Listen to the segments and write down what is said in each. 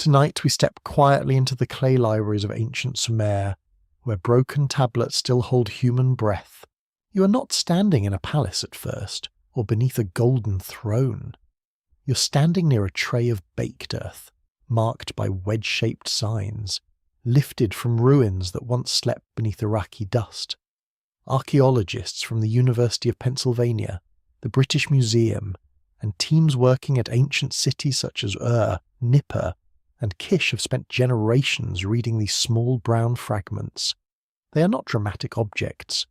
Tonight we step quietly into the clay libraries of ancient Sumer, where broken tablets still hold human breath. You are not standing in a palace at first, or beneath a golden throne. You're standing near a tray of baked earth, marked by wedge-shaped signs, lifted from ruins that once slept beneath Iraqi dust. Archaeologists from the University of Pennsylvania, the British Museum, and teams working at ancient cities such as Nippur, and Kish have spent generations reading these small brown fragments. They are not dramatic objects.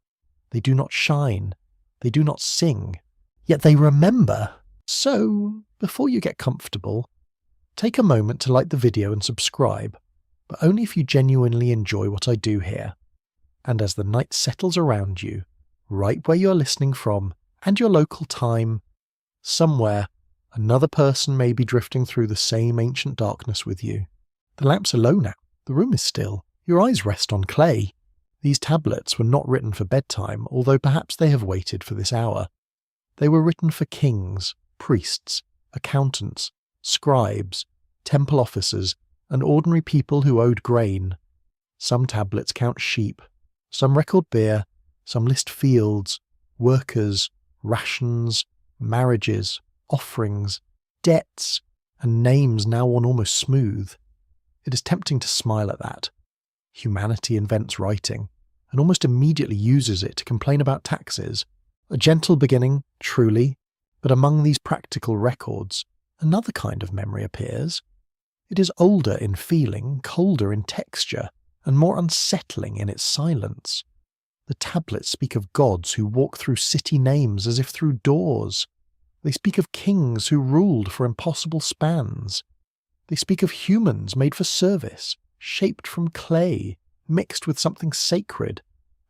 They do not shine. They do not sing. Yet they remember. So, before you get comfortable, take a moment to like the video and subscribe, but only if you genuinely enjoy what I do here. And as the night settles around you, right where you're listening from, and your local time, somewhere, another person may be drifting through the same ancient darkness with you. The lamps are low now. The room is still. Your eyes rest on clay. These tablets were not written for bedtime, although perhaps they have waited for this hour. They were written for kings, priests, accountants, scribes, temple officers, and ordinary people who owed grain. Some tablets count sheep, some record beer, some list fields, workers, rations, marriages, offerings, debts, and names now worn almost smooth. It is tempting to smile at that. Humanity invents writing, and almost immediately uses it to complain about taxes. A gentle beginning, truly, but among these practical records, another kind of memory appears. It is older in feeling, colder in texture, and more unsettling in its silence. The tablets speak of gods who walk through city names as if through doors. They speak of kings who ruled for impossible spans. They speak of humans made for service, shaped from clay, mixed with something sacred,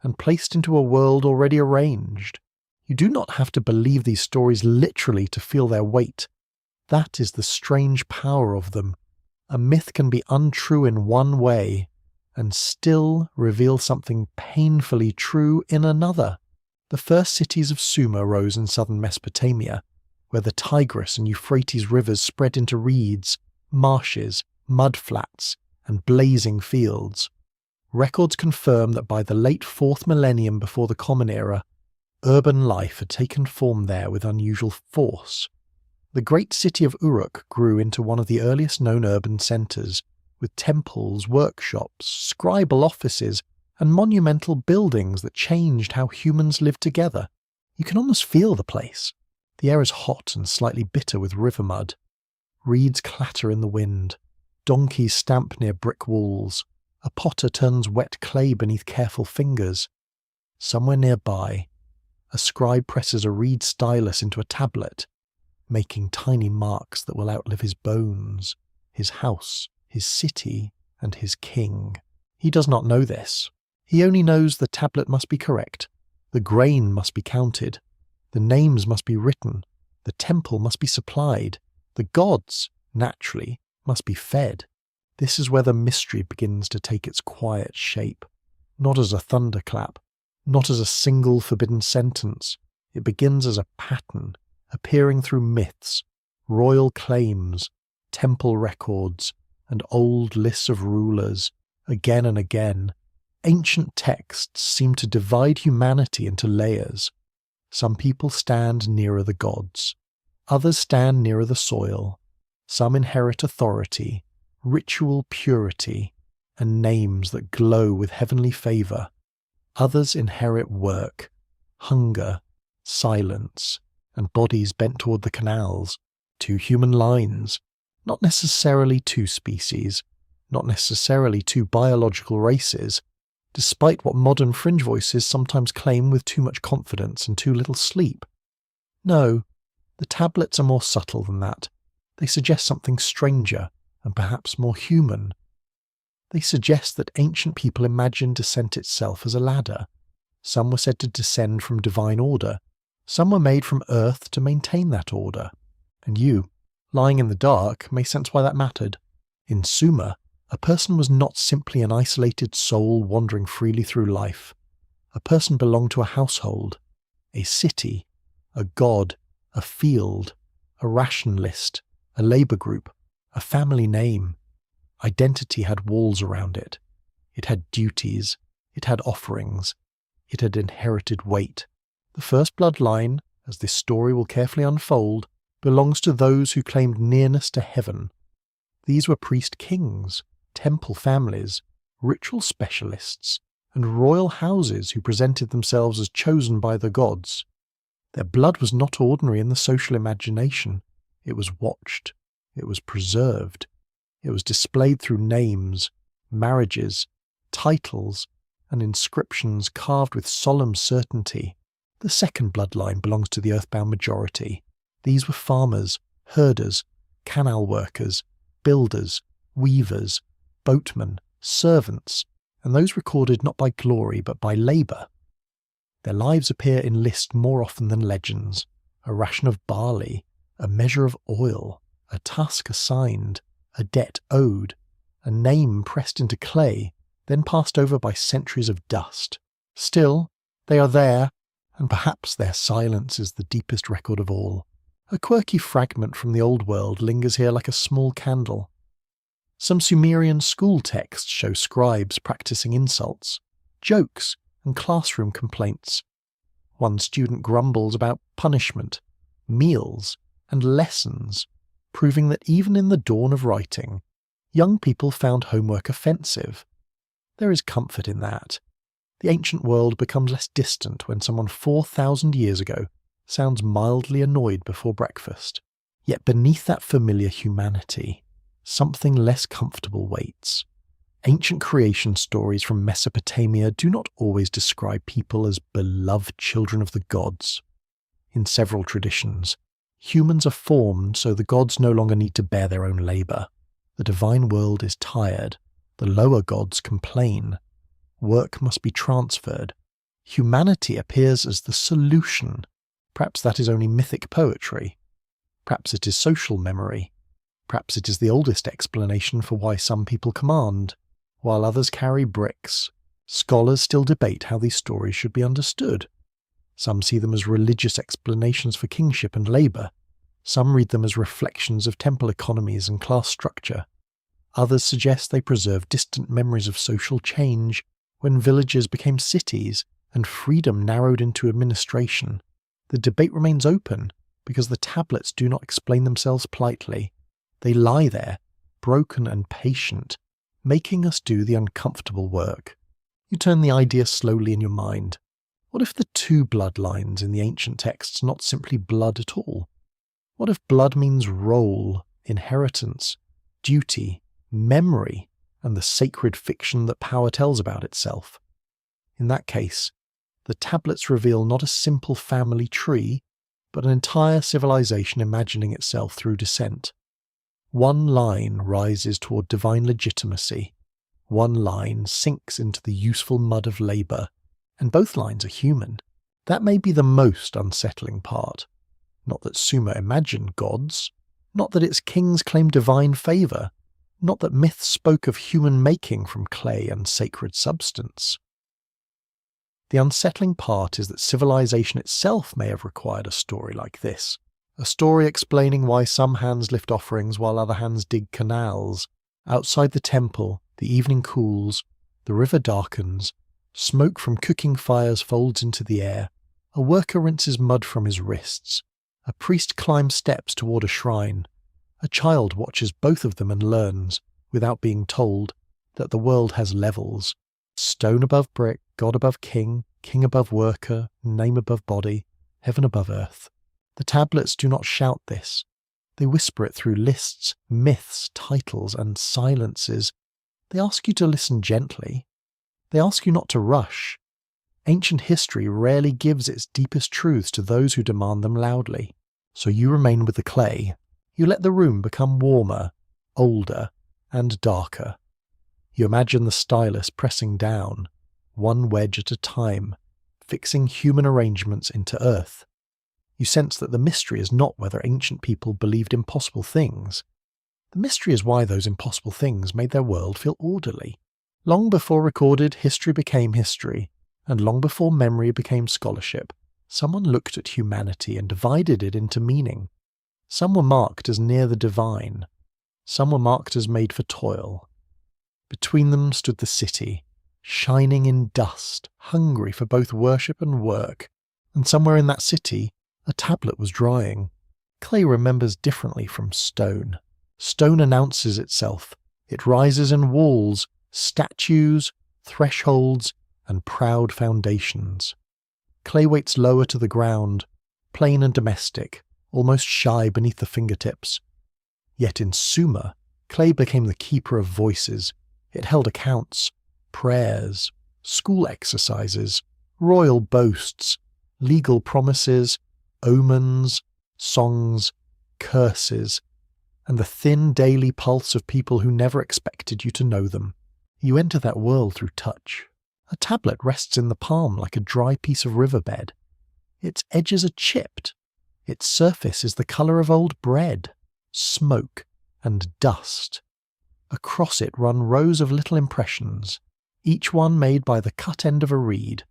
and placed into a world already arranged. You do not have to believe these stories literally to feel their weight. That is the strange power of them. A myth can be untrue in one way, and still reveal something painfully true in another. The first cities of Sumer rose in southern Mesopotamia, where the Tigris and Euphrates rivers spread into reeds, marshes, mudflats, and blazing fields. Records confirm that by the late 4th millennium before the Common Era, urban life had taken form there with unusual force. The great city of Uruk grew into one of the earliest known urban centres, with temples, workshops, scribal offices, and monumental buildings that changed how humans lived together. You can almost feel the place. The air is hot and slightly bitter with river mud. Reeds clatter in the wind. Donkeys stamp near brick walls. A potter turns wet clay beneath careful fingers. Somewhere nearby, a scribe presses a reed stylus into a tablet, making tiny marks that will outlive his bones, his house, his city, and his king. He does not know this. He only knows the tablet must be correct, the grain must be counted, the names must be written, the temple must be supplied, the gods, naturally, must be fed. This is where the mystery begins to take its quiet shape, not as a thunderclap, not as a single forbidden sentence. It begins as a pattern, appearing through myths, royal claims, temple records, and old lists of rulers, again and again. Ancient texts seem to divide humanity into layers. Some people stand nearer the gods. Others stand nearer the soil. Some inherit authority, ritual purity, and names that glow with heavenly favour. Others inherit work, hunger, silence, and bodies bent toward the canals. 2 human lines. Not necessarily 2 species, not necessarily 2 biological races, despite what modern fringe voices sometimes claim with too much confidence and too little sleep. No, the tablets are more subtle than that. They suggest something stranger and perhaps more human. They suggest that ancient people imagined descent itself as a ladder. Some were said to descend from divine order. Some were made from earth to maintain that order. And you, lying in the dark, may sense why that mattered. In Sumer, a person was not simply an isolated soul wandering freely through life. A person belonged to a household, a city, a god, a field, a ration list, a labour group, a family name. Identity had walls around it. It had duties. It had offerings. It had inherited weight. The first bloodline, as this story will carefully unfold, belongs to those who claimed nearness to heaven. These were priest kings, temple families, ritual specialists, and royal houses who presented themselves as chosen by the gods. Their blood was not ordinary in the social imagination. It was watched. It was preserved. It was displayed through names, marriages, titles, and inscriptions carved with solemn certainty. The second bloodline belongs to the earthbound majority. These were farmers, herders, canal workers, builders, weavers, boatmen, servants, and those recorded not by glory but by labour. Their lives appear in lists more often than legends: a ration of barley, a measure of oil, a task assigned, a debt owed, a name pressed into clay, then passed over by centuries of dust. Still, they are there, and perhaps their silence is the deepest record of all. A quirky fragment from the old world lingers here like a small candle. Some Sumerian school texts show scribes practicing insults, jokes, and classroom complaints. One student grumbles about punishment, meals, and lessons, proving that even in the dawn of writing, young people found homework offensive. There is comfort in that. The ancient world becomes less distant when someone 4,000 years ago sounds mildly annoyed before breakfast. Yet beneath that familiar humanity, something less comfortable waits. Ancient creation stories from Mesopotamia do not always describe people as beloved children of the gods. In several traditions, humans are formed so the gods no longer need to bear their own labour. The divine world is tired. The lower gods complain. Work must be transferred. Humanity appears as the solution. Perhaps that is only mythic poetry. Perhaps it is social memory. Perhaps it is the oldest explanation for why some people command, while others carry bricks. Scholars still debate how these stories should be understood. Some see them as religious explanations for kingship and labour. Some read them as reflections of temple economies and class structure. Others suggest they preserve distant memories of social change when villages became cities and freedom narrowed into administration. The debate remains open because the tablets do not explain themselves politely. They lie there, broken and patient, making us do the uncomfortable work. You turn the idea slowly in your mind. What if the two bloodlines in the ancient texts are not simply blood at all? What if blood means role, inheritance, duty, memory, and the sacred fiction that power tells about itself? In that case, the tablets reveal not a simple family tree, but an entire civilization imagining itself through descent. One line rises toward divine legitimacy. One line sinks into the useful mud of labour, and both lines are human. That may be the most unsettling part. Not that Sumer imagined gods, not that its kings claimed divine favour, not that myths spoke of human making from clay and sacred substance. The unsettling part is that civilization itself may have required a story like this. A story explaining why some hands lift offerings while other hands dig canals. Outside the temple, the evening cools, the river darkens, smoke from cooking fires folds into the air, a worker rinses mud from his wrists, a priest climbs steps toward a shrine, a child watches both of them and learns, without being told, that the world has levels. Stone above brick, God above king, king above worker, name above body, heaven above earth. The tablets do not shout this. They whisper it through lists, myths, titles, and silences. They ask you to listen gently. They ask you not to rush. Ancient history rarely gives its deepest truths to those who demand them loudly. So you remain with the clay. You let the room become warmer, older, and darker. You imagine the stylus pressing down, one wedge at a time, fixing human arrangements into earth. You sense that the mystery is not whether ancient people believed impossible things. The mystery is why those impossible things made their world feel orderly. Long before recorded history became history, and long before memory became scholarship, someone looked at humanity and divided it into meaning. Some were marked as near the divine. Some were marked as made for toil. Between them stood the city, shining in dust, hungry for both worship and work, and somewhere in that city, a tablet was drying. Clay remembers differently from stone. Stone announces itself. It rises in walls, statues, thresholds, and proud foundations. Clay waits lower to the ground, plain and domestic, almost shy beneath the fingertips. Yet in Sumer, clay became the keeper of voices. It held accounts, prayers, school exercises, royal boasts, legal promises, omens, songs, curses, and the thin daily pulse of people who never expected you to know them. You enter that world through touch. A tablet rests in the palm like a dry piece of riverbed. Its edges are chipped. Its surface is the colour of old bread, smoke, and dust. Across it run rows of little impressions, each one made by the cut end of a reed.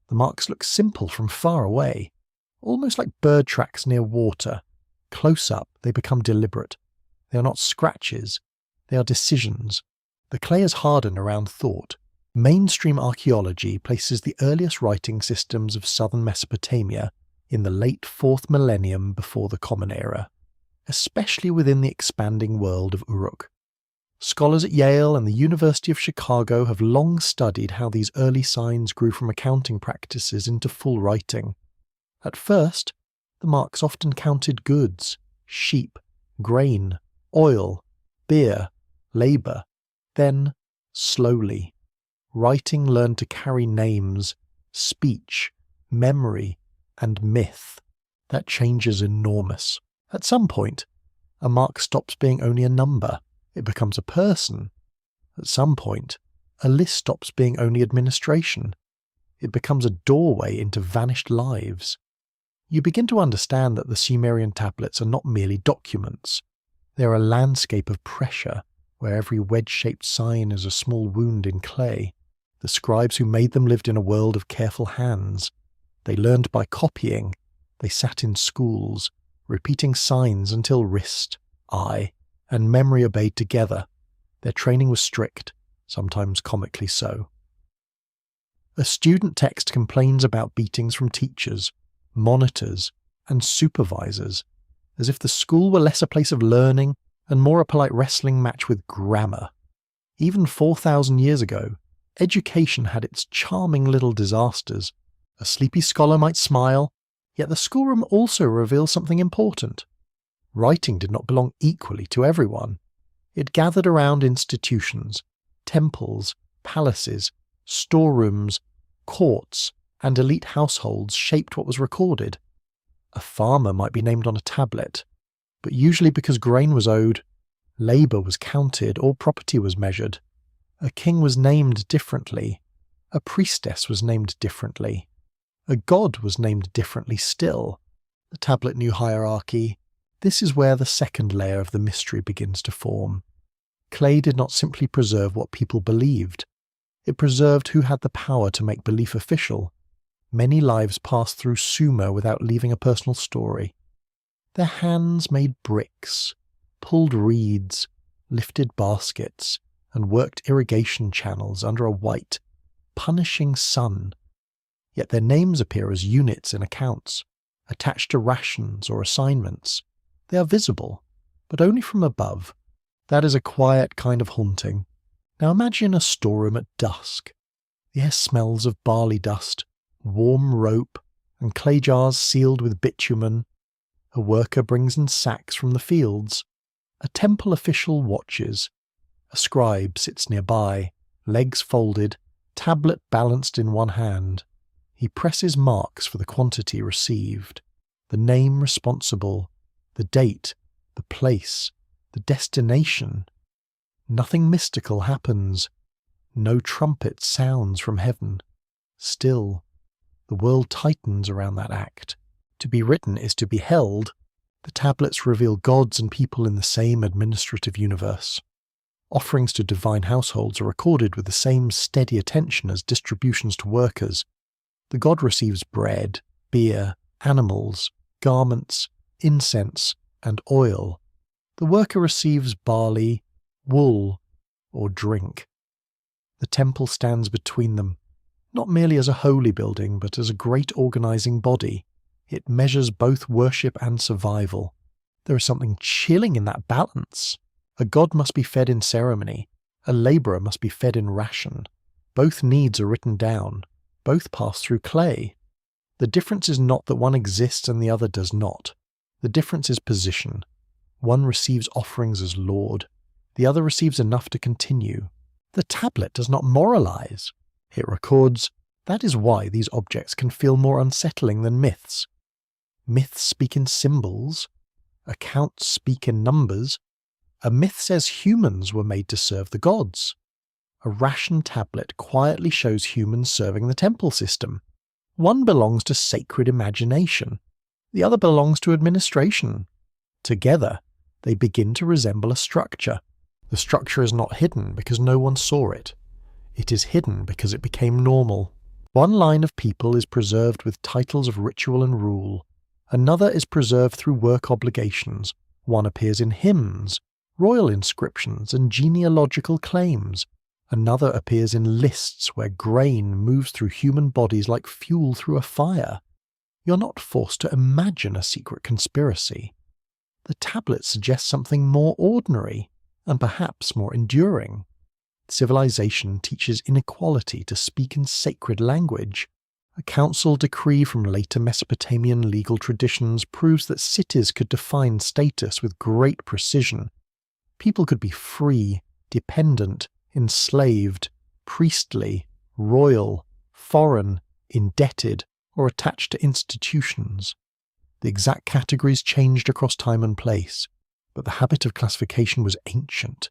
The marks look simple from far away, almost like bird tracks near water. Close up, they become deliberate. They are not scratches, they are decisions. The clay is hardened around thought. Mainstream archaeology places the earliest writing systems of southern Mesopotamia in the late 4th millennium before the Common Era, especially within the expanding world of Uruk. Scholars at Yale and the University of Chicago have long studied how these early signs grew from accounting practices into full writing. At first, the marks often counted goods, sheep, grain, oil, beer, labour. Then, slowly, writing learned to carry names, speech, memory, and myth. That change is enormous. At some point, a mark stops being only a number. It becomes a person. At some point, a list stops being only administration. It becomes a doorway into vanished lives. You begin to understand that the Sumerian tablets are not merely documents. They are a landscape of pressure, where every wedge-shaped sign is a small wound in clay. The scribes who made them lived in a world of careful hands. They learned by copying. They sat in schools, repeating signs until wrist, eye, and memory obeyed together. Their training was strict, sometimes comically so. A student text complains about beatings from teachers, monitors, and supervisors, as if the school were less a place of learning and more a polite wrestling match with grammar. Even 4,000 years ago, education had its charming little disasters. A sleepy scholar might smile, yet the schoolroom also reveals something important. Writing did not belong equally to everyone. It gathered around institutions, temples, palaces, storerooms, courts, and elite households shaped what was recorded. A farmer might be named on a tablet, but usually because grain was owed, labour was counted, or property was measured. A king was named differently. A priestess was named differently. A god was named differently still. The tablet knew hierarchy. This is where the second layer of the mystery begins to form. Clay did not simply preserve what people believed. It preserved who had the power to make belief official. Many lives passed through Sumer without leaving a personal story. Their hands made bricks, pulled reeds, lifted baskets, and worked irrigation channels under a white, punishing sun. Yet their names appear as units in accounts, attached to rations or assignments. They are visible, but only from above. That is a quiet kind of haunting. Now imagine a storeroom at dusk. The air smells of barley dust, warm rope, and clay jars sealed with bitumen. A worker brings in sacks from the fields. A temple official watches. A scribe sits nearby, legs folded, tablet balanced in one hand. He presses marks for the quantity received, the name responsible, the date, the place, the destination. Nothing mystical happens. No trumpet sounds from heaven. Still, the world tightens around that act. To be written is to be held. The tablets reveal gods and people in the same administrative universe. Offerings to divine households are recorded with the same steady attention as distributions to workers. The god receives bread, beer, animals, garments, incense, and oil. The worker receives barley, wool, or drink. The temple stands between them, not merely as a holy building, but as a great organizing body. It measures both worship and survival. There is something chilling in that balance. A god must be fed in ceremony. A labourer must be fed in ration. Both needs are written down. Both pass through clay. The difference is not that one exists and the other does not. The difference is position. One receives offerings as lord. The other receives enough to continue. The tablet does not moralize. It records. That is why these objects can feel more unsettling than myths. Myths speak in symbols. Accounts speak in numbers. A myth says humans were made to serve the gods. A ration tablet quietly shows humans serving the temple system. One belongs to sacred imagination. The other belongs to administration. Together, they begin to resemble a structure. The structure is not hidden because no one saw it. It is hidden because it became normal. One line of people is preserved with titles of ritual and rule. Another is preserved through work obligations. One appears in hymns, royal inscriptions, and genealogical claims. Another appears in lists where grain moves through human bodies like fuel through a fire. You're not forced to imagine a secret conspiracy. The tablet suggests something more ordinary, and perhaps more enduring. Civilization teaches inequality to speak in sacred language. A council decree from later Mesopotamian legal traditions proves that cities could define status with great precision. People could be free, dependent, enslaved, priestly, royal, foreign, indebted, or attached to institutions. The exact categories changed across time and place, but the habit of classification was ancient.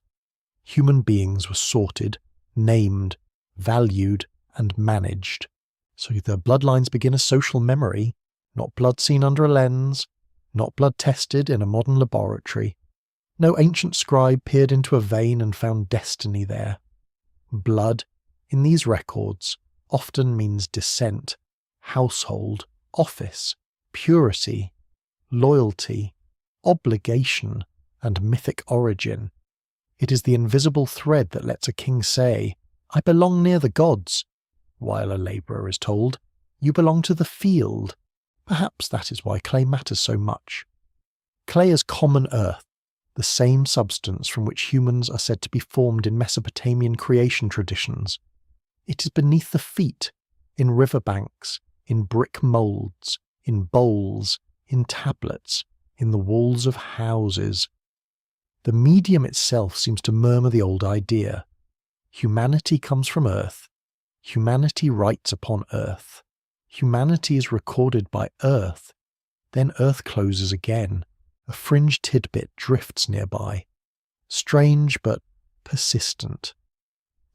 Human beings were sorted, named, valued, and managed. So the bloodlines begin a social memory, not blood seen under a lens, not blood tested in a modern laboratory. No ancient scribe peered into a vein and found destiny there. Blood, in these records, often means descent, household, office, purity, loyalty, obligation, and mythic origin. It is the invisible thread that lets a king say, "I belong near the gods," while a labourer is told, "You belong to the field." Perhaps that is why clay matters so much. Clay is common earth, the same substance from which humans are said to be formed in Mesopotamian creation traditions. It is beneath the feet, in riverbanks, in brick moulds, in bowls, in tablets, in the walls of houses. The medium itself seems to murmur the old idea. Humanity comes from earth. Humanity writes upon earth. Humanity is recorded by earth. Then earth closes again. A fringe tidbit drifts nearby. Strange but persistent.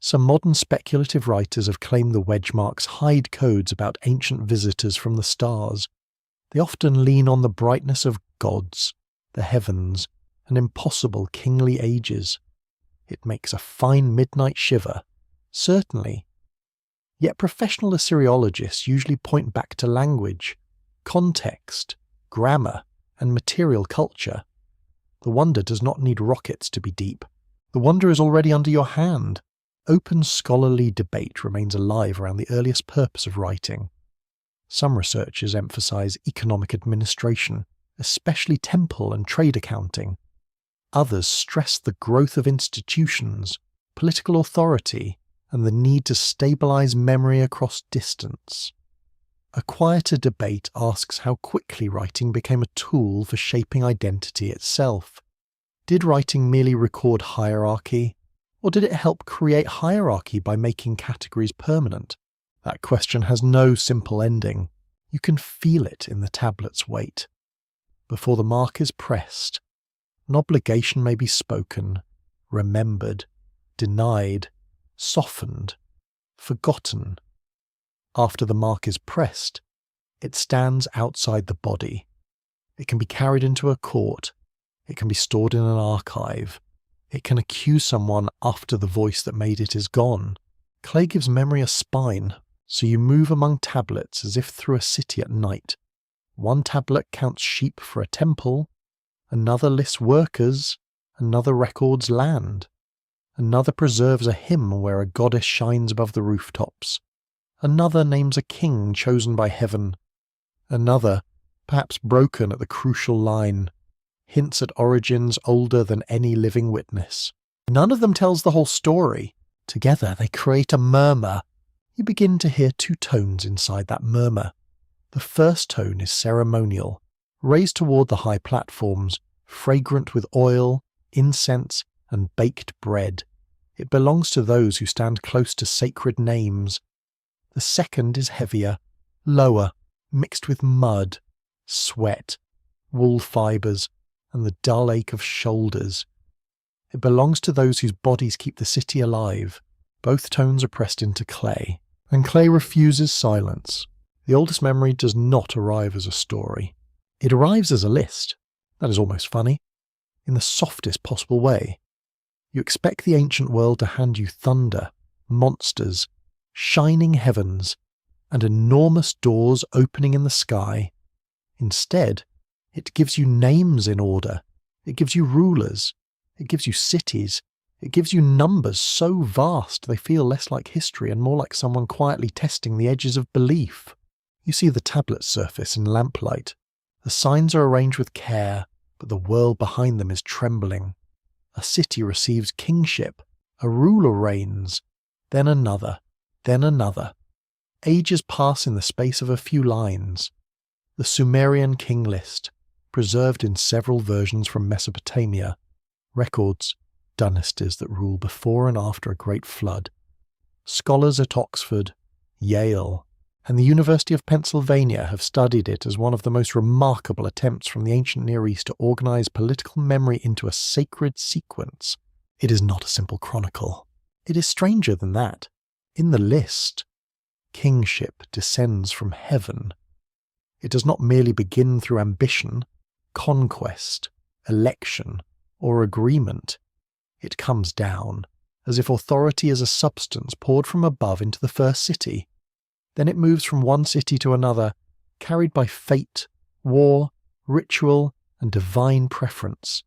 Some modern speculative writers have claimed the wedge marks hide codes about ancient visitors from the stars. They often lean on the brightness of gods, the heavens, and impossible kingly ages. It makes a fine midnight shiver, certainly. Yet professional Assyriologists usually point back to language, context, grammar, and material culture. The wonder does not need rockets to be deep. The wonder is already under your hand. Open scholarly debate remains alive around the earliest purpose of writing. Some researchers emphasize economic administration, especially temple and trade accounting. Others stress the growth of institutions, political authority, and the need to stabilize memory across distance. A quieter debate asks how quickly writing became a tool for shaping identity itself. Did writing merely record hierarchy, or did it help create hierarchy by making categories permanent? That question has no simple ending. You can feel it in the tablet's weight. Before the mark is pressed, an obligation may be spoken, remembered, denied, softened, forgotten. After the mark is pressed, it stands outside the body. It can be carried into a court. It can be stored in an archive. It can accuse someone after the voice that made it is gone. Clay gives memory a spine, so you move among tablets as if through a city at night. One tablet counts sheep for a temple, another lists workers, another records land. Another preserves a hymn where a goddess shines above the rooftops. Another names a king chosen by heaven. Another, perhaps broken at the crucial line, hints at origins older than any living witness. None of them tells the whole story. Together they create a murmur. You begin to hear two tones inside that murmur. The first tone is ceremonial, raised toward the high platforms, fragrant with oil, incense, and baked bread. It belongs to those who stand close to sacred names. The second is heavier, lower, mixed with mud, sweat, wool fibres, and the dull ache of shoulders. It belongs to those whose bodies keep the city alive. Both tones are pressed into clay, and clay refuses silence. The oldest memory does not arrive as a story. It arrives as a list. That is almost funny. In the softest possible way. You expect the ancient world to hand you thunder, monsters, shining heavens, and enormous doors opening in the sky. Instead, it gives you names in order. It gives you rulers. It gives you cities. It gives you numbers so vast they feel less like history and more like someone quietly testing the edges of belief. You see the tablet surface in lamplight. The signs are arranged with care, but the world behind them is trembling. A city receives kingship. A ruler reigns. Then another. Then another. Ages pass in the space of a few lines. The Sumerian king list, preserved in several versions from Mesopotamia, records dynasties that rule before and after a great flood. Scholars at Oxford, Yale, and the University of Pennsylvania have studied it as one of the most remarkable attempts from the ancient Near East to organize political memory into a sacred sequence. It is not a simple chronicle. It is stranger than that. In the list, kingship descends from heaven. It does not merely begin through ambition, conquest, election, or agreement. It comes down, as if authority is a substance poured from above into the first city. Then it moves from one city to another, carried by fate, war, ritual, and divine preference.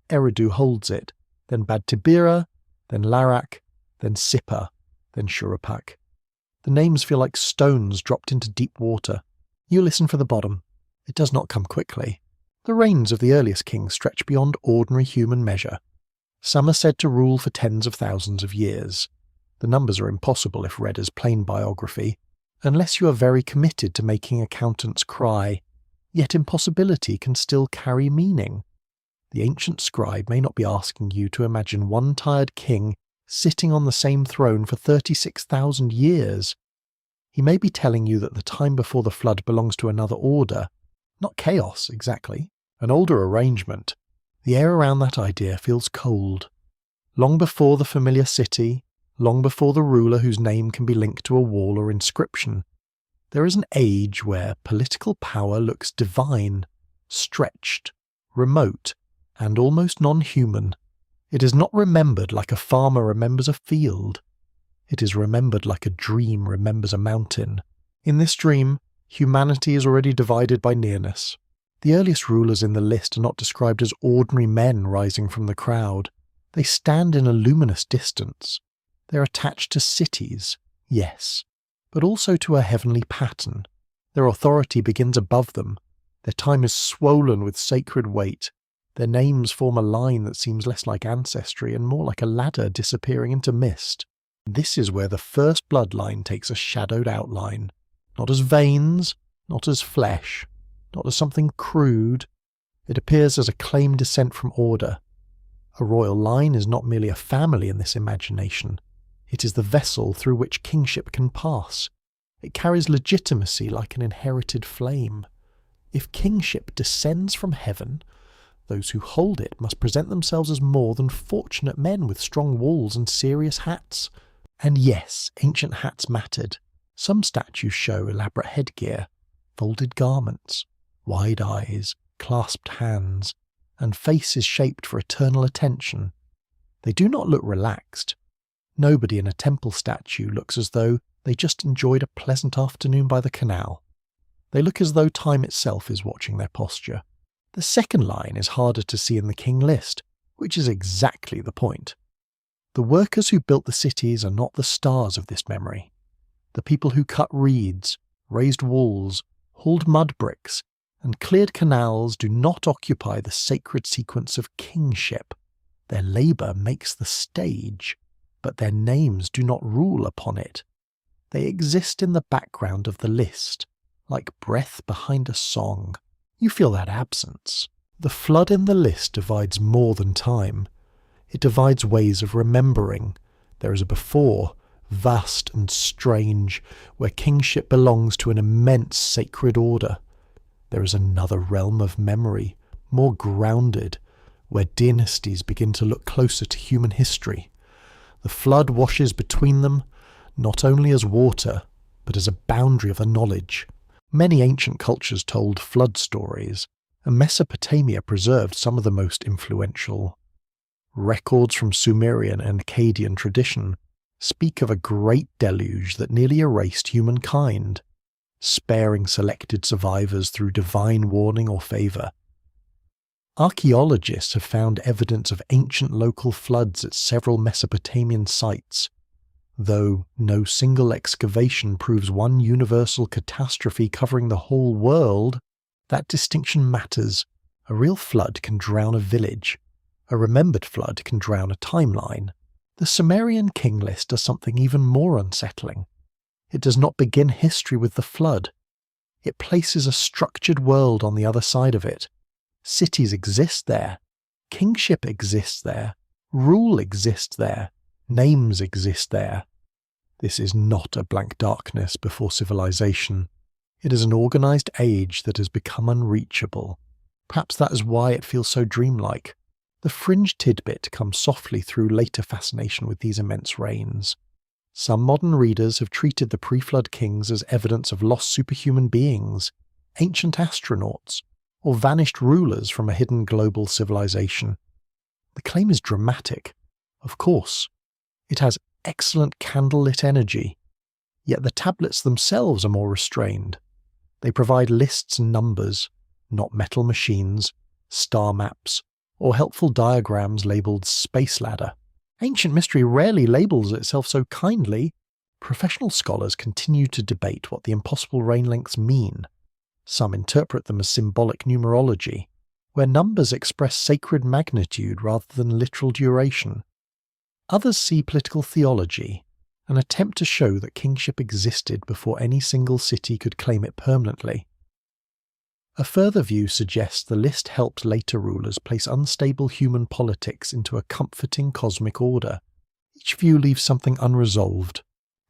Eridu holds it, then Bad Tibira, then Larak, then Sippa, then Shuruppak. The names feel like stones dropped into deep water. You listen for the bottom. It does not come quickly. The reigns of the earliest kings stretch beyond ordinary human measure. Some are said to rule for tens of thousands of years. The numbers are impossible if read as plain biography, unless you are very committed to making accountants cry, yet impossibility can still carry meaning. The ancient scribe may not be asking you to imagine one tired king sitting on the same throne for 36,000 years. He may be telling you that the time before the flood belongs to another order, not chaos exactly, an older arrangement. The air around that idea feels cold. Long before the familiar city, long before the ruler whose name can be linked to a wall or inscription, there is an age where political power looks divine, stretched, remote, and almost non-human. It is not remembered like a farmer remembers a field. It is remembered like a dream remembers a mountain. In this dream, humanity is already divided by nearness. The earliest rulers in the list are not described as ordinary men rising from the crowd. They stand in a luminous distance. They're attached to cities, yes, but also to a heavenly pattern. Their authority begins above them. Their time is swollen with sacred weight. Their names form a line that seems less like ancestry and more like a ladder disappearing into mist. This is where the first bloodline takes a shadowed outline, not as veins, not as flesh, not as something crude. It appears as a claimed descent from order. A royal line is not merely a family in this imagination. It is the vessel through which kingship can pass. It carries legitimacy like an inherited flame. If kingship descends from heaven, those who hold it must present themselves as more than fortunate men with strong walls and serious hats. And yes, ancient hats mattered. Some statues show elaborate headgear, folded garments, wide eyes, clasped hands, and faces shaped for eternal attention. They do not look relaxed. Nobody in a temple statue looks as though they just enjoyed a pleasant afternoon by the canal. They look as though time itself is watching their posture. The second line is harder to see in the king list, which is exactly the point. The workers who built the cities are not the stars of this memory. The people who cut reeds, raised walls, hauled mud bricks, and cleared canals do not occupy the sacred sequence of kingship. Their labour makes the stage, but their names do not rule upon it. They exist in the background of the list, like breath behind a song. You feel that absence. The flood in the list divides more than time. It divides ways of remembering. There is a before, vast and strange, where kingship belongs to an immense sacred order. There is another realm of memory, more grounded, where dynasties begin to look closer to human history. The flood washes between them, not only as water, but as a boundary of a knowledge. Many ancient cultures told flood stories, and Mesopotamia preserved some of the most influential. Records from Sumerian and Akkadian tradition speak of a great deluge that nearly erased humankind, sparing selected survivors through divine warning or favour. Archaeologists have found evidence of ancient local floods at several Mesopotamian sites. Though no single excavation proves one universal catastrophe covering the whole world, that distinction matters. A real flood can drown a village. A remembered flood can drown a timeline. The Sumerian king list does something even more unsettling. It does not begin history with the flood. It places a structured world on the other side of it. Cities exist there. Kingship exists there. Rule exists there. Names exist there. This is not a blank darkness before civilization. It is an organized age that has become unreachable. Perhaps that is why it feels so dreamlike. The fringe tidbit comes softly through later fascination with these immense reigns. Some modern readers have treated the pre-flood kings as evidence of lost superhuman beings, ancient astronauts, or vanished rulers from a hidden global civilization. The claim is dramatic, of course. It has excellent candlelit energy, yet the tablets themselves are more restrained. They provide lists and numbers, not metal machines, star maps, or helpful diagrams labelled space ladder. Ancient mystery rarely labels itself so kindly. Professional scholars continue to debate what the impossible reign lengths mean. Some interpret them as symbolic numerology, where numbers express sacred magnitude rather than literal duration. Others see political theology, an attempt to show that kingship existed before any single city could claim it permanently. A further view suggests the list helped later rulers place unstable human politics into a comforting cosmic order. Each view leaves something unresolved.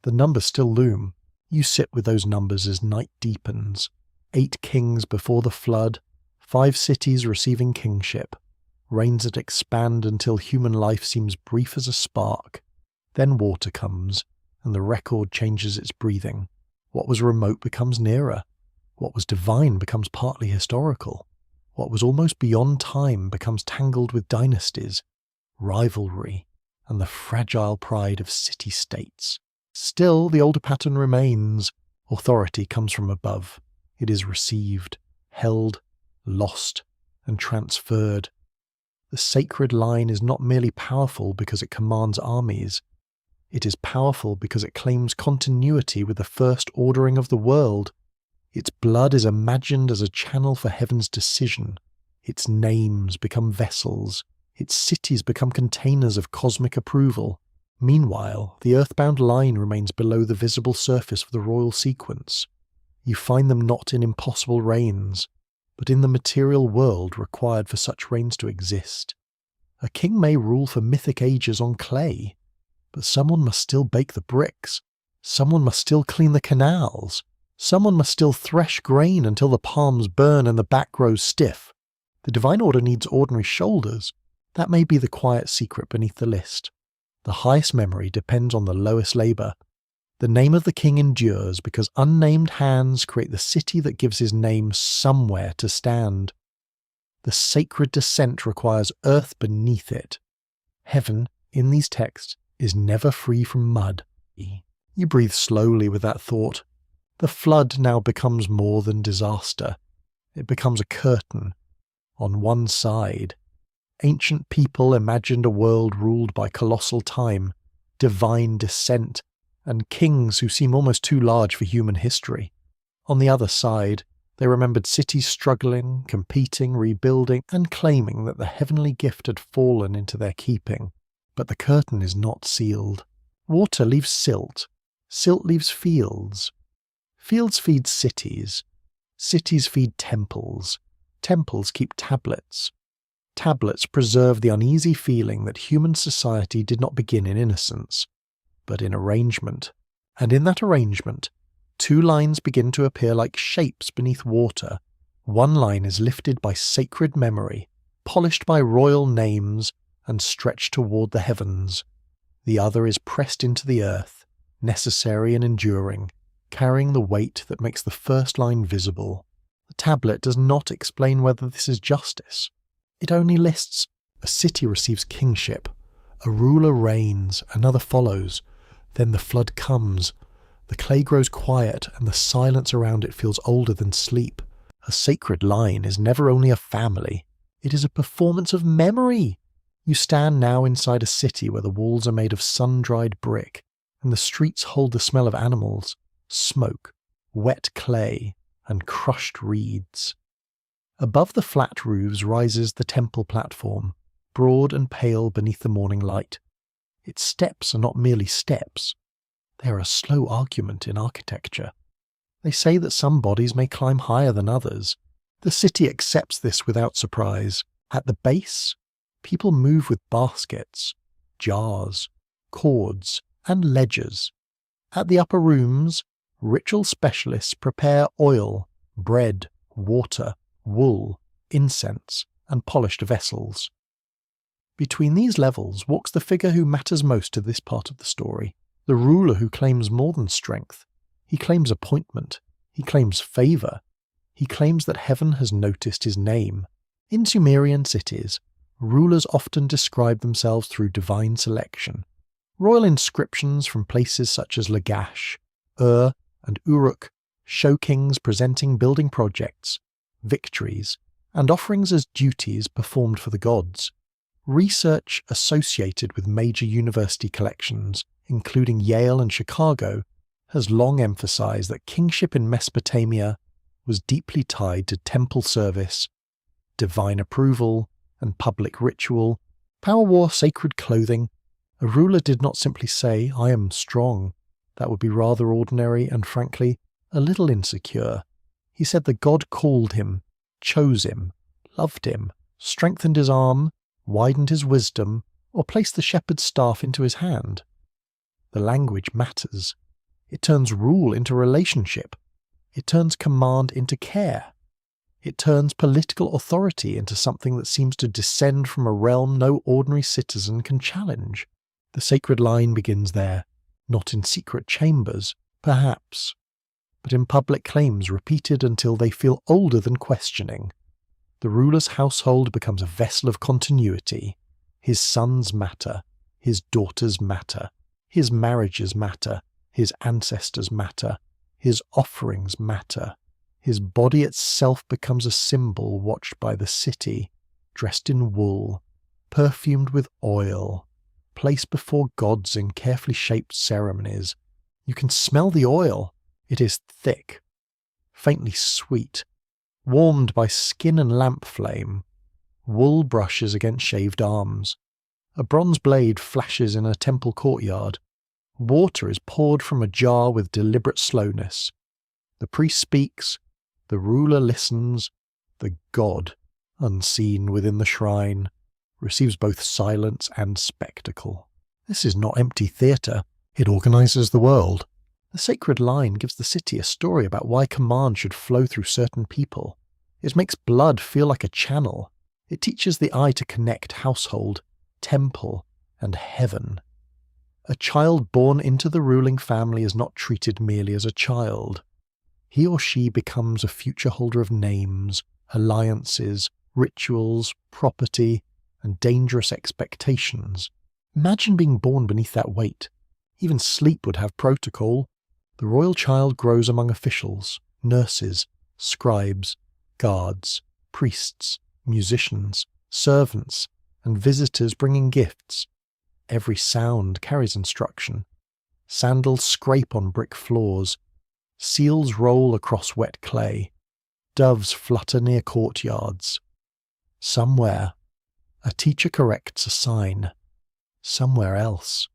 The numbers still loom. You sit with those numbers as night deepens. 8 kings before the flood, 5 cities receiving kingship, reigns that expand until human life seems brief as a spark. Then water comes, and the record changes its breathing. What was remote becomes nearer. What was divine becomes partly historical. What was almost beyond time becomes tangled with dynasties, rivalry, and the fragile pride of city-states. Still, the older pattern remains. Authority comes from above. It is received, held, lost, and transferred. The sacred line is not merely powerful because it commands armies. It is powerful because it claims continuity with the first ordering of the world. Its blood is imagined as a channel for heaven's decision. Its names become vessels. Its cities become containers of cosmic approval. Meanwhile, the earthbound line remains below the visible surface of the royal sequence. You find them not in impossible reigns, but in the material world required for such reigns to exist. A king may rule for mythic ages on clay, but someone must still bake the bricks. Someone must still clean the canals. Someone must still thresh grain until the palms burn and the back grows stiff. The divine order needs ordinary shoulders. That may be the quiet secret beneath the list. The highest memory depends on the lowest labour. The name of the king endures because unnamed hands create the city that gives his name somewhere to stand. The sacred descent requires earth beneath it. Heaven, in these texts, is never free from mud. You breathe slowly with that thought. The flood now becomes more than disaster. It becomes a curtain. On one side, Ancient people imagined a world ruled by colossal time, divine descent, and kings who seem almost too large for human history. On the other side, they remembered cities struggling, competing, rebuilding, and claiming that the heavenly gift had fallen into their keeping. But the curtain is not sealed. Water leaves silt. Silt leaves fields. Fields feed cities. Cities feed temples. Temples keep tablets. Tablets preserve the uneasy feeling that human society did not begin in innocence, but in arrangement. And in that arrangement, two lines begin to appear like shapes beneath water. One line is lifted by sacred memory, polished by royal names, and stretched toward the heavens. The other is pressed into the earth, necessary and enduring, carrying the weight that makes the first line visible. The tablet does not explain whether this is justice. It only lists, a city receives kingship, a ruler reigns, another follows, then the flood comes. The clay grows quiet, and the silence around it feels older than sleep. A sacred line is never only a family, it is a performance of memory. You stand now inside a city where the walls are made of sun-dried brick, and the streets hold the smell of animals, smoke, wet clay, and crushed reeds. Above the flat roofs rises the temple platform, broad and pale beneath the morning light. Its steps are not merely steps. They are a slow argument in architecture. They say that some bodies may climb higher than others. The city accepts this without surprise. At the base, people move with baskets, jars, cords, and ledgers. At the upper rooms, ritual specialists prepare oil, bread, water, wool, incense, and polished vessels. Between these levels walks the figure who matters most to this part of the story, the ruler who claims more than strength. He claims appointment. He claims favour. He claims that heaven has noticed his name. In Sumerian cities, rulers often describe themselves through divine selection. Royal inscriptions from places such as Lagash, and Uruk show kings presenting building projects, victories, and offerings as duties performed for the gods. Research associated with major university collections, including Yale and Chicago, has long emphasized that kingship in Mesopotamia was deeply tied to temple service, divine approval, and public ritual. Power wore sacred clothing. A ruler did not simply say, "I am strong." That would be rather ordinary and, frankly, a little insecure. He said the god called him, chose him, loved him, strengthened his arm, widened his wisdom, or placed the shepherd's staff into his hand. The language matters. It turns rule into relationship. It turns command into care. It turns political authority into something that seems to descend from a realm no ordinary citizen can challenge. The sacred line begins there, not in secret chambers, perhaps, but in public claims repeated until they feel older than questioning. The ruler's household becomes a vessel of continuity. His sons matter. His daughters matter. His marriages matter. His ancestors matter. His offerings matter. His body itself becomes a symbol watched by the city, dressed in wool, perfumed with oil, placed before gods in carefully shaped ceremonies. You can smell the oil. It is thick, faintly sweet, warmed by skin and lamp flame. Wool brushes against shaved arms. A bronze blade flashes in a temple courtyard. Water is poured from a jar with deliberate slowness. The priest speaks. The ruler listens. The god, unseen within the shrine, receives both silence and spectacle. This is not empty theatre. It organizes the world. The sacred line gives the city a story about why command should flow through certain people. It makes blood feel like a channel. It teaches the eye to connect household, temple, and heaven. A child born into the ruling family is not treated merely as a child. He or she becomes a future holder of names, alliances, rituals, property, and dangerous expectations. Imagine being born beneath that weight. Even sleep would have protocol. The royal child grows among officials, nurses, scribes, guards, priests, musicians, servants, and visitors bringing gifts. Every sound carries instruction. Sandals scrape on brick floors. Seals roll across wet clay. Doves flutter near courtyards. Somewhere, a teacher corrects a sign. Somewhere else,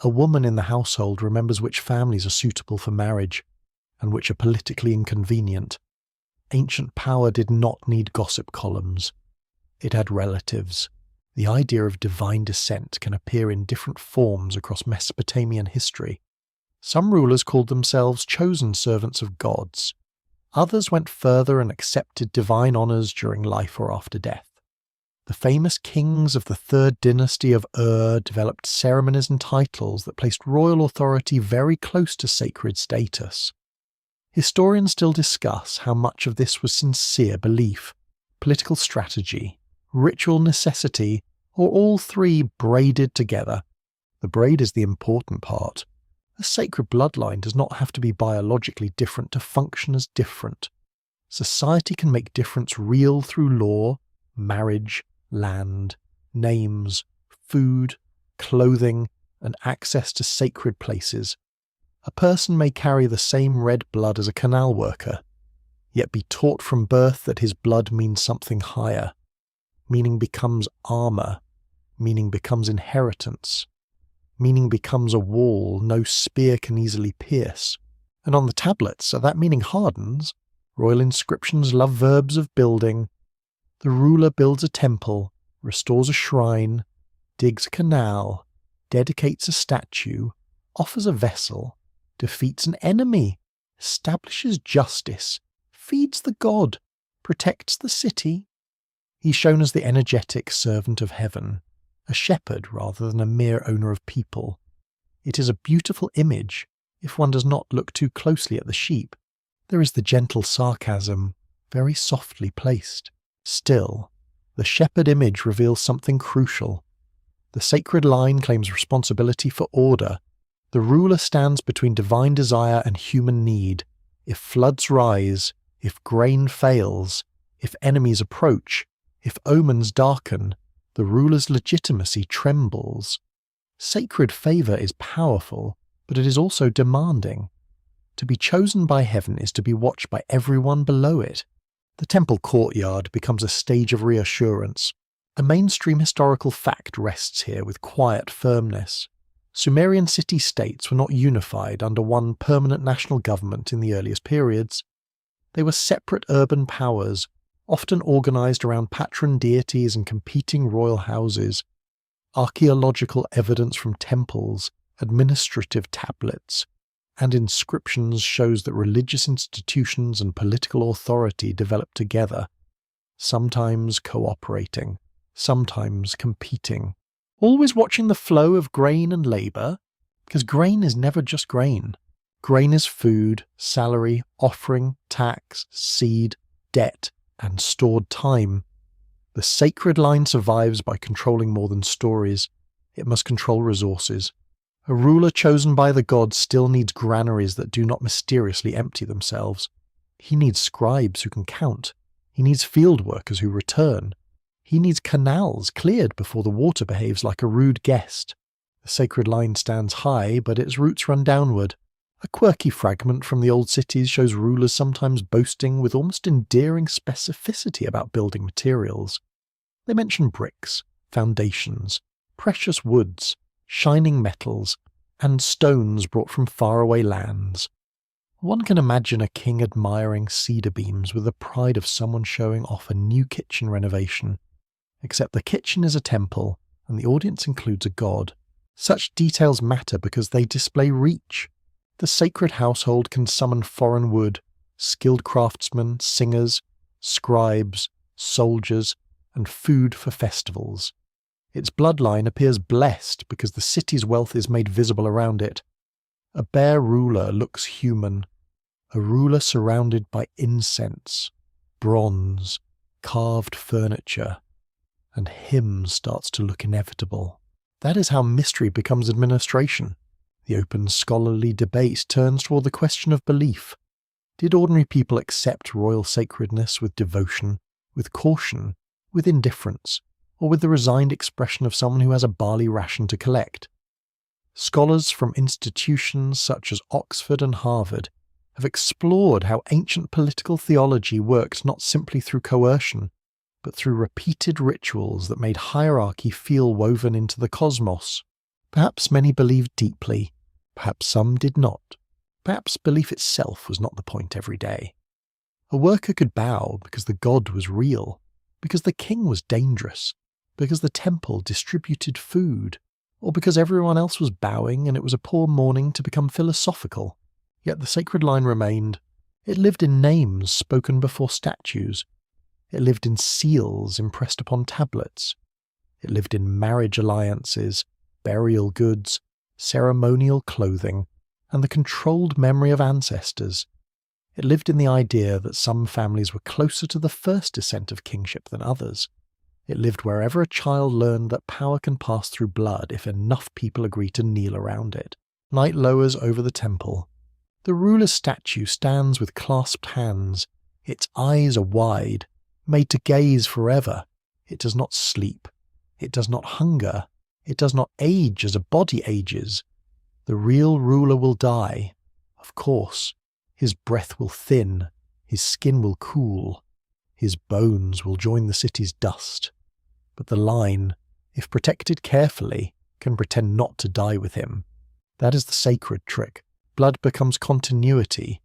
a woman in the household remembers which families are suitable for marriage and which are politically inconvenient. Ancient power did not need gossip columns. It had relatives. The idea of divine descent can appear in different forms across Mesopotamian history. Some rulers called themselves chosen servants of gods. Others went further and accepted divine honours during life or after death. The famous kings of the third dynasty of developed ceremonies and titles that placed royal authority very close to sacred status. Historians still discuss how much of this was sincere belief, political strategy, ritual necessity, or all three braided together. The braid is the important part. A sacred bloodline does not have to be biologically different to function as different. Society can make difference real through law, marriage, land, names, food, clothing, and access to sacred places. A person may carry the same red blood as a canal worker, yet be taught from birth that his blood means something higher. Meaning becomes armour. Meaning becomes inheritance. Meaning becomes a wall no spear can easily pierce. And on the tablets, so that meaning hardens, royal inscriptions love verbs of building. The ruler builds a temple, restores a shrine, digs a canal, dedicates a statue, offers a vessel, defeats an enemy, establishes justice, feeds the god, protects the city. He's shown as the energetic servant of heaven, a shepherd rather than a mere owner of people. It is a beautiful image, if one does not look too closely at the sheep. There is the gentle sarcasm, very softly placed. Still, the shepherd image reveals something crucial. The sacred line claims responsibility for order. The ruler stands between divine desire and human need. If floods rise, if grain fails, if enemies approach, if omens darken, the ruler's legitimacy trembles. Sacred favour is powerful, but it is also demanding. To be chosen by heaven is to be watched by everyone below it. The temple courtyard becomes a stage of reassurance. A mainstream historical fact rests here with quiet firmness. Sumerian city-states were not unified under one permanent national government in the earliest periods. They were separate urban powers, often organised around patron deities and competing royal houses. Archaeological evidence from temples, administrative tablets, and inscriptions shows that religious institutions and political authority developed together, sometimes cooperating, sometimes competing. Always watching the flow of grain and labour, because grain is never just grain. Grain is food, salary, offering, tax, seed, debt, and stored time. The sacred line survives by controlling more than stories. It must control resources. A ruler chosen by the gods still needs granaries that do not mysteriously empty themselves. He needs scribes who can count. He needs field workers who return. He needs canals cleared before the water behaves like a rude guest. The sacred line stands high, but its roots run downward. A quirky fragment from the old cities shows rulers sometimes boasting with almost endearing specificity about building materials. They mention bricks, foundations, precious woods, shining metals, and stones brought from faraway lands. One can imagine a king admiring cedar beams with the pride of someone showing off a new kitchen renovation. Except the kitchen is a temple, and the audience includes a god. Such details matter because they display reach. The sacred household can summon foreign wood, skilled craftsmen, singers, scribes, soldiers, and food for festivals. Its bloodline appears blessed because the city's wealth is made visible around it. A bare ruler looks human, a ruler surrounded by incense, bronze, carved furniture, and him starts to look inevitable. That is how mystery becomes administration. The open scholarly debate turns toward the question of belief. Did ordinary people accept royal sacredness with devotion, with caution, with indifference, or with the resigned expression of someone who has a barley ration to collect. Scholars from institutions such as Oxford and Harvard have explored how ancient political theology worked not simply through coercion, but through repeated rituals that made hierarchy feel woven into the cosmos. Perhaps many believed deeply, perhaps some did not. Perhaps belief itself was not the point every day. A worker could bow because the god was real, because the king was dangerous, because the temple distributed food, or because everyone else was bowing and it was a poor morning to become philosophical. Yet the sacred line remained. It lived in names spoken before statues. It lived in seals impressed upon tablets. It lived in marriage alliances, burial goods, ceremonial clothing, and the controlled memory of ancestors. It lived in the idea that some families were closer to the first descent of kingship than others. It lived wherever a child learned that power can pass through blood if enough people agree to kneel around it. Night lowers over the temple. The ruler's statue stands with clasped hands. Its eyes are wide, made to gaze forever. It does not sleep. It does not hunger. It does not age as a body ages. The real ruler will die. Of course. His breath will thin. His skin will cool. His bones will join the city's dust. But the line, if protected carefully, can pretend not to die with him. That is the sacred trick. Blood becomes continuity.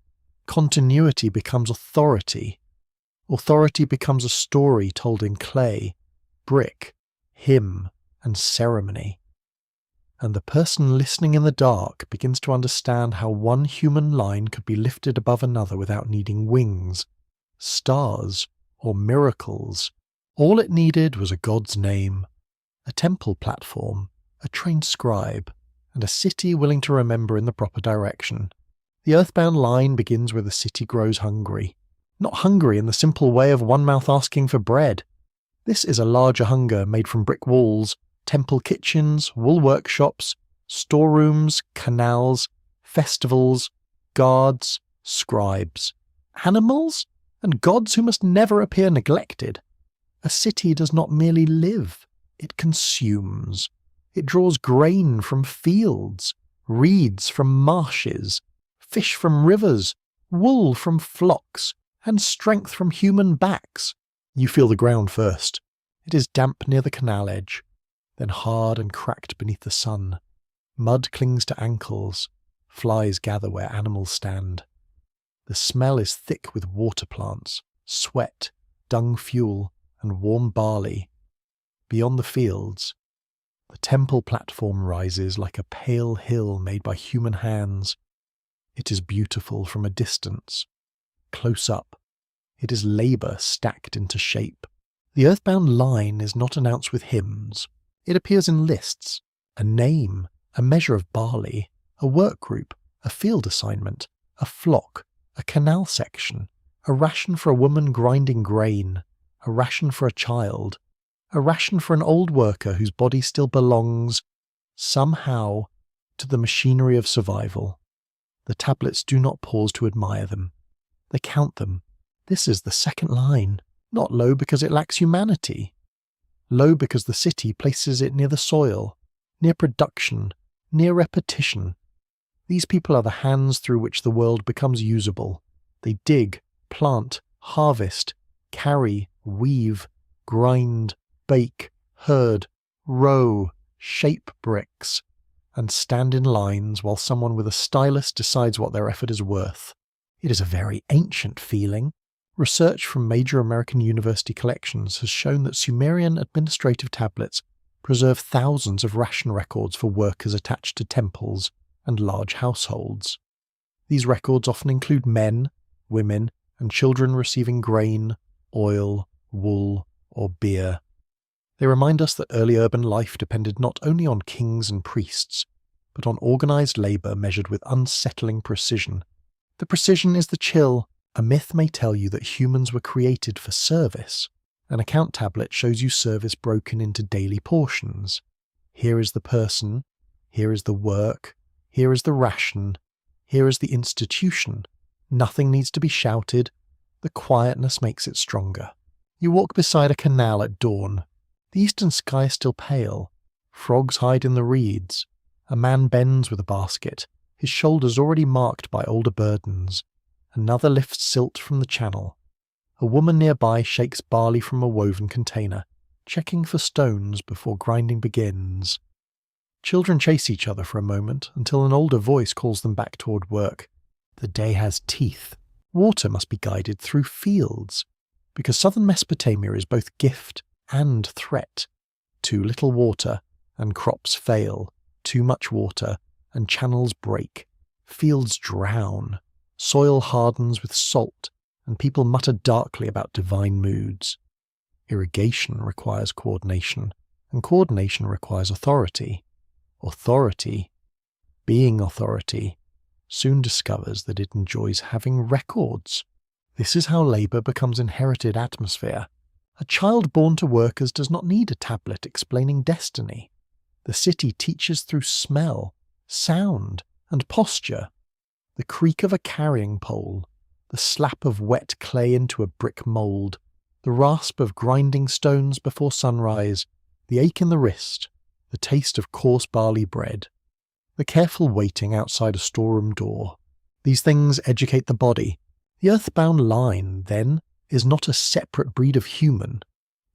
Continuity becomes authority. Authority becomes a story told in clay, brick, hymn, and ceremony. And the person listening in the dark begins to understand how one human line could be lifted above another without needing wings, stars, or miracles. All it needed was a god's name, a temple platform, a trained scribe, and a city willing to remember in the proper direction. The earthbound line begins where the city grows hungry. Not hungry in the simple way of one mouth asking for bread. This is a larger hunger made from brick walls, temple kitchens, wool workshops, storerooms, canals, festivals, guards, scribes, animals, and gods who must never appear neglected. A city does not merely live, it consumes. It draws grain from fields, reeds from marshes, fish from rivers, wool from flocks, and strength from human backs. You feel the ground first. It is damp near the canal edge, then hard and cracked beneath the sun. Mud clings to ankles. Flies gather where animals stand. The smell is thick with water plants, sweat, dung fuel, and warm barley. Beyond the fields, the temple platform rises like a pale hill made by human hands. It is beautiful from a distance. Close up, it is labour stacked into shape. The earthbound line is not announced with hymns. It appears in lists, a name, a measure of barley, a work group, a field assignment, a flock, a canal section, a ration for a woman grinding grain, a ration for a child, a ration for an old worker whose body still belongs, somehow, to the machinery of survival. The tablets do not pause to admire them. They count them. This is the second line, not low because it lacks humanity. Low because the city places it near the soil, near production, near repetition. These people are the hands through which the world becomes usable. They dig, plant, harvest, carry, weave, grind, bake, herd, row, shape bricks, and stand in lines while someone with a stylus decides what their effort is worth. It is a very ancient feeling. Research from major American university collections has shown that Sumerian administrative tablets preserve thousands of ration records for workers attached to temples and large households. These records often include men, women, and children receiving grain, oil, wool, or beer. They remind us that early urban life depended not only on kings and priests, but on organised labour measured with unsettling precision. The precision is the chill. A myth may tell you that humans were created for service. An account tablet shows you service broken into daily portions. Here is the person, here is the work, here is the ration, here is the institution. Nothing needs to be shouted. The quietness makes it stronger. You walk beside a canal at dawn. The eastern sky is still pale. Frogs hide in the reeds. A man bends with a basket, his shoulders already marked by older burdens. Another lifts silt from the channel. A woman nearby shakes barley from a woven container, checking for stones before grinding begins. Children chase each other for a moment until an older voice calls them back toward work. The day has teeth. Water must be guided through fields, because southern Mesopotamia is both gift and threat. Too little water, and crops fail. Too much water, and channels break. Fields drown. Soil hardens with salt, and people mutter darkly about divine moods. Irrigation requires coordination, and coordination requires authority. Authority, being authority, soon discovers that it enjoys having records. This is how labour becomes inherited atmosphere. A child born to workers does not need a tablet explaining destiny. The city teaches through smell, sound, and posture. The creak of a carrying pole, the slap of wet clay into a brick mould, the rasp of grinding stones before sunrise, the ache in the wrist, the taste of coarse barley bread, the careful waiting outside a storeroom door. These things educate the body. The earthbound line, then, is not a separate breed of human.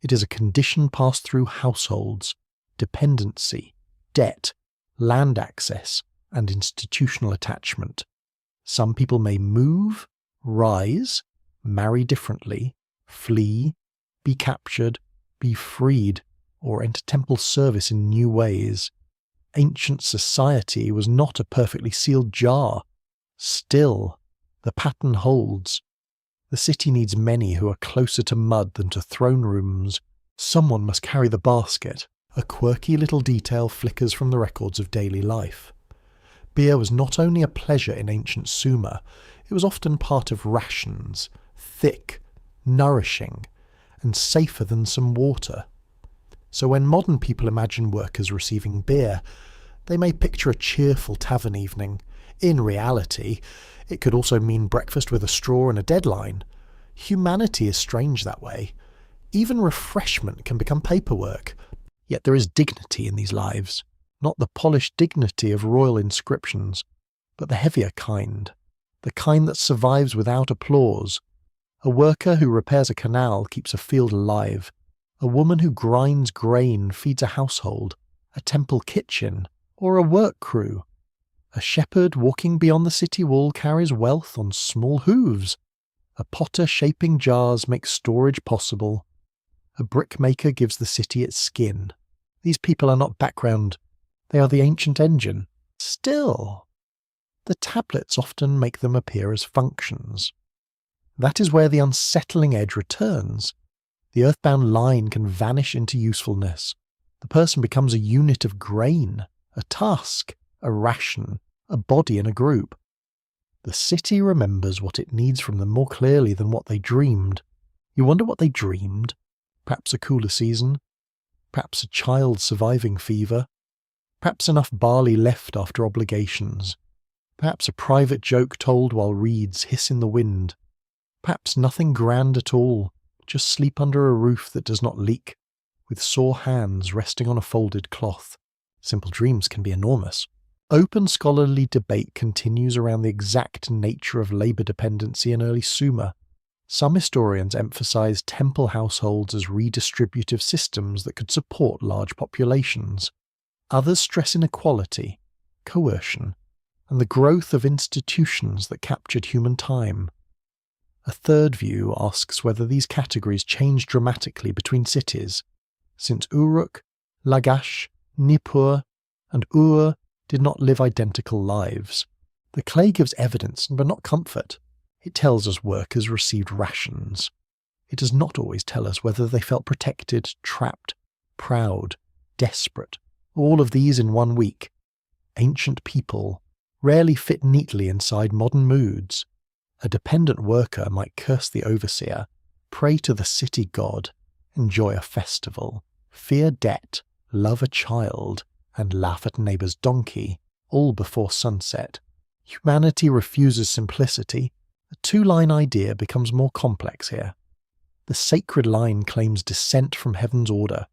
It is a condition passed through households, dependency, debt, land access, and institutional attachment. Some people may move, rise, marry differently, flee, be captured, be freed, or enter temple service in new ways. Ancient society was not a perfectly sealed jar. Still, the pattern holds. The city needs many who are closer to mud than to throne rooms. Someone must carry the basket. A quirky little detail flickers from the records of daily life. Beer was not only a pleasure in ancient Sumer, it was often part of rations, thick, nourishing, and safer than some water. So when modern people imagine workers receiving beer, they may picture a cheerful tavern evening. In reality, it could also mean breakfast with a straw and a deadline. Humanity is strange that way. Even refreshment can become paperwork. Yet there is dignity in these lives, not the polished dignity of royal inscriptions, but the heavier kind, the kind that survives without applause. A worker who repairs a canal keeps a field alive. A woman who grinds grain feeds a household, a temple kitchen, or a work crew. A shepherd walking beyond the city wall carries wealth on small hooves. A potter shaping jars makes storage possible. A brickmaker gives the city its skin. These people are not background, they are the ancient engine. Still, the tablets often make them appear as functions. That is where the unsettling edge returns. The earthbound line can vanish into usefulness. The person becomes a unit of grain, a task, a ration, a body in a group. The city remembers what it needs from them more clearly than what they dreamed. You wonder what they dreamed? Perhaps a cooler season? Perhaps a child surviving fever? Perhaps enough barley left after obligations? Perhaps a private joke told while reeds hiss in the wind? Perhaps nothing grand at all, just sleep under a roof that does not leak, with sore hands resting on a folded cloth. Simple dreams can be enormous. Open scholarly debate continues around the exact nature of labour dependency in early Sumer. Some historians emphasise temple households as redistributive systems that could support large populations. Others stress inequality, coercion, and the growth of institutions that captured human time. A third view asks whether these categories change dramatically between cities, since Uruk, Lagash, Nippur, and Ur did not live identical lives. The clay gives evidence, but not comfort. It tells us workers received rations. It does not always tell us whether they felt protected, trapped, proud, desperate, all of these in 1 week. Ancient people rarely fit neatly inside modern moods. A dependent worker might curse the overseer, pray to the city god, enjoy a festival, fear debt, love a child, and laugh at neighbour's donkey, all before sunset. Humanity refuses simplicity. The two-line idea becomes more complex here. The sacred line claims descent from heaven's order.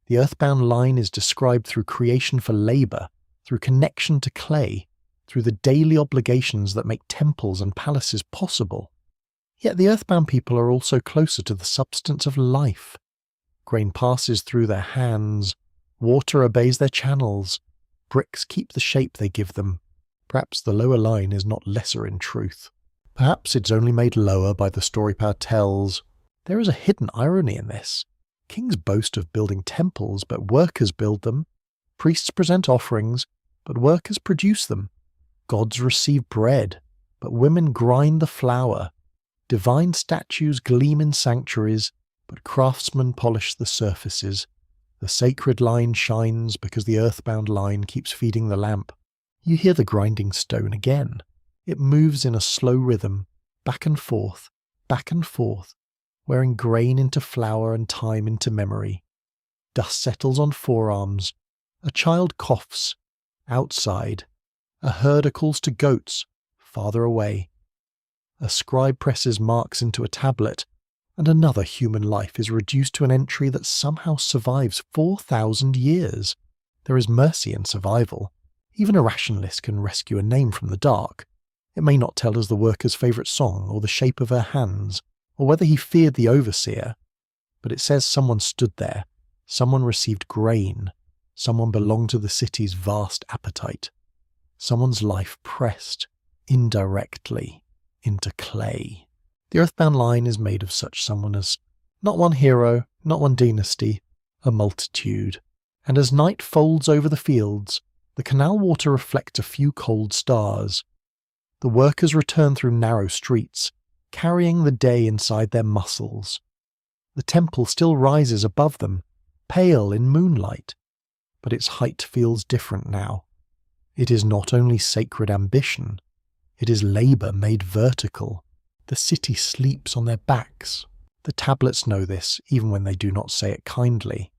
The earthbound line is described through creation for labour, through connection to clay, through the daily obligations that make temples and palaces possible. Yet the earthbound people are also closer to the substance of life. Grain passes through their hands, water obeys their channels, bricks keep the shape they give them. Perhaps the lower line is not lesser in truth. Perhaps it's only made lower by the story power tells. There is a hidden irony in this. Kings boast of building temples, but workers build them. Priests present offerings, but workers produce them. Gods receive bread, but women grind the flour. Divine statues gleam in sanctuaries, but craftsmen polish the surfaces. The sacred line shines because the earthbound line keeps feeding the lamp. You hear the grinding stone again. It moves in a slow rhythm, back and forth, wearing grain into flour and time into memory. Dust settles on forearms. A child coughs. Outside, a herder calls to goats, farther away. A scribe presses marks into a tablet, and another human life is reduced to an entry that somehow survives 4,000 years. There is mercy in survival. Even a rationalist can rescue a name from the dark. It may not tell us the worker's favourite song, or the shape of her hands, or whether he feared the overseer, but it says someone stood there, someone received grain, someone belonged to the city's vast appetite. Someone's life pressed, indirectly, into clay. The earthbound line is made of such someone as not one hero, not one dynasty, a multitude. And as night folds over the fields, the canal water reflects a few cold stars. The workers return through narrow streets, carrying the day inside their muscles. The temple still rises above them, pale in moonlight, but its height feels different now. It is not only sacred ambition, it is labour made vertical. The city sleeps on their backs. The tablets know this, even when they do not say it kindly.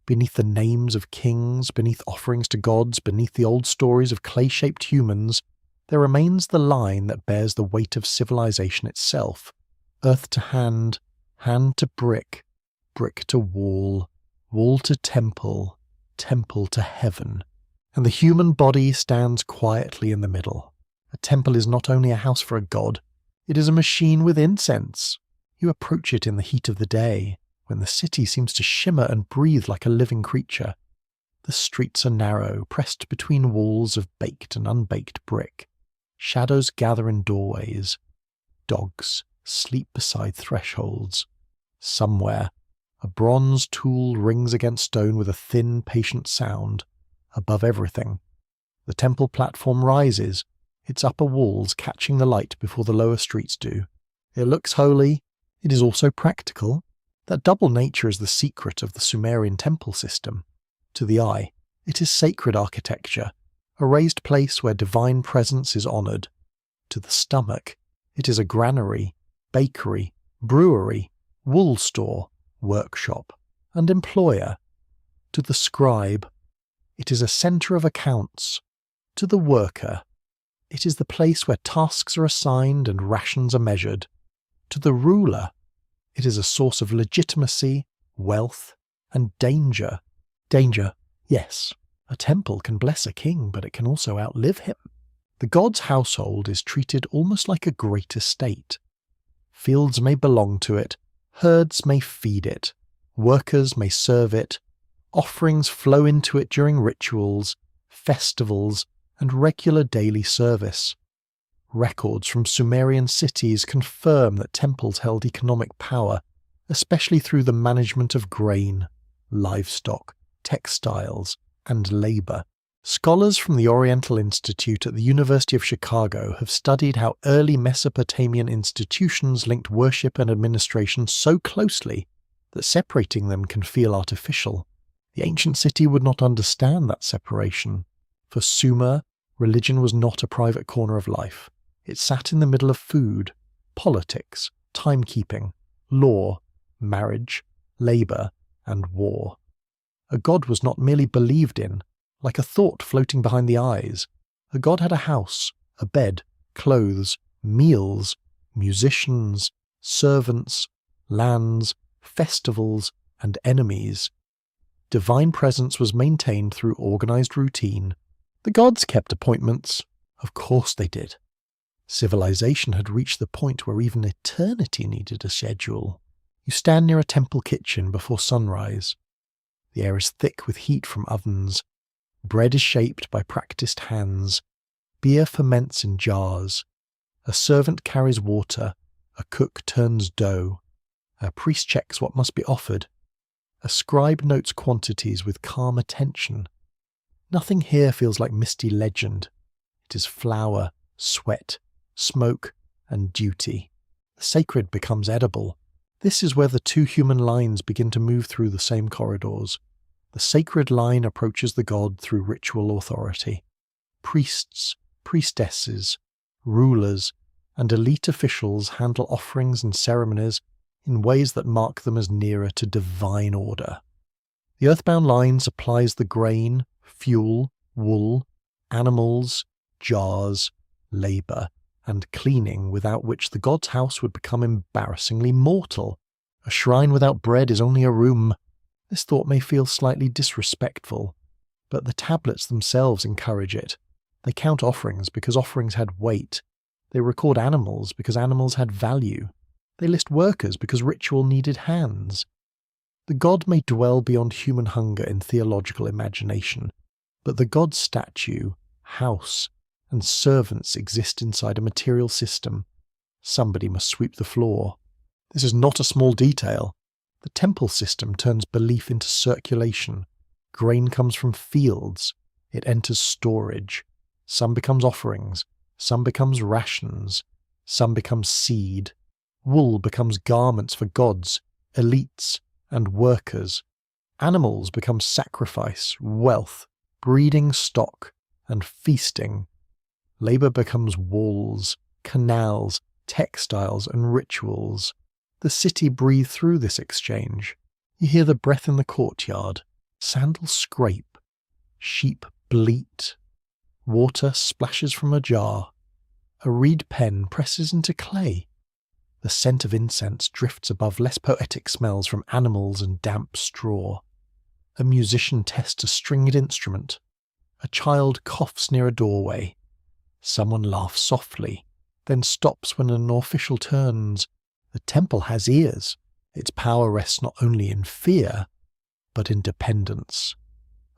Beneath the names of kings, beneath offerings to gods, beneath the old stories of clay-shaped humans, there remains the line that bears the weight of civilization itself. Earth to hand to brick, brick to wall, wall to temple, temple to heaven. And the human body stands quietly in the middle. A temple is not only a house for a god, it is a machine with incense. You approach it in the heat of the day, when the city seems to shimmer and breathe like a living creature. The streets are narrow, pressed between walls of baked and unbaked brick. Shadows gather in doorways. Dogs sleep beside thresholds. Somewhere, a bronze tool rings against stone with a thin, patient sound. Above everything, the temple platform rises, its upper walls catching the light before the lower streets do. It looks holy. It is also practical. That double nature is the secret of the Sumerian temple system. To the eye, it is sacred architecture, a raised place where divine presence is honoured. To the stomach, it is a granary, bakery, brewery, wool store, workshop, and employer. To the scribe, it is a centre of accounts. To the worker, it is the place where tasks are assigned and rations are measured. To the ruler, it is a source of legitimacy, wealth, and danger. Danger, yes. A temple can bless a king, but it can also outlive him. The god's household is treated almost like a great estate. Fields may belong to it, herds may feed it, workers may serve it, offerings flow into it during rituals, festivals, and regular daily service. Records from Sumerian cities confirm that temples held economic power, especially through the management of grain, livestock, textiles, and labour. Scholars from the Oriental Institute at the University of Chicago have studied how early Mesopotamian institutions linked worship and administration so closely that separating them can feel artificial. The ancient city would not understand that separation. For Sumer, religion was not a private corner of life. It sat in the middle of food, politics, timekeeping, law, marriage, labour, and war. A god was not merely believed in, like a thought floating behind the eyes. A god had a house, a bed, clothes, meals, musicians, servants, lands, festivals, and enemies. Divine presence was maintained through organized routine. The gods kept appointments. Of course they did. Civilization had reached the point where even eternity needed a schedule. You stand near a temple kitchen before sunrise. The air is thick with heat from ovens. Bread is shaped by practiced hands. Beer ferments in jars. A servant carries water. A cook turns dough. A priest checks what must be offered. A scribe notes quantities with calm attention. Nothing here feels like misty legend. It is flour, sweat, smoke, and duty. The sacred becomes edible. This is where the two human lines begin to move through the same corridors. The sacred line approaches the god through ritual authority. Priests, priestesses, rulers, and elite officials handle offerings and ceremonies in ways that mark them as nearer to divine order. The earthbound line supplies the grain, fuel, wool, animals, jars, labour, and cleaning without which the god's house would become embarrassingly mortal. A shrine without bread is only a room. This thought may feel slightly disrespectful, but the tablets themselves encourage it. They count offerings because offerings had weight. They record animals because animals had value. They list workers because ritual needed hands. The god may dwell beyond human hunger in theological imagination, but the god's statue, house, and servants exist inside a material system. Somebody must sweep the floor. This is not a small detail. The temple system turns belief into circulation. Grain comes from fields. It enters storage. Some becomes offerings. Some becomes rations. Some becomes seed. Wool becomes garments for gods, elites, and workers. Animals become sacrifice, wealth, breeding stock, and feasting. Labour becomes walls, canals, textiles, and rituals. The city breathes through this exchange. You hear the breath in the courtyard. Sandals scrape. Sheep bleat. Water splashes from a jar. A reed pen presses into clay. The scent of incense drifts above less poetic smells from animals and damp straw. A musician tests a stringed instrument. A child coughs near a doorway. Someone laughs softly, then stops when an official turns. The temple has ears. Its power rests not only in fear, but in dependence.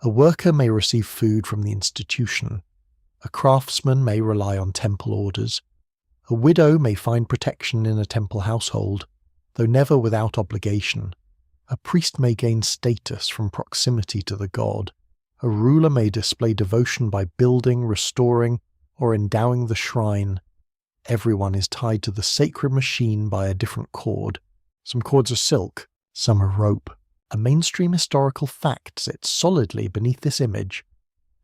A worker may receive food from the institution. A craftsman may rely on temple orders. A widow may find protection in a temple household, though never without obligation. A priest may gain status from proximity to the god. A ruler may display devotion by building, restoring, or endowing the shrine. Everyone is tied to the sacred machine by a different cord. Some cords are silk, some are rope. A mainstream historical fact sits solidly beneath this image.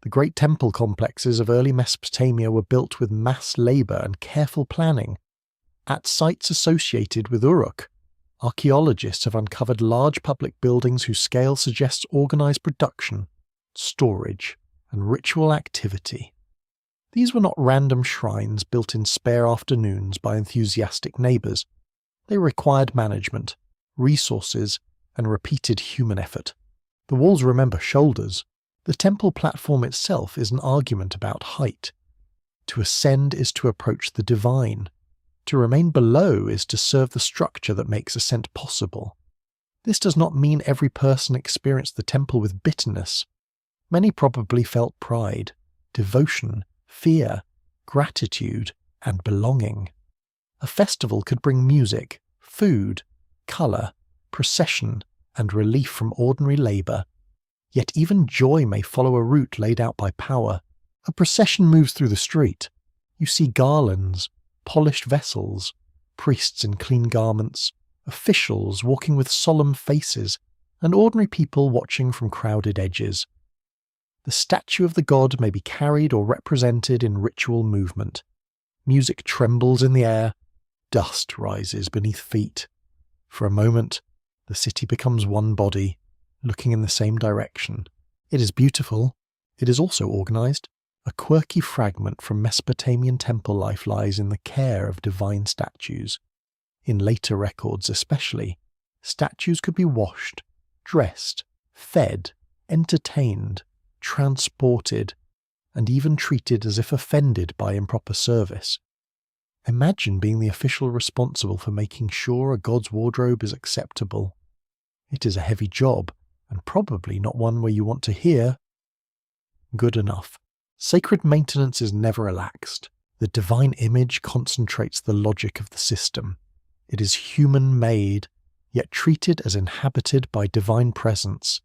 The great temple complexes of early Mesopotamia were built with mass labour and careful planning. At sites associated with Uruk, archaeologists have uncovered large public buildings whose scale suggests organised production, storage, and ritual activity. These were not random shrines built in spare afternoons by enthusiastic neighbours. They required management, resources, and repeated human effort. The walls remember shoulders. The temple platform itself is an argument about height. To ascend is to approach the divine. To remain below is to serve the structure that makes ascent possible. This does not mean every person experienced the temple with bitterness. Many probably felt pride, devotion, fear, gratitude, and belonging. A festival could bring music, food, colour, procession, and relief from ordinary labour. Yet even joy may follow a route laid out by power. A procession moves through the street. You see garlands, polished vessels, priests in clean garments, officials walking with solemn faces, and ordinary people watching from crowded edges. The statue of the god may be carried or represented in ritual movement. Music trembles in the air, dust rises beneath feet. For a moment, the city becomes one body, looking in the same direction. It is beautiful. It is also organised. A quirky fragment from Mesopotamian temple life lies in the care of divine statues. In later records especially, statues could be washed, dressed, fed, entertained, transported, and even treated as if offended by improper service. Imagine being the official responsible for making sure a god's wardrobe is acceptable. It is a heavy job, and probably not one where you want to hear, "Good enough." Sacred maintenance is never relaxed. The divine image concentrates the logic of the system. It is human-made, yet treated as inhabited by divine presence.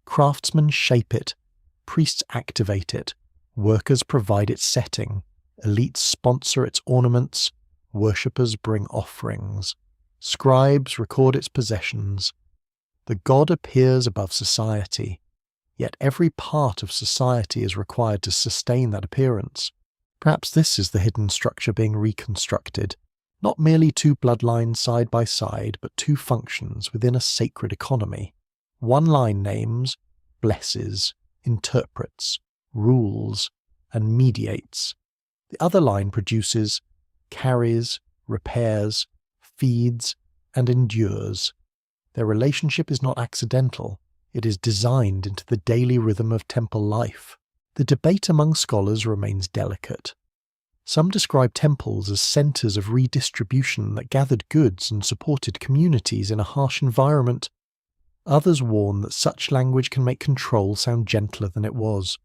Craftsmen shape it, priests activate it, workers provide its setting, elites sponsor its ornaments, worshippers bring offerings, scribes record its possessions. The god appears above society, yet every part of society is required to sustain that appearance. Perhaps this is the hidden structure being reconstructed, not merely two bloodlines side by side, but two functions within a sacred economy. One line names, blesses, interprets, rules, and mediates. The other line produces, carries, repairs, feeds, and endures. Their relationship is not accidental. It is designed into the daily rhythm of temple life. The debate among scholars remains delicate. Some describe temples as centers of redistribution that gathered goods and supported communities in a harsh environment. Others warn that such language can make control sound gentler than it was.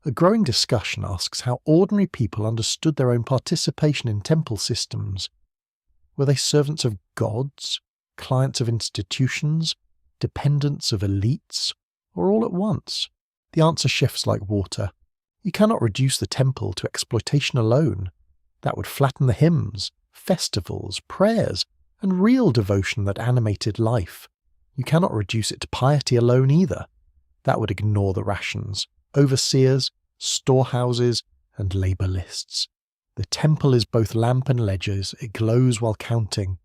A growing discussion asks how ordinary people understood their own participation in temple systems. Were they servants of gods, clients of institutions, dependents of elites, or all at once? The answer shifts like water. You cannot reduce the temple to exploitation alone. That would flatten the hymns, festivals, prayers, and real devotion that animated life. You cannot reduce it to piety alone either. That would ignore the rations, overseers, storehouses, and labour lists. The temple is both lamp and ledgers. It glows while counting.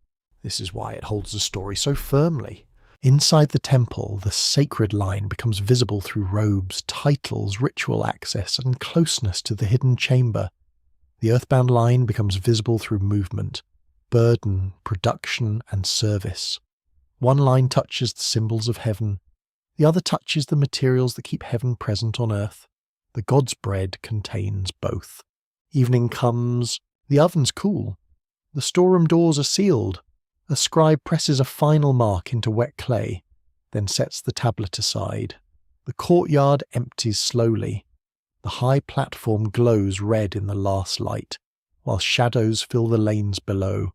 This is why it holds the story so firmly. Inside the temple, the sacred line becomes visible through robes, titles, ritual access, and closeness to the hidden chamber. The earthbound line becomes visible through movement, burden, production, and service. One line touches the symbols of heaven. The other touches the materials that keep heaven present on earth. The god's bread contains both. Evening comes. The oven's cool. The storeroom doors are sealed. A scribe presses a final mark into wet clay, then sets the tablet aside. The courtyard empties slowly. The high platform glows red in the last light, while shadows fill the lanes below.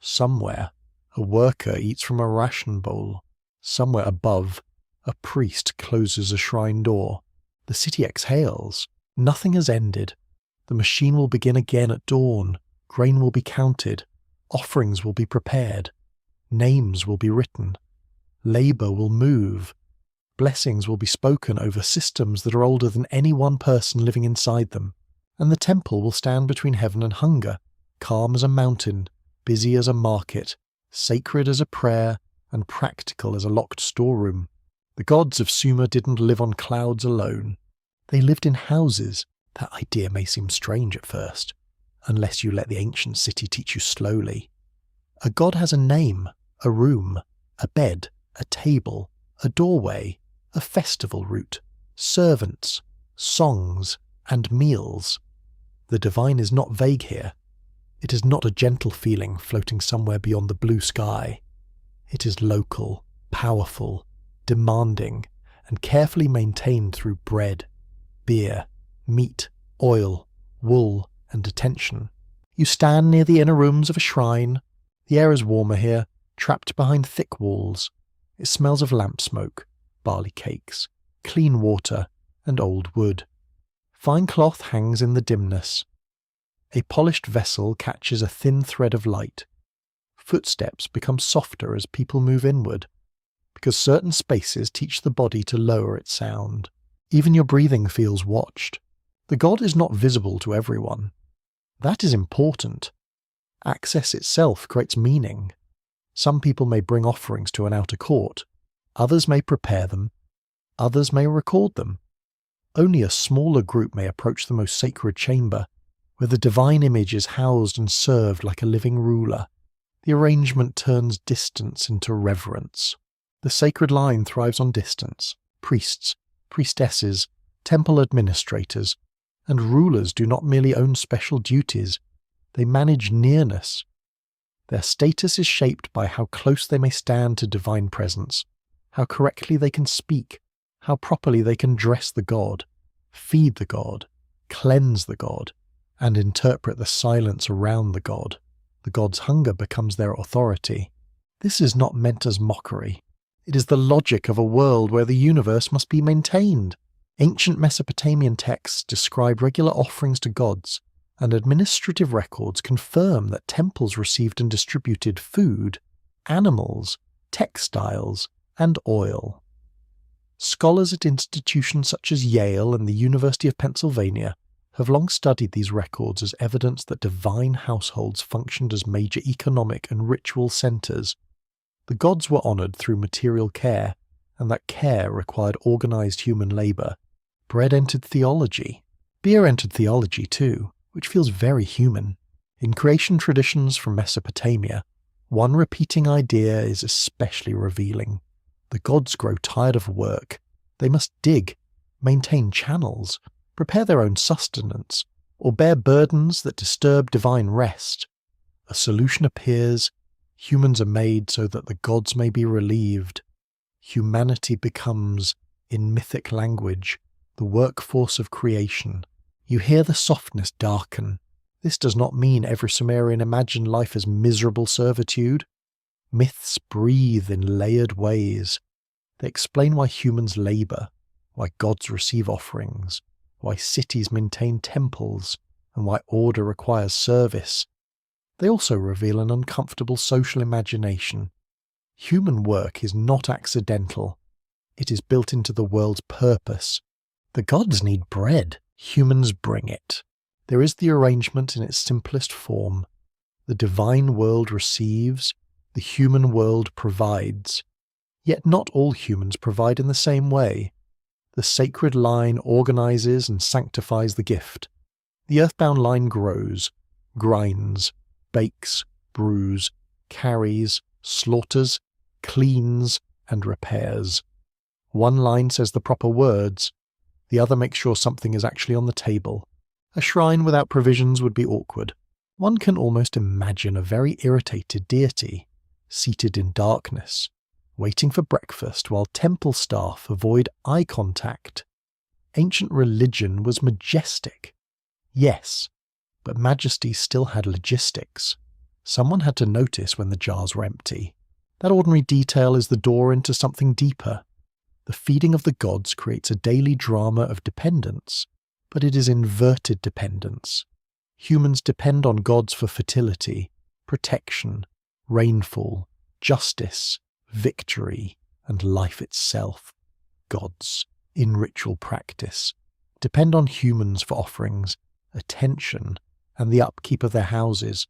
Somewhere, a worker eats from a ration bowl. Somewhere above, a priest closes a shrine door. The city exhales. Nothing has ended. The machine will begin again at dawn. Grain will be counted. Offerings will be prepared. Names will be written. Labour will move. Blessings will be spoken over systems that are older than any one person living inside them. And the temple will stand between heaven and hunger, calm as a mountain, busy as a market, sacred as a prayer, and practical as a locked storeroom. The gods of Sumer didn't live on clouds alone. They lived in houses. That idea may seem strange at first, unless you let the ancient city teach you slowly. A god has a name, a room, a bed, a table, a doorway, a festival route, servants, songs, and meals. The divine is not vague here. It is not a gentle feeling floating somewhere beyond the blue sky. It is local, powerful, demanding, and carefully maintained through bread, beer, meat, oil, wool, and attention. You stand near the inner rooms of a shrine. The air is warmer here, trapped behind thick walls. It smells of lamp smoke, barley cakes, clean water, and old wood. Fine cloth hangs in the dimness. A polished vessel catches a thin thread of light. Footsteps become softer as people move inward, because certain spaces teach the body to lower its sound. Even your breathing feels watched. The god is not visible to everyone. That is important. Access itself creates meaning. Some people may bring offerings to an outer court. Others may prepare them. Others may record them. Only a smaller group may approach the most sacred chamber, where the divine image is housed and served like a living ruler. The arrangement turns distance into reverence. The sacred line thrives on distance. Priests, priestesses, temple administrators, and rulers do not merely own special duties, they manage nearness. Their status is shaped by how close they may stand to divine presence, how correctly they can speak, how properly they can dress the god, feed the god, cleanse the god, and interpret the silence around the god. The god's hunger becomes their authority. This is not meant as mockery. It is the logic of a world where the universe must be maintained. Ancient Mesopotamian texts describe regular offerings to gods, and administrative records confirm that temples received and distributed food, animals, textiles, and oil. Scholars at institutions such as Yale and the University of Pennsylvania have long studied these records as evidence that divine households functioned as major economic and ritual centers. The gods were honored through material care, and that care required organized human labor. Bread entered theology. Beer entered theology too, which feels very human. In creation traditions from Mesopotamia, one repeating idea is especially revealing. The gods grow tired of work. They must dig, maintain channels, prepare their own sustenance, or bear burdens that disturb divine rest. A solution appears. Humans are made so that the gods may be relieved. Humanity becomes, in mythic language, the workforce of creation. You hear the softness darken. This does not mean every Sumerian imagined life as miserable servitude. Myths breathe in layered ways. They explain why humans labor, why gods receive offerings, why cities maintain temples, and why order requires service. They also reveal an uncomfortable social imagination. Human work is not accidental. It is built into the world's purpose. The gods need bread. Humans bring it. There is the arrangement in its simplest form. The divine world receives, the human world provides. Yet not all humans provide in the same way. The sacred line organizes and sanctifies the gift. The earthbound line grows, grinds, bakes, brews, carries, slaughters, cleans, and repairs. One line says the proper words. The other makes sure something is actually on the table. A shrine without provisions would be awkward. One can almost imagine a very irritated deity, seated in darkness, waiting for breakfast while temple staff avoid eye contact. Ancient religion was majestic. Yes, but majesty still had logistics. Someone had to notice when the jars were empty. That ordinary detail is the door into something deeper. The feeding of the gods creates a daily drama of dependence, but it is inverted dependence. Humans depend on gods for fertility, protection, rainfall, justice, victory, and life itself. Gods, in ritual practice, depend on humans for offerings, attention, and the upkeep of their houses.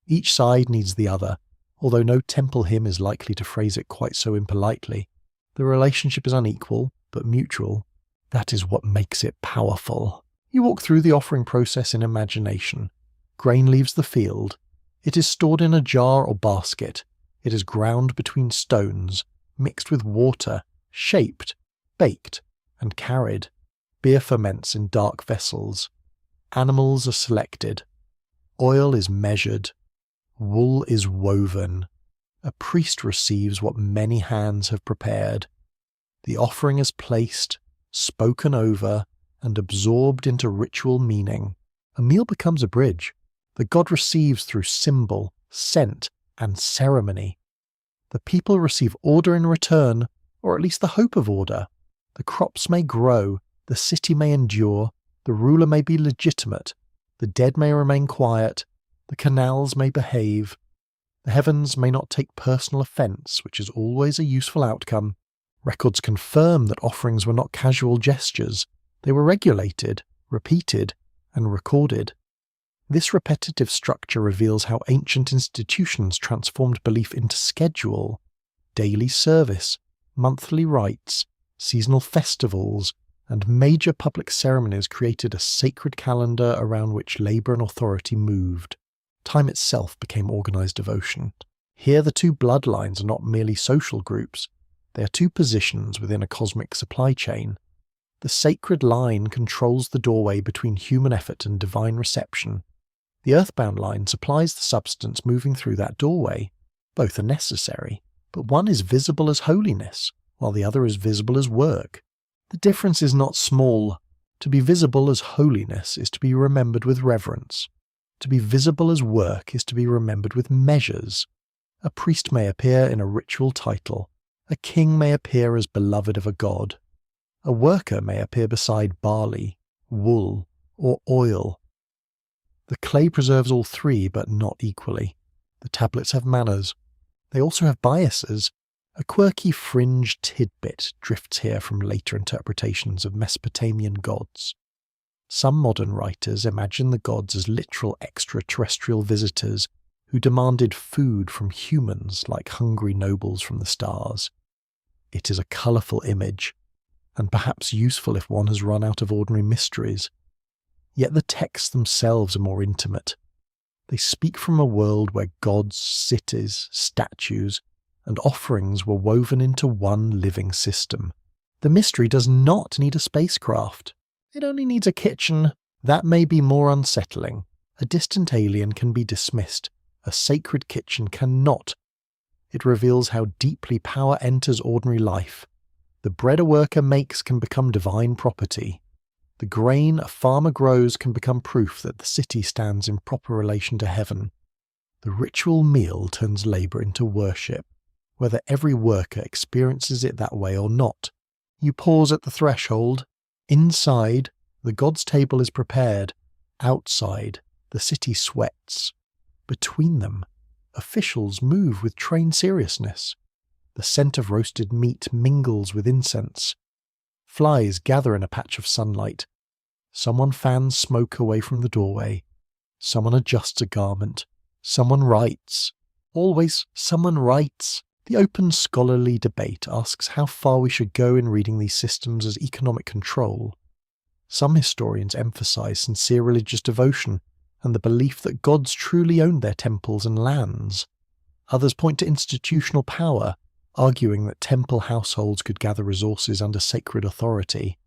Each side needs the other, although no temple hymn is likely to phrase it quite so impolitely. The relationship is unequal, but mutual. That is what makes it powerful. You walk through the offering process in imagination. Grain leaves the field. It is stored in a jar or basket. It is ground between stones, mixed with water, shaped, baked, and carried. Beer ferments in dark vessels. Animals are selected. Oil is measured. Wool is woven. A priest receives what many hands have prepared. The offering is placed, spoken over, and absorbed into ritual meaning. A meal becomes a bridge. The god receives through symbol, scent, and ceremony. The people receive order in return, or at least the hope of order. The crops may grow, the city may endure, the ruler may be legitimate, the dead may remain quiet, the canals may behave. The heavens may not take personal offence, which is always a useful outcome. Records confirm that offerings were not casual gestures. They were regulated, repeated, and recorded. This repetitive structure reveals how ancient institutions transformed belief into schedule, daily service, monthly rites, seasonal festivals, and major public ceremonies created a sacred calendar around which labour and authority moved. Time itself became organised devotion. Here the two bloodlines are not merely social groups, They are two positions within a cosmic supply chain. The sacred line controls the doorway between human effort and divine reception. The earthbound line supplies the substance moving through that doorway. Both are necessary, but one is visible as holiness, while the other is visible as work. The difference is not small. To be visible as holiness is to be remembered with reverence. To be visible as work is to be remembered with measures. A priest may appear in a ritual title. A king may appear as beloved of a god. A worker may appear beside barley, wool, or oil. The clay preserves all three, but not equally. The tablets have manners. They also have biases. A quirky fringe tidbit drifts here from later interpretations of Mesopotamian gods. Some modern writers imagine the gods as literal extraterrestrial visitors who demanded food from humans like hungry nobles from the stars. It is a colourful image, and perhaps useful if one has run out of ordinary mysteries. Yet the texts themselves are more intimate. They speak from a world where gods, cities, statues, and offerings were woven into one living system. The mystery does not need a spacecraft. It only needs a kitchen. That may be more unsettling. A distant alien can be dismissed. A sacred kitchen cannot. It reveals how deeply power enters ordinary life. The bread a worker makes can become divine property. The grain a farmer grows can become proof that the city stands in proper relation to heaven. The ritual meal turns labour into worship, whether every worker experiences it that way or not. You pause at the threshold. Inside, the god's table is prepared. Outside, the city sweats. Between them, officials move with trained seriousness. The scent of roasted meat mingles with incense. Flies gather in a patch of sunlight. Someone fans smoke away from the doorway. Someone adjusts a garment. Someone writes. Always someone writes. The open scholarly debate asks how far we should go in reading these systems as economic control. Some historians emphasize sincere religious devotion and the belief that gods truly owned their temples and lands. Others point to institutional power, arguing that temple households could gather resources under sacred authority.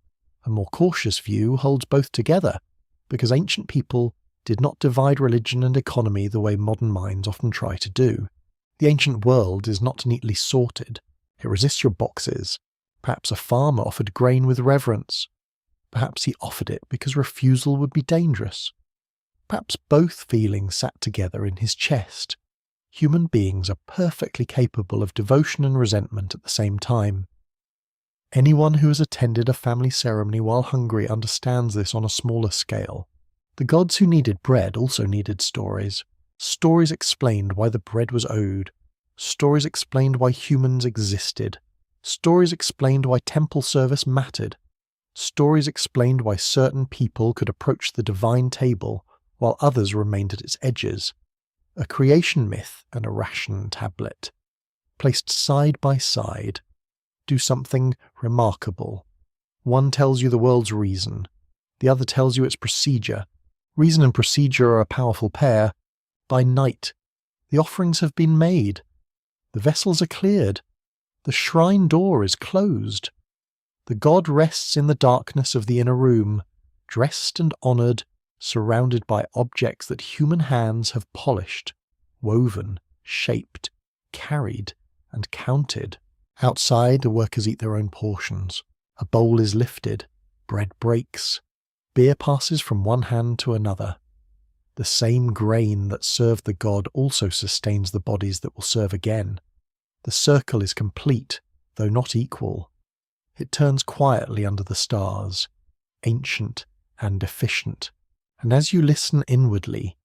A more cautious view holds both together, because ancient people did not divide religion and economy the way modern minds often try to do. The ancient world is not neatly sorted. It resists your boxes. Perhaps a farmer offered grain with reverence. Perhaps he offered it because refusal would be dangerous. Perhaps both feelings sat together in his chest. Human beings are perfectly capable of devotion and resentment at the same time. Anyone who has attended a family ceremony while hungry understands this on a smaller scale. The gods who needed bread also needed stories. Stories explained why the bread was owed. Stories explained why humans existed. Stories explained why temple service mattered. Stories explained why certain people could approach the divine table while others remained at its edges. A creation myth and a ration tablet, placed side by side, do something remarkable. One tells you the world's reason. The other tells you its procedure. Reason and procedure are a powerful pair. By night, the offerings have been made. The vessels are cleared. The shrine door is closed. The god rests in the darkness of the inner room, dressed and honoured, surrounded by objects that human hands have polished, woven, shaped, carried, and counted. Outside, the workers eat their own portions. A bowl is lifted. Bread breaks. Beer passes from one hand to another. The same grain that served the god also sustains the bodies that will serve again. The circle is complete, though not equal. It turns quietly under the stars, ancient and efficient. And as you listen inwardly,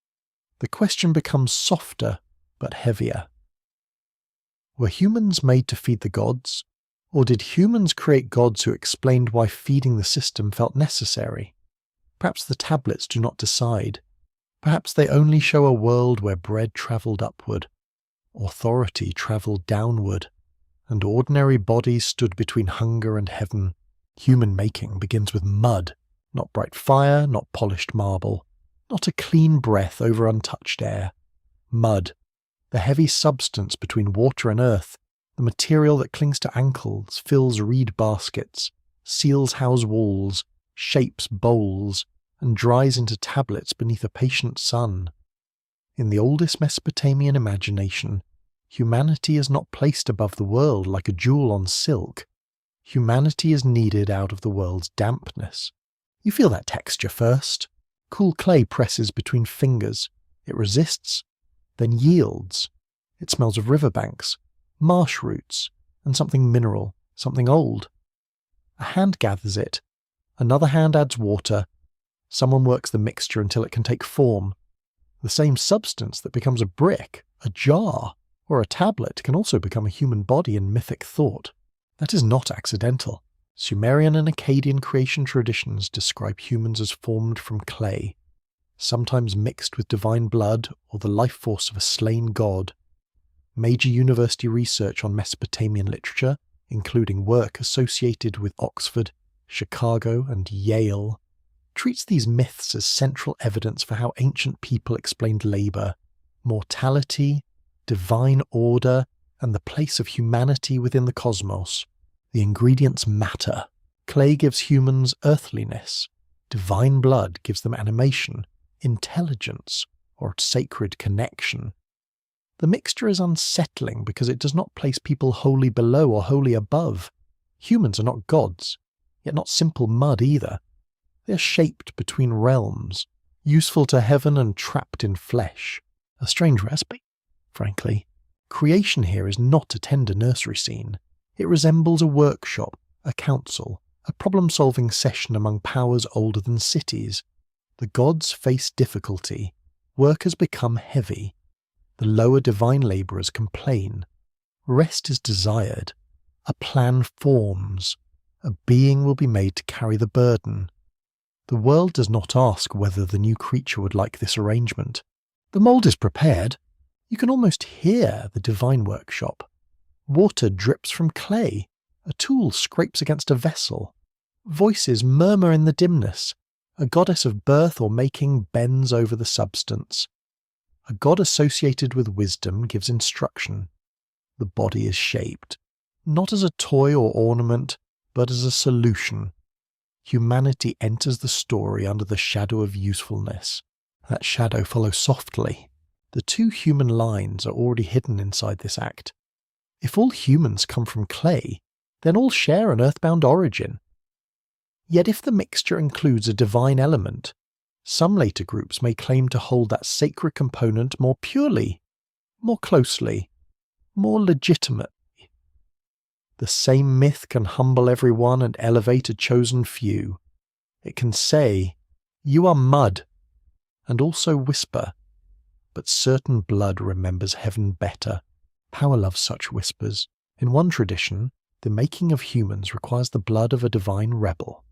the question becomes softer but heavier. Were humans made to feed the gods? Or did humans create gods who explained why feeding the system felt necessary? Perhaps the tablets do not decide. Perhaps they only show a world where bread travelled upward, authority travelled downward, and ordinary bodies stood between hunger and heaven. Human making begins with mud, not bright fire, not polished marble, not a clean breath over untouched air. Mud, the heavy substance between water and earth, The material that clings to ankles fills reed baskets, seals house walls, shapes bowls, and dries into tablets beneath a patient sun. In the oldest Mesopotamian imagination, humanity is not placed above the world like a jewel on silk. Humanity is kneaded out of the world's dampness. You feel that texture first. Cool clay presses between fingers. It resists, then yields. It smells of riverbanks, marsh roots, and something mineral, something old. A hand gathers it. Another hand adds water. Someone works the mixture until it can take form. The same substance that becomes a brick, a jar, or a tablet can also become a human body in mythic thought. That is not accidental. Sumerian and Akkadian creation traditions describe humans as formed from clay, sometimes mixed with divine blood or the life force of a slain god. Major university research on Mesopotamian literature, including work associated with Oxford, Chicago, and Yale, treats these myths as central evidence for how ancient people explained labour, mortality, divine order, and the place of humanity within the cosmos. The ingredients matter. Clay gives humans earthliness. Divine blood gives them animation, intelligence, or sacred connection. The mixture is unsettling because it does not place people wholly below or wholly above. Humans are not gods, yet not simple mud either. They are shaped between realms, useful to heaven and trapped in flesh. A strange recipe, frankly. Creation here is not a tender nursery scene. It resembles a workshop, a council, a problem-solving session among powers older than cities. The gods face difficulty. Workers become heavy. The lower divine labourers complain. Rest is desired. A plan forms. A being will be made to carry the burden. The world does not ask whether the new creature would like this arrangement. The mould is prepared. You can almost hear the divine workshop. Water drips from clay. A tool scrapes against a vessel. Voices murmur in the dimness. A goddess of birth or making bends over the substance. A god associated with wisdom gives instruction. The body is shaped, not as a toy or ornament, but as a solution. Humanity enters the story under the shadow of usefulness. That shadow follows softly. The two human lines are already hidden inside this act. If all humans come from clay, then all share an earthbound origin. Yet if the mixture includes a divine element, some later groups may claim to hold that sacred component more purely, more closely, more legitimately. The same myth can humble everyone and elevate a chosen few. It can say, "You are mud," and also whisper, "But certain blood remembers heaven better." Power loves such whispers. In one tradition, the making of humans requires the blood of a divine rebel.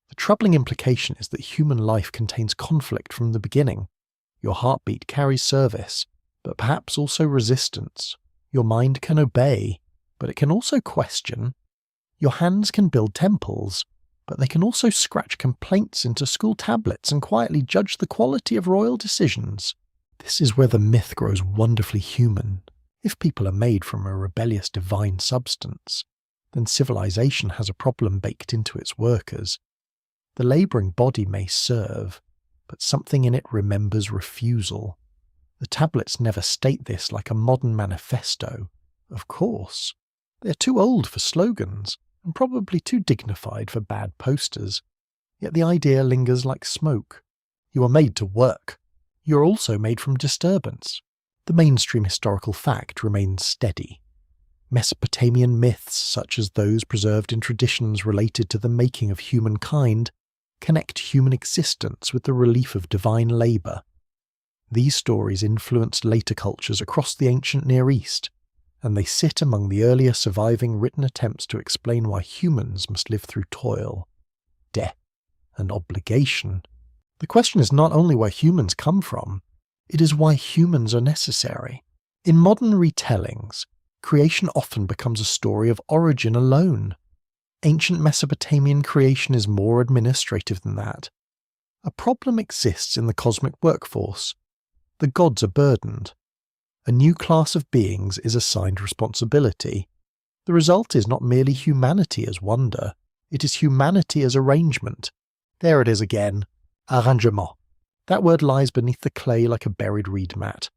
The troubling implication is that human life contains conflict from the beginning. Your heartbeat carries service, but perhaps also resistance. Your mind can obey, but it can also question. Your hands can build temples, but they can also scratch complaints into school tablets and quietly judge the quality of royal decisions. This is where the myth grows wonderfully human. If people are made from a rebellious divine substance, then civilization has a problem baked into its workers. The labouring body may serve, but something in it remembers refusal. The tablets never state this like a modern manifesto. Of course. They are too old for slogans, and probably too dignified for bad posters. Yet the idea lingers like smoke. You are made to work. You are also made from disturbance. The mainstream historical fact remains steady. Mesopotamian myths, such as those preserved in traditions related to the making of humankind, connect human existence with the relief of divine labour. These stories influenced later cultures across the ancient Near East, and they sit among the earlier surviving written attempts to explain why humans must live through toil, death, and obligation. The question is not only where humans come from, it is why humans are necessary. In modern retellings, creation often becomes a story of origin alone. Ancient Mesopotamian creation is more administrative than that. A problem exists in the cosmic workforce. The gods are burdened. A new class of beings is assigned responsibility. The result is not merely humanity as wonder, it is humanity as arrangement. There it is again. Arrangement. That word lies beneath the clay like a buried reed mat.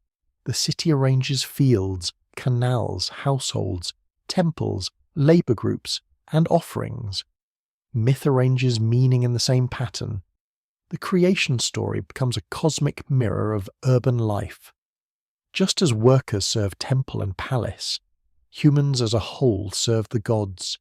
The city arranges fields, canals, households, temples, labour groups, and offerings. Myth arranges meaning in the same pattern. The creation story becomes a cosmic mirror of urban life. Just as workers serve temple and palace, humans as a whole serve the gods.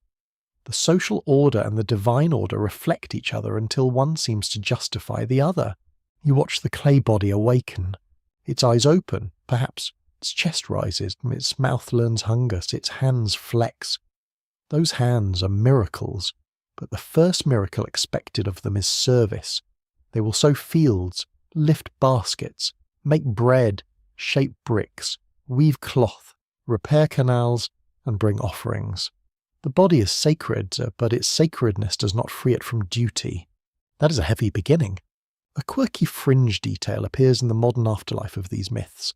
The social order and the divine order reflect each other until one seems to justify the other. You watch the clay body awaken. Its eyes open, perhaps its chest rises, its mouth learns hunger, its hands flex. Those hands are miracles, but the first miracle expected of them is service. They will sow fields, lift baskets, make bread, shape bricks, weave cloth, repair canals, and bring offerings. The body is sacred, but its sacredness does not free it from duty. That is a heavy beginning. A quirky fringe detail appears in the modern afterlife of these myths.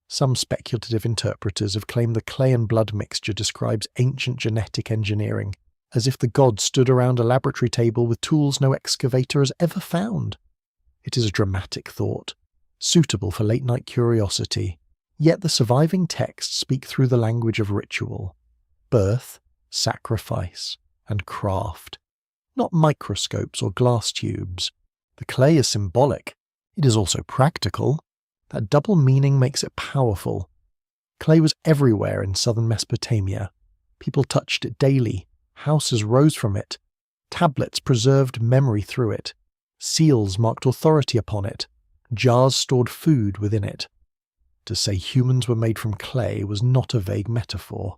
Some speculative interpreters have claimed the clay and blood mixture describes ancient genetic engineering, as if the gods stood around a laboratory table with tools no excavator has ever found. It is a dramatic thought, suitable for late-night curiosity, yet the surviving texts speak through the language of ritual, birth, sacrifice, and craft, not microscopes or glass tubes. The clay is symbolic. It is also practical. That double meaning makes it powerful. Clay was everywhere in southern Mesopotamia. People touched it daily. Houses rose from it. Tablets preserved memory through it. Seals marked authority upon it. Jars stored food within it. To say humans were made from clay was not a vague metaphor.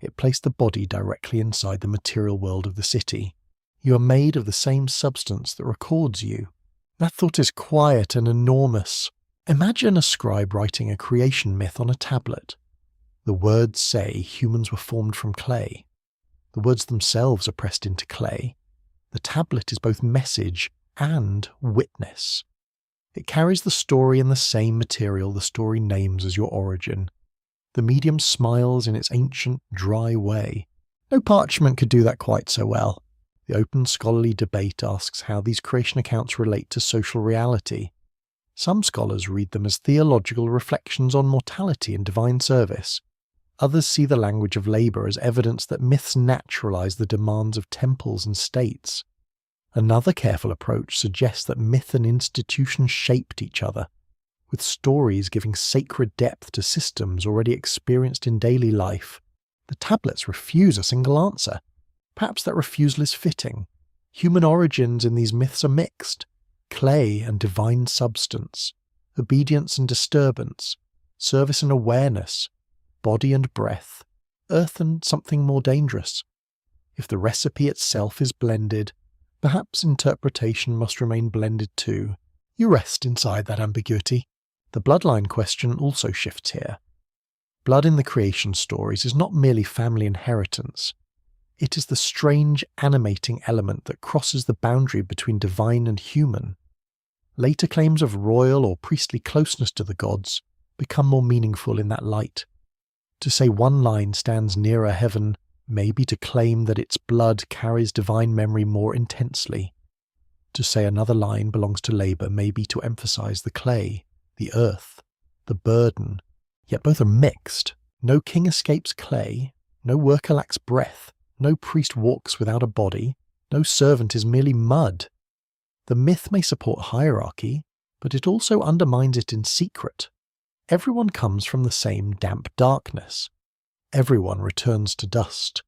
It placed the body directly inside the material world of the city. You are made of the same substance that records you. That thought is quiet and enormous. Imagine a scribe writing a creation myth on a tablet. The words say humans were formed from clay. The words themselves are pressed into clay. The tablet is both message and witness. It carries the story in the same material the story names as your origin. The medium smiles in its ancient, dry way. No parchment could do that quite so well. The open scholarly debate asks how these creation accounts relate to social reality. Some scholars read them as theological reflections on mortality and divine service. Others see the language of labour as evidence that myths naturalise the demands of temples and states. Another careful approach suggests that myth and institution shaped each other, with stories giving sacred depth to systems already experienced in daily life. The tablets refuse a single answer. Perhaps that refusal is fitting. Human origins in these myths are mixed. Clay and divine substance, obedience and disturbance, service and awareness, body and breath, earth and something more dangerous. If the recipe itself is blended, perhaps interpretation must remain blended too. You rest inside that ambiguity. The bloodline question also shifts here. Blood in the creation stories is not merely family inheritance. It is the strange, animating element that crosses the boundary between divine and human. Later claims of royal or priestly closeness to the gods become more meaningful in that light. To say one line stands nearer heaven may be to claim that its blood carries divine memory more intensely. To say another line belongs to labour may be to emphasize the clay, the earth, the burden. Yet both are mixed. No king escapes clay, no worker lacks breath, no priest walks without a body, no servant is merely mud. The myth may support hierarchy, but it also undermines it in secret. Everyone comes from the same damp darkness. Everyone returns to dust.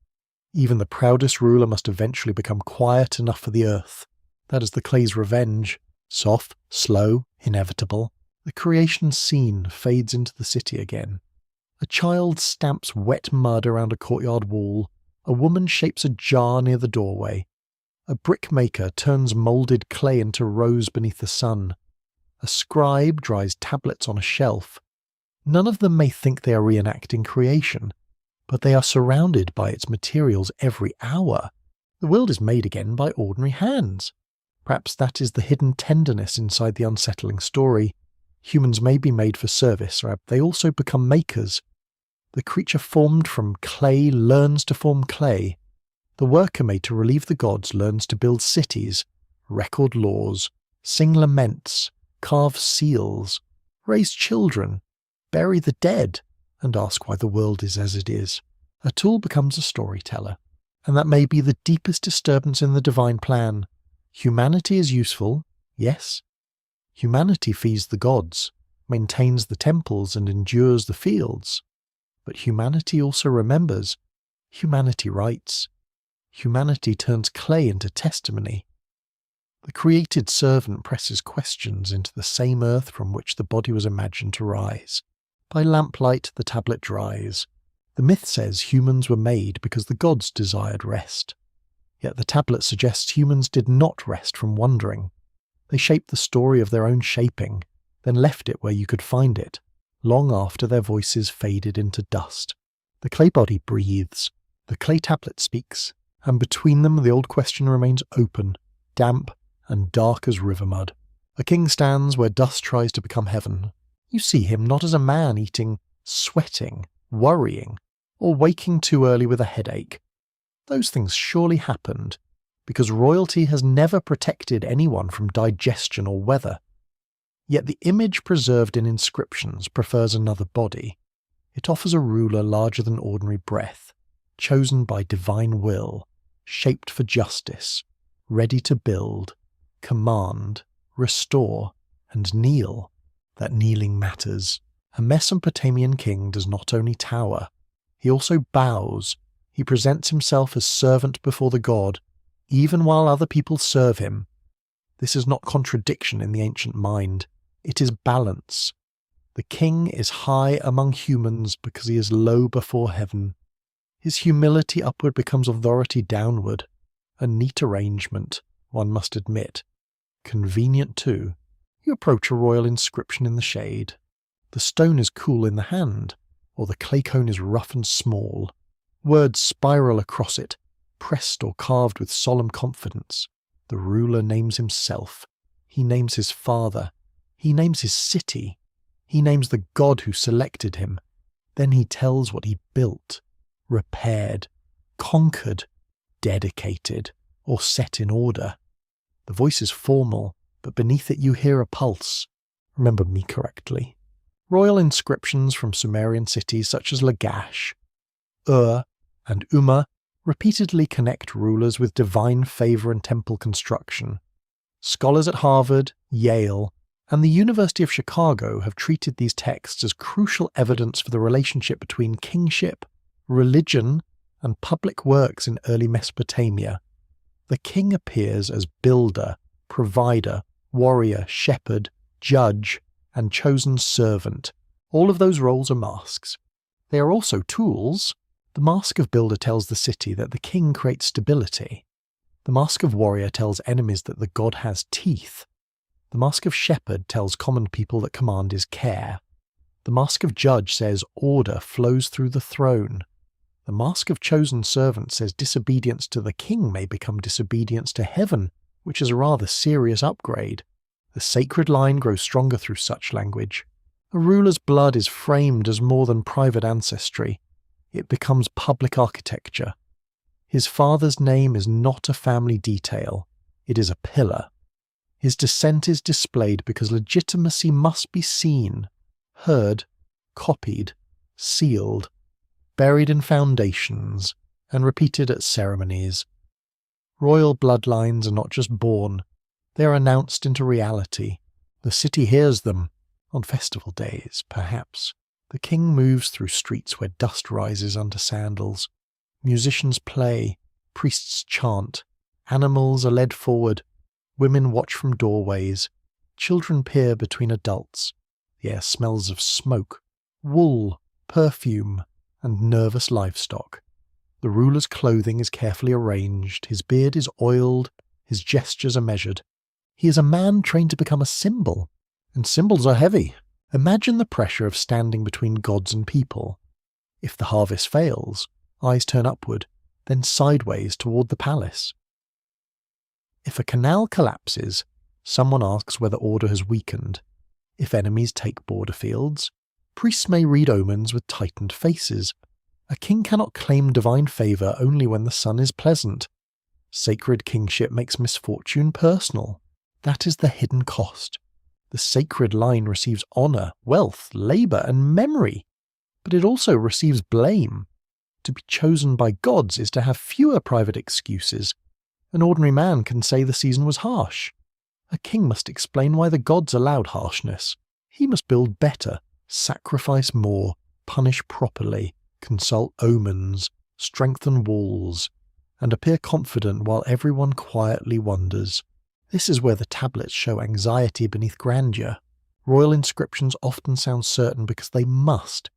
Even the proudest ruler must eventually become quiet enough for the earth. That is the clay's revenge. Soft, slow, inevitable. The creation scene fades into the city again. A child stamps wet mud around a courtyard wall. A woman shapes a jar near the doorway. A brickmaker turns moulded clay into rose beneath the sun. A scribe dries tablets on a shelf. None of them may think they are reenacting creation, but they are surrounded by its materials every hour. The world is made again by ordinary hands. Perhaps that is the hidden tenderness inside the unsettling story. Humans may be made for service, or they also become makers. The creature formed from clay learns to form clay. The worker made to relieve the gods learns to build cities, record laws, sing laments, carve seals, raise children, bury the dead, and ask why the world is as it is. A tool becomes a storyteller, and that may be the deepest disturbance in the divine plan. Humanity is useful, yes. Humanity feeds the gods, maintains the temples, and endures the fields. But humanity also remembers. Humanity writes. Humanity turns clay into testimony. The created servant presses questions into the same earth from which the body was imagined to rise. By lamplight the tablet dries. The myth says humans were made because the gods desired rest. Yet the tablet suggests humans did not rest from wondering. They shaped the story of their own shaping, then left it where you could find it, long after their voices faded into dust. The clay body breathes, the clay tablet speaks, and between them the old question remains open, damp, and dark as river mud. A king stands where dust tries to become heaven. You see him not as a man eating, sweating, worrying, or waking too early with a headache. Those things surely happened, because royalty has never protected anyone from digestion or weather. Yet the image preserved in inscriptions prefers another body. It offers a ruler larger than ordinary breath, chosen by divine will, shaped for justice, ready to build, command, restore, and kneel. That kneeling matters. A Mesopotamian king does not only tower, he also bows. He presents himself as servant before the god, even while other people serve him. This is not contradiction in the ancient mind. It is balance. The king is high among humans because he is low before heaven. His humility upward becomes authority downward. A neat arrangement, one must admit. Convenient too. You approach a royal inscription in the shade. The stone is cool in the hand, or the clay cone is rough and small. Words spiral across it, pressed or carved with solemn confidence. The ruler names himself. He names his father. He names his city. He names the god who selected him. Then he tells what he built, repaired, conquered, dedicated, or set in order. The voice is formal, but beneath it you hear a pulse. Remember me correctly. Royal inscriptions from Sumerian cities such as Lagash, Ur, and Umma repeatedly connect rulers with divine favour and temple construction. Scholars at Harvard, Yale, and the University of Chicago have treated these texts as crucial evidence for the relationship between kingship, religion, and public works in early Mesopotamia. The king appears as builder, provider, warrior, shepherd, judge, and chosen servant. All of those roles are masks. They are also tools. The mask of builder tells the city that the king creates stability. The mask of warrior tells enemies that the god has teeth. The mask of shepherd tells common people that command is care. The mask of judge says order flows through the throne. The mask of chosen servant says disobedience to the king may become disobedience to heaven, which is a rather serious upgrade. The sacred line grows stronger through such language. A ruler's blood is framed as more than private ancestry. It becomes public architecture. His father's name is not a family detail. It is a pillar. His descent is displayed because legitimacy must be seen, heard, copied, sealed, buried in foundations, and repeated at ceremonies. Royal bloodlines are not just born, they are announced into reality. The city hears them, on festival days, perhaps. The king moves through streets where dust rises under sandals. Musicians play, priests chant, animals are led forward, women watch from doorways, children peer between adults. The air smells of smoke, wool, perfume, and nervous livestock. The ruler's clothing is carefully arranged, his beard is oiled, his gestures are measured. He is a man trained to become a symbol, and symbols are heavy. Imagine the pressure of standing between gods and people. If the harvest fails, eyes turn upward, then sideways toward the palace. If a canal collapses, someone asks whether order has weakened. If enemies take border fields, priests may read omens with tightened faces. A king cannot claim divine favour only when the sun is pleasant. Sacred kingship makes misfortune personal. That is the hidden cost. The sacred line receives honour, wealth, labour, and memory, but it also receives blame. To be chosen by gods is to have fewer private excuses. An ordinary man can say the season was harsh. A king must explain why the gods allowed harshness. He must build better, sacrifice more, punish properly, consult omens, strengthen walls, and appear confident while everyone quietly wonders. This is where the tablets show anxiety beneath grandeur. Royal inscriptions often sound certain because they must.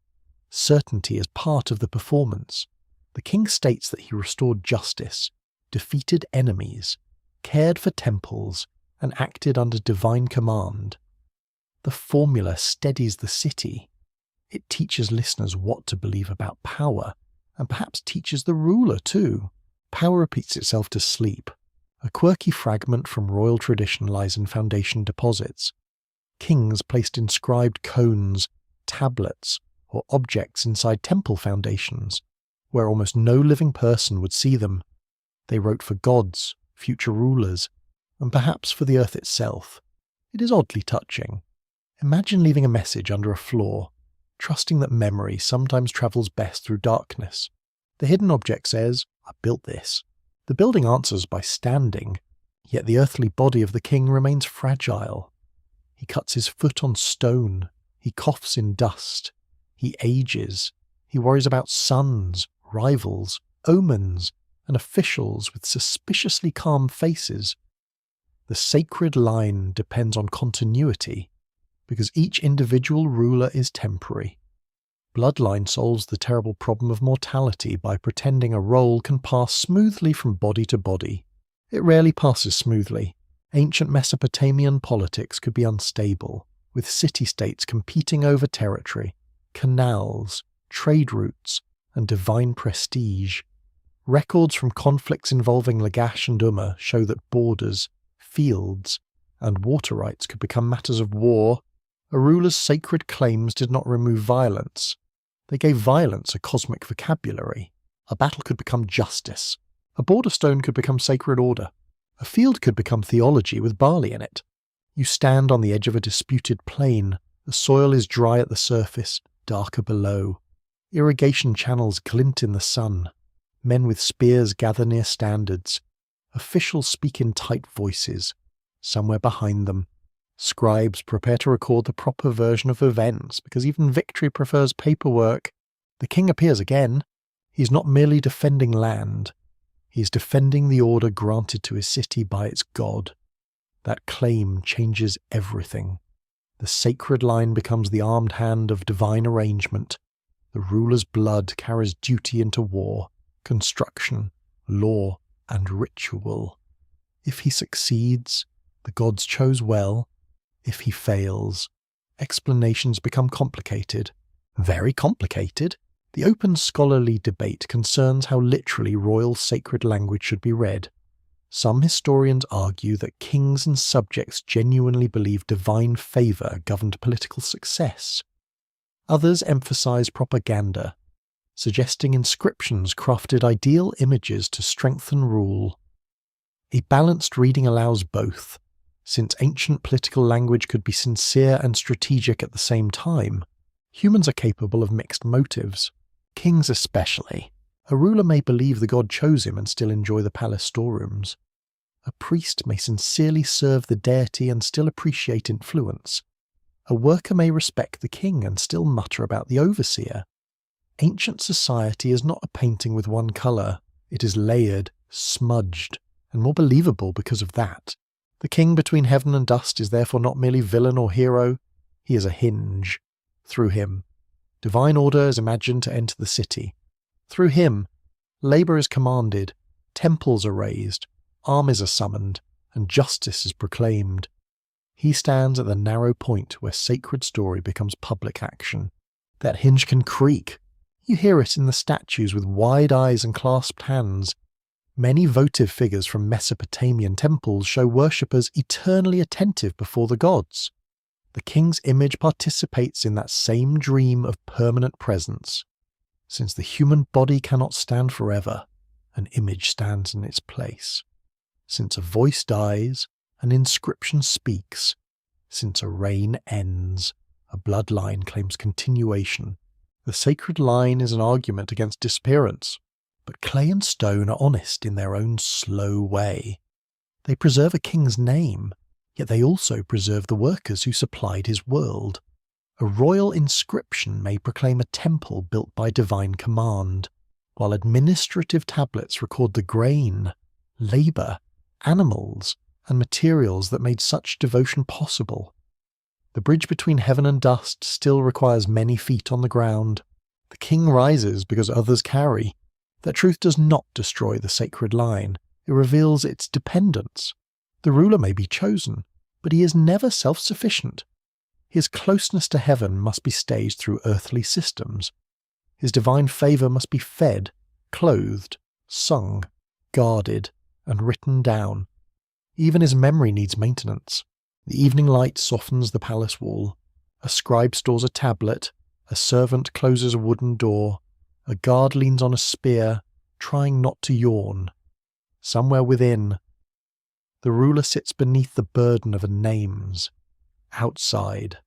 Certainty is part of the performance. The king states that he restored justice, defeated enemies, cared for temples, and acted under divine command. The formula steadies the city. It teaches listeners what to believe about power, and perhaps teaches the ruler too. Power repeats itself to sleep. A quirky fragment from royal tradition lies in foundation deposits. Kings placed inscribed cones, tablets, or objects inside temple foundations, where almost no living person would see them. They wrote for gods, future rulers, and perhaps for the earth itself. It is oddly touching. Imagine leaving a message under a floor, trusting that memory sometimes travels best through darkness. The hidden object says, "I built this." The building answers by standing, yet the earthly body of the king remains fragile. He cuts his foot on stone. He coughs in dust. He ages. He worries about sons, rivals, omens, and officials with suspiciously calm faces. The sacred line depends on continuity, because each individual ruler is temporary. Bloodline solves the terrible problem of mortality by pretending a role can pass smoothly from body to body. It rarely passes smoothly. Ancient Mesopotamian politics could be unstable, with city-states competing over territory, canals, trade routes, and divine prestige. Records from conflicts involving Lagash and Umma show that borders, fields, and water rights could become matters of war. A ruler's sacred claims did not remove violence. They gave violence a cosmic vocabulary. A battle could become justice. A border stone could become sacred order. A field could become theology with barley in it. You stand on the edge of a disputed plain. The soil is dry at the surface, darker below. Irrigation channels glint in the sun. Men with spears gather near standards. Officials speak in tight voices. Somewhere behind them, scribes prepare to record the proper version of events, because even victory prefers paperwork. The king appears again. He is not merely defending land. He is defending the order granted to his city by its god. That claim changes everything. The sacred line becomes the armed hand of divine arrangement. The ruler's blood carries duty into war, construction, law, and ritual. If he succeeds, the gods chose well. If he fails, explanations become complicated. Very complicated. The open scholarly debate concerns how literally royal sacred language should be read. Some historians argue that kings and subjects genuinely believe divine favour governed political success. Others emphasise propaganda, suggesting inscriptions crafted ideal images to strengthen rule. A balanced reading allows both. Since ancient political language could be sincere and strategic at the same time, humans are capable of mixed motives. Kings especially. A ruler may believe the god chose him and still enjoy the palace storerooms. A priest may sincerely serve the deity and still appreciate influence. A worker may respect the king and still mutter about the overseer. Ancient society is not a painting with one colour. It is layered, smudged, and more believable because of that. The king between heaven and dust is therefore not merely villain or hero. He is a hinge. Through him, divine order is imagined to enter the city. Through him, labour is commanded, temples are raised, armies are summoned, and justice is proclaimed. He stands at the narrow point where sacred story becomes public action. That hinge can creak. You hear it in the statues with wide eyes and clasped hands. Many votive figures from Mesopotamian temples show worshippers eternally attentive before the gods. The king's image participates in that same dream of permanent presence. Since the human body cannot stand forever, an image stands in its place. Since a voice dies, an inscription speaks. Since a reign ends, a bloodline claims continuation. The sacred line is an argument against disappearance, but clay and stone are honest in their own slow way. They preserve a king's name, yet they also preserve the workers who supplied his world. A royal inscription may proclaim a temple built by divine command, while administrative tablets record the grain, labour, animals, and materials that made such devotion possible. The bridge between heaven and dust still requires many feet on the ground. The king rises because others carry. That truth does not destroy the sacred line. It reveals its dependence. The ruler may be chosen, but he is never self-sufficient. His closeness to heaven must be staged through earthly systems. His divine favour must be fed, clothed, sung, guarded, and written down. Even his memory needs maintenance. The evening light softens the palace wall. A scribe stores a tablet. A servant closes a wooden door. A guard leans on a spear, trying not to yawn. Somewhere within, the ruler sits beneath the burden of names. Outside,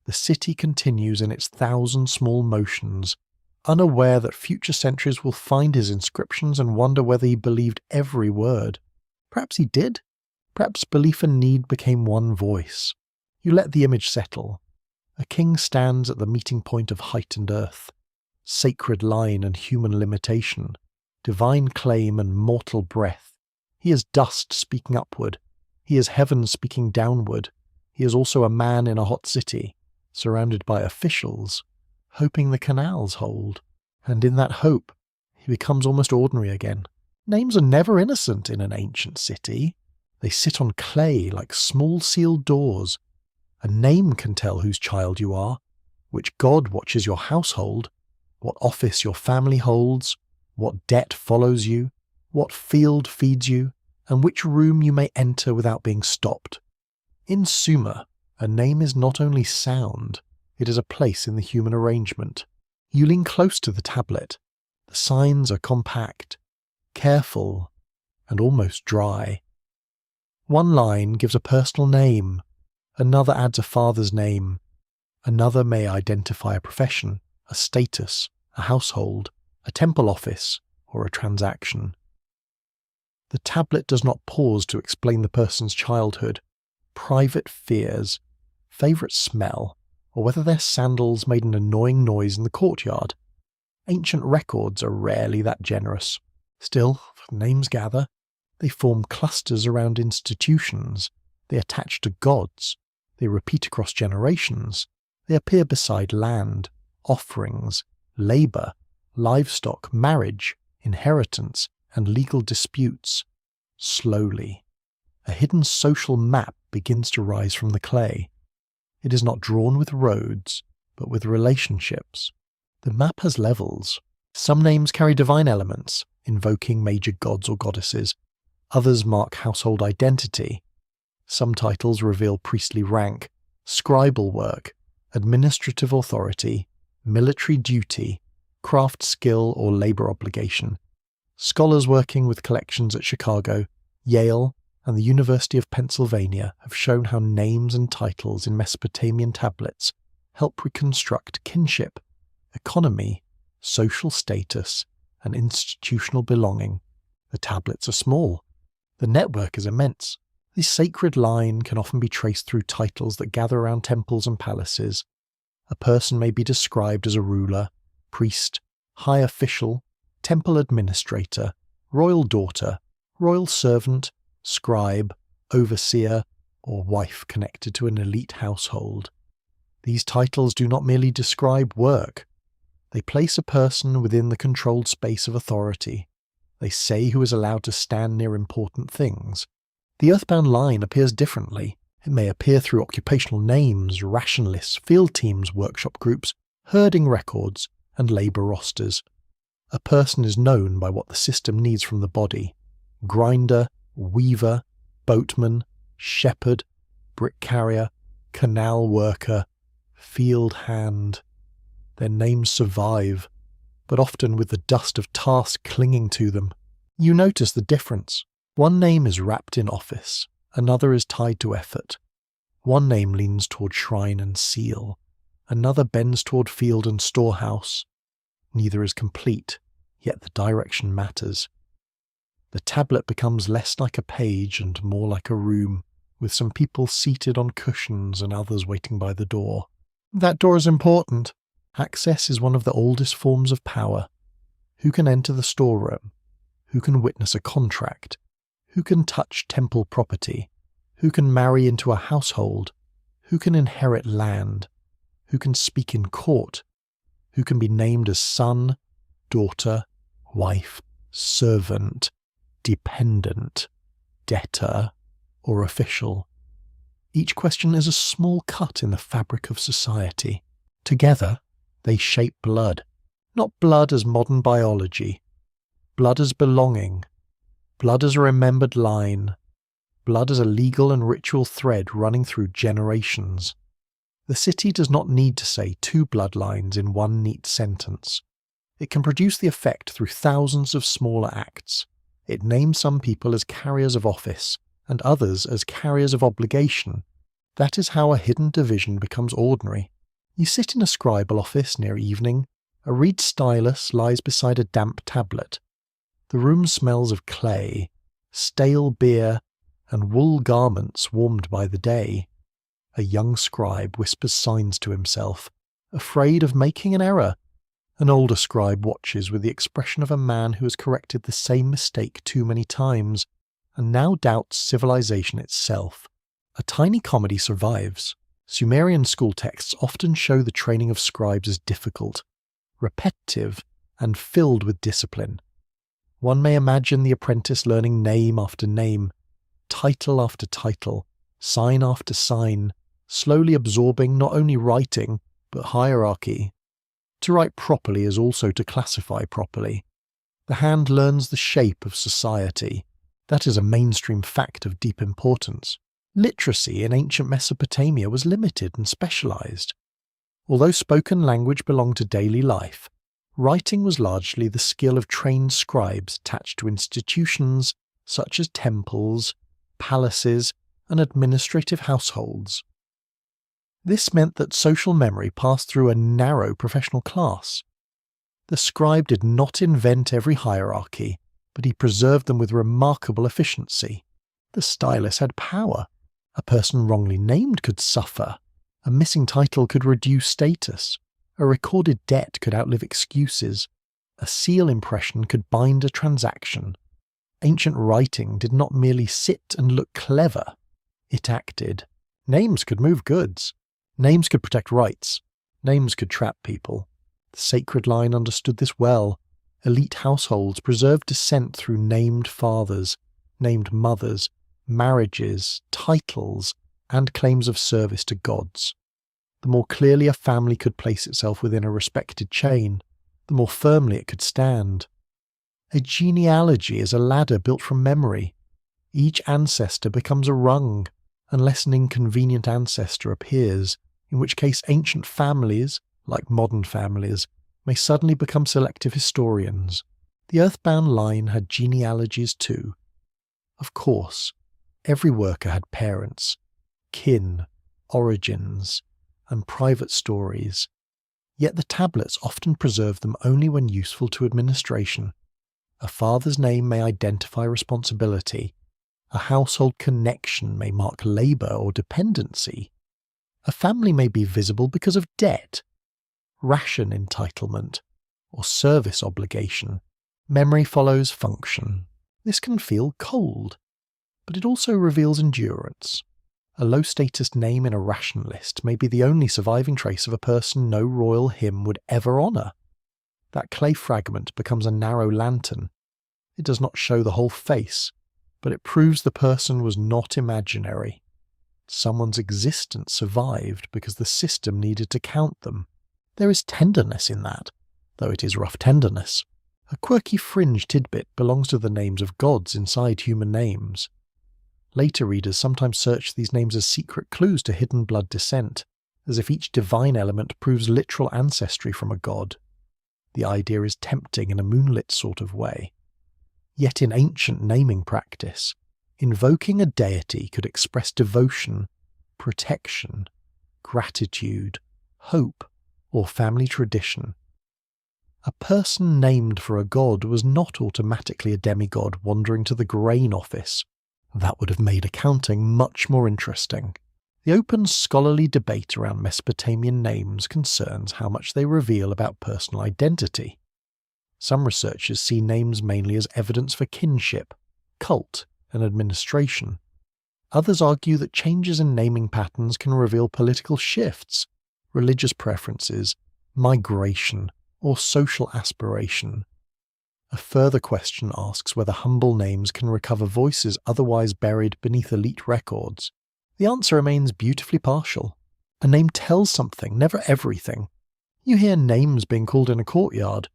the city continues in its thousand small motions, unaware that future centuries will find his inscriptions and wonder whether he believed every word. Perhaps he did. Perhaps belief and need became one voice. You let the image settle. A king stands at the meeting point of height and earth, sacred line and human limitation, divine claim and mortal breath. He is dust speaking upward. He is heaven speaking downward. He is also a man in a hot city, surrounded by officials, hoping the canals hold. And in that hope, he becomes almost ordinary again. Names are never innocent in an ancient city. They sit on clay like small sealed doors. A name can tell whose child you are, which god watches your household, what office your family holds, what debt follows you, what field feeds you, and which room you may enter without being stopped. In Sumer, a name is not only sound, it is a place in the human arrangement. You lean close to the tablet. The signs are compact, careful, and almost dry. One line gives a personal name, another adds a father's name, another may identify a profession, a status, a household, a temple office, or a transaction. The tablet does not pause to explain the person's childhood, private fears, favourite smell, or whether their sandals made an annoying noise in the courtyard. Ancient records are rarely that generous. Still, names gather. They form clusters around institutions. They attach to gods. They repeat across generations. They appear beside land, offerings, labour, livestock, marriage, inheritance, and legal disputes. Slowly, a hidden social map begins to rise from the clay. It is not drawn with roads, but with relationships. The map has levels. Some names carry divine elements, invoking major gods or goddesses. Others mark household identity. Some titles reveal priestly rank, scribal work, administrative authority, military duty, craft skill or labour obligation. Scholars working with collections at Chicago, Yale, and the University of Pennsylvania have shown how names and titles in Mesopotamian tablets help reconstruct kinship, economy, social status, and institutional belonging. The tablets are small. The network is immense. This sacred line can often be traced through titles that gather around temples and palaces. A person may be described as a ruler, priest, high official, temple administrator, royal daughter, royal servant, scribe, overseer, or wife connected to an elite household. These titles do not merely describe work. They place a person within the controlled space of authority. They say who is allowed to stand near important things. The earthbound line appears differently. It may appear through occupational names, ration lists, field teams, workshop groups, herding records, and labour rosters. A person is known by what the system needs from the body. Grinder, weaver, boatman, shepherd, brick carrier, canal worker, field hand. Their names survive, but often with the dust of task clinging to them. You notice the difference. One name is wrapped in office, another is tied to effort. One name leans toward shrine and seal, another bends toward field and storehouse. Neither is complete, yet the direction matters. The tablet becomes less like a page and more like a room, with some people seated on cushions and others waiting by the door. That door is important. Access is one of the oldest forms of power. Who can enter the storeroom? Who can witness a contract? Who can touch temple property? Who can marry into a household? Who can inherit land? Who can speak in court? Who can be named as son, daughter, wife, servant, dependent, debtor, or official? Each question is a small cut in the fabric of society. Together, they shape blood. Not blood as modern biology. Blood as belonging. Blood as a remembered line. Blood as a legal and ritual thread running through generations. The city does not need to say two bloodlines in one neat sentence. It can produce the effect through thousands of smaller acts. It names some people as carriers of office, and others as carriers of obligation. That is how a hidden division becomes ordinary. You sit in a scribal office near evening. A reed stylus lies beside a damp tablet. The room smells of clay, stale beer, and wool garments warmed by the day. A young scribe whispers signs to himself, afraid of making an error. An older scribe watches with the expression of a man who has corrected the same mistake too many times, and now doubts civilization itself. A tiny comedy survives. Sumerian school texts often show the training of scribes as difficult, repetitive, and filled with discipline. One may imagine the apprentice learning name after name, title after title, sign after sign, slowly absorbing not only writing, but hierarchy. To write properly is also to classify properly. The hand learns the shape of society. That is a mainstream fact of deep importance. Literacy in ancient Mesopotamia was limited and specialized. Although spoken language belonged to daily life, writing was largely the skill of trained scribes attached to institutions such as temples, palaces, and administrative households. This meant that social memory passed through a narrow professional class. The scribe did not invent every hierarchy, but he preserved them with remarkable efficiency. The stylus had power. A person wrongly named could suffer. A missing title could reduce status. A recorded debt could outlive excuses. A seal impression could bind a transaction. Ancient writing did not merely sit and look clever. It acted. Names could move goods. Names could protect rights. Names could trap people. The sacred line understood this well. Elite households preserved descent through named fathers, named mothers, marriages, titles, and claims of service to gods. The more clearly a family could place itself within a respected chain, the more firmly it could stand. A genealogy is a ladder built from memory. Each ancestor becomes a rung, unless an inconvenient ancestor appears, in which case ancient families, like modern families, may suddenly become selective historians. The earthbound line had genealogies too. Of course, every worker had parents, kin, origins, and private stories, yet the tablets often preserve them only when useful to administration. A father's name may identify responsibility. A household connection may mark labour or dependency. A family may be visible because of debt, ration entitlement, or service obligation. Memory follows function. This can feel cold, but it also reveals endurance. A low-status name in a ration list may be the only surviving trace of a person no royal hymn would ever honour. That clay fragment becomes a narrow lantern. It does not show the whole face, but it proves the person was not imaginary. Someone's existence survived because the system needed to count them. There is tenderness in that, though it is rough tenderness. A quirky fringe tidbit belongs to the names of gods inside human names. Later readers sometimes search these names as secret clues to hidden blood descent, as if each divine element proves literal ancestry from a god. The idea is tempting in a moonlit sort of way. Yet in ancient naming practice, invoking a deity could express devotion, protection, gratitude, hope, or family tradition. A person named for a god was not automatically a demigod wandering to the grain office. That would have made accounting much more interesting. The open scholarly debate around Mesopotamian names concerns how much they reveal about personal identity. Some researchers see names mainly as evidence for kinship, cult, and administration. Others argue that changes in naming patterns can reveal political shifts, religious preferences, migration, or social aspiration. A further question asks whether humble names can recover voices otherwise buried beneath elite records. The answer remains beautifully partial. A name tells something, never everything. You hear names being called in a courtyard.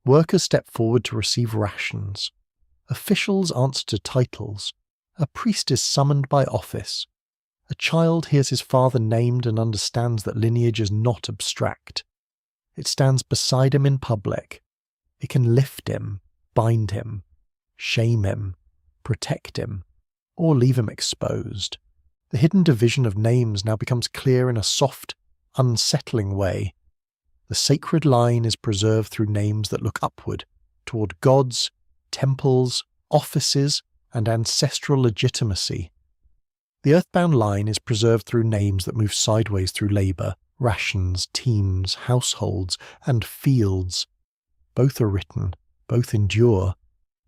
Workers step forward to receive rations. Officials answer to titles. A priest is summoned by office. A child hears his father named and understands that lineage is not abstract. It stands beside him in public. It can lift him, bind him, shame him, protect him, or leave him exposed. The hidden division of names now becomes clear in a soft, unsettling way. The sacred line is preserved through names that look upward, toward gods, temples, offices, and ancestral legitimacy. The earthbound line is preserved through names that move sideways through labour, rations, teams, households, and fields. Both are written, both endure,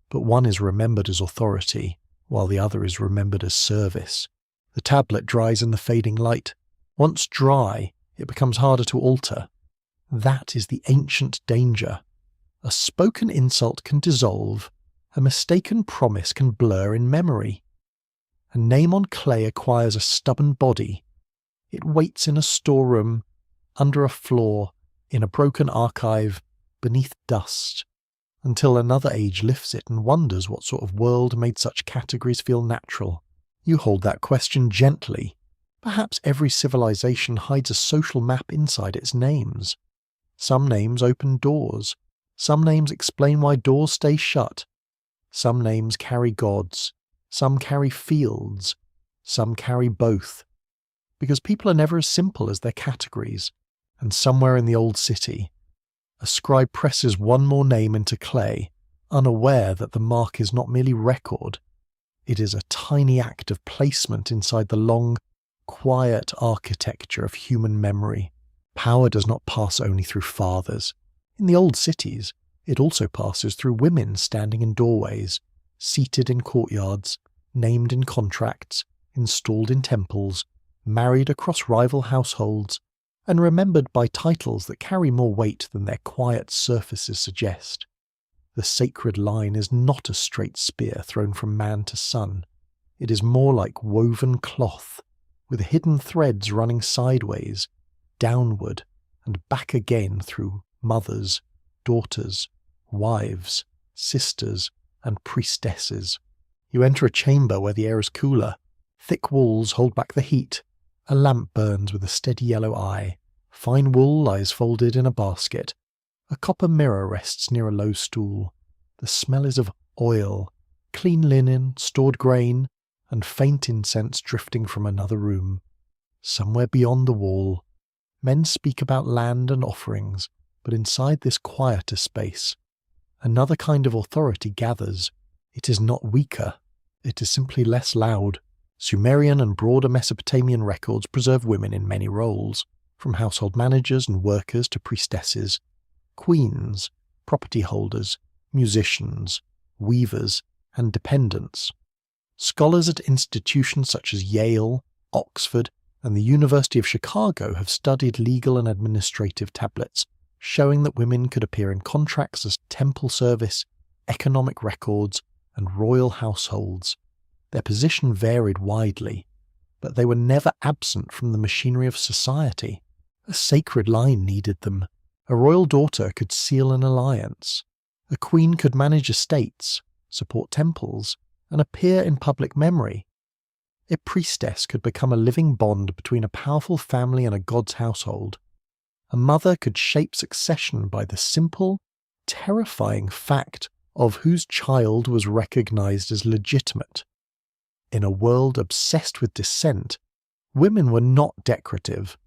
but one is remembered as authority, while the other is remembered as service. The tablet dries in the fading light. Once dry, it becomes harder to alter. That is the ancient danger. A spoken insult can dissolve, a mistaken promise can blur in memory. A name on clay acquires a stubborn body. It waits in a storeroom, under a floor, in a broken archive, beneath dust, until another age lifts it and wonders what sort of world made such categories feel natural. You hold that question gently. Perhaps every civilization hides a social map inside its names. Some names open doors. Some names explain why doors stay shut. Some names carry gods. Some carry fields. Some carry both. Because people are never as simple as their categories. And somewhere in the old city, a scribe presses one more name into clay, unaware that the mark is not merely record. It is a tiny act of placement inside the long, quiet architecture of human memory. Power does not pass only through fathers. In the old cities, it also passes through women standing in doorways, seated in courtyards, named in contracts, installed in temples, married across rival households, and remembered by titles that carry more weight than their quiet surfaces suggest. The sacred line is not a straight spear thrown from man to son. It is more like woven cloth, with hidden threads running sideways, downward, and back again through mothers, daughters, wives, sisters, and priestesses. You enter a chamber where the air is cooler. Thick walls hold back the heat. A lamp burns with a steady yellow eye. Fine wool lies folded in a basket. A copper mirror rests near a low stool. The smell is of oil, clean linen, stored grain, and faint incense drifting from another room. Somewhere beyond the wall, men speak about land and offerings, but inside this quieter space, another kind of authority gathers. It is not weaker, it is simply less loud. Sumerian and broader Mesopotamian records preserve women in many roles, from household managers and workers to priestesses, queens, property holders, musicians, weavers, and dependents. Scholars at institutions such as Yale, Oxford, and the University of Chicago have studied legal and administrative tablets, showing that women could appear in contracts as temple service, economic records, and royal households. Their position varied widely, but they were never absent from the machinery of society. A sacred line needed them. A royal daughter could seal an alliance. A queen could manage estates, support temples, and appear in public memory. A priestess could become a living bond between a powerful family and a god's household. A mother could shape succession by the simple, terrifying fact of whose child was recognized as legitimate. In a world obsessed with descent, women were not decorative.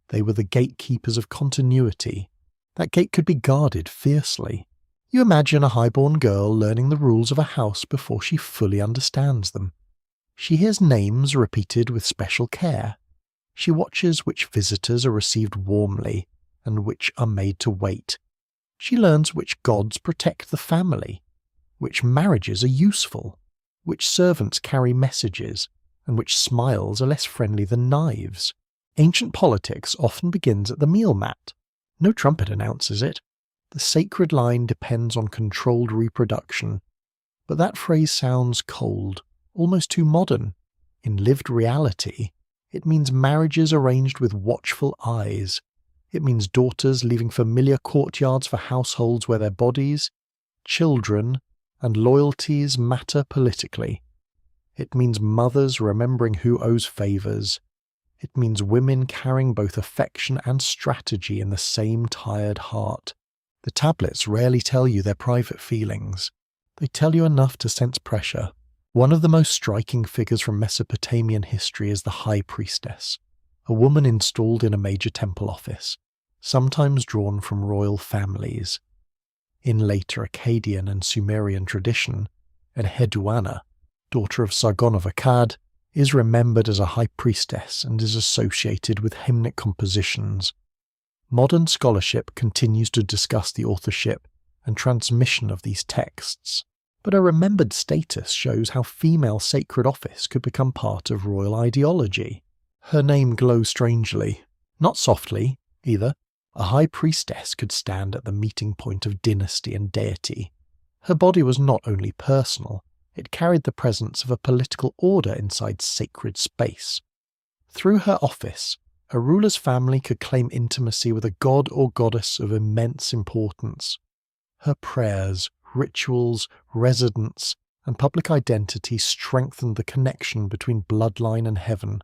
They were the gatekeepers of continuity. That gate could be guarded fiercely. You imagine a highborn girl learning the rules of a house before she fully understands them. She hears names repeated with special care. She watches which visitors are received warmly and which are made to wait. She learns which gods protect the family, which marriages are useful, which servants carry messages, and which smiles are less friendly than knives. Ancient politics often begins at the meal mat. No trumpet announces it. The sacred line depends on controlled reproduction. But that phrase sounds cold, almost too modern. In lived reality, it means marriages arranged with watchful eyes. It means daughters leaving familiar courtyards for households where their bodies, children, and loyalties matter politically. It means mothers remembering who owes favours. It means women carrying both affection and strategy in the same tired heart. The tablets rarely tell you their private feelings. They tell you enough to sense pressure. One of the most striking figures from Mesopotamian history is the high priestess, a woman installed in a major temple office, sometimes drawn from royal families. In later Akkadian and Sumerian tradition, Enheduanna, daughter of Sargon of Akkad, is remembered as a high priestess and is associated with hymnic compositions. Modern scholarship continues to discuss the authorship and transmission of these texts, but her remembered status shows how female sacred office could become part of royal ideology. Her name glows strangely, not softly, either. A high priestess could stand at the meeting point of dynasty and deity. Her body was not only personal, it carried the presence of a political order inside sacred space. Through her office, a ruler's family could claim intimacy with a god or goddess of immense importance. Her prayers, rituals, residence, and public identity strengthened the connection between bloodline and heaven.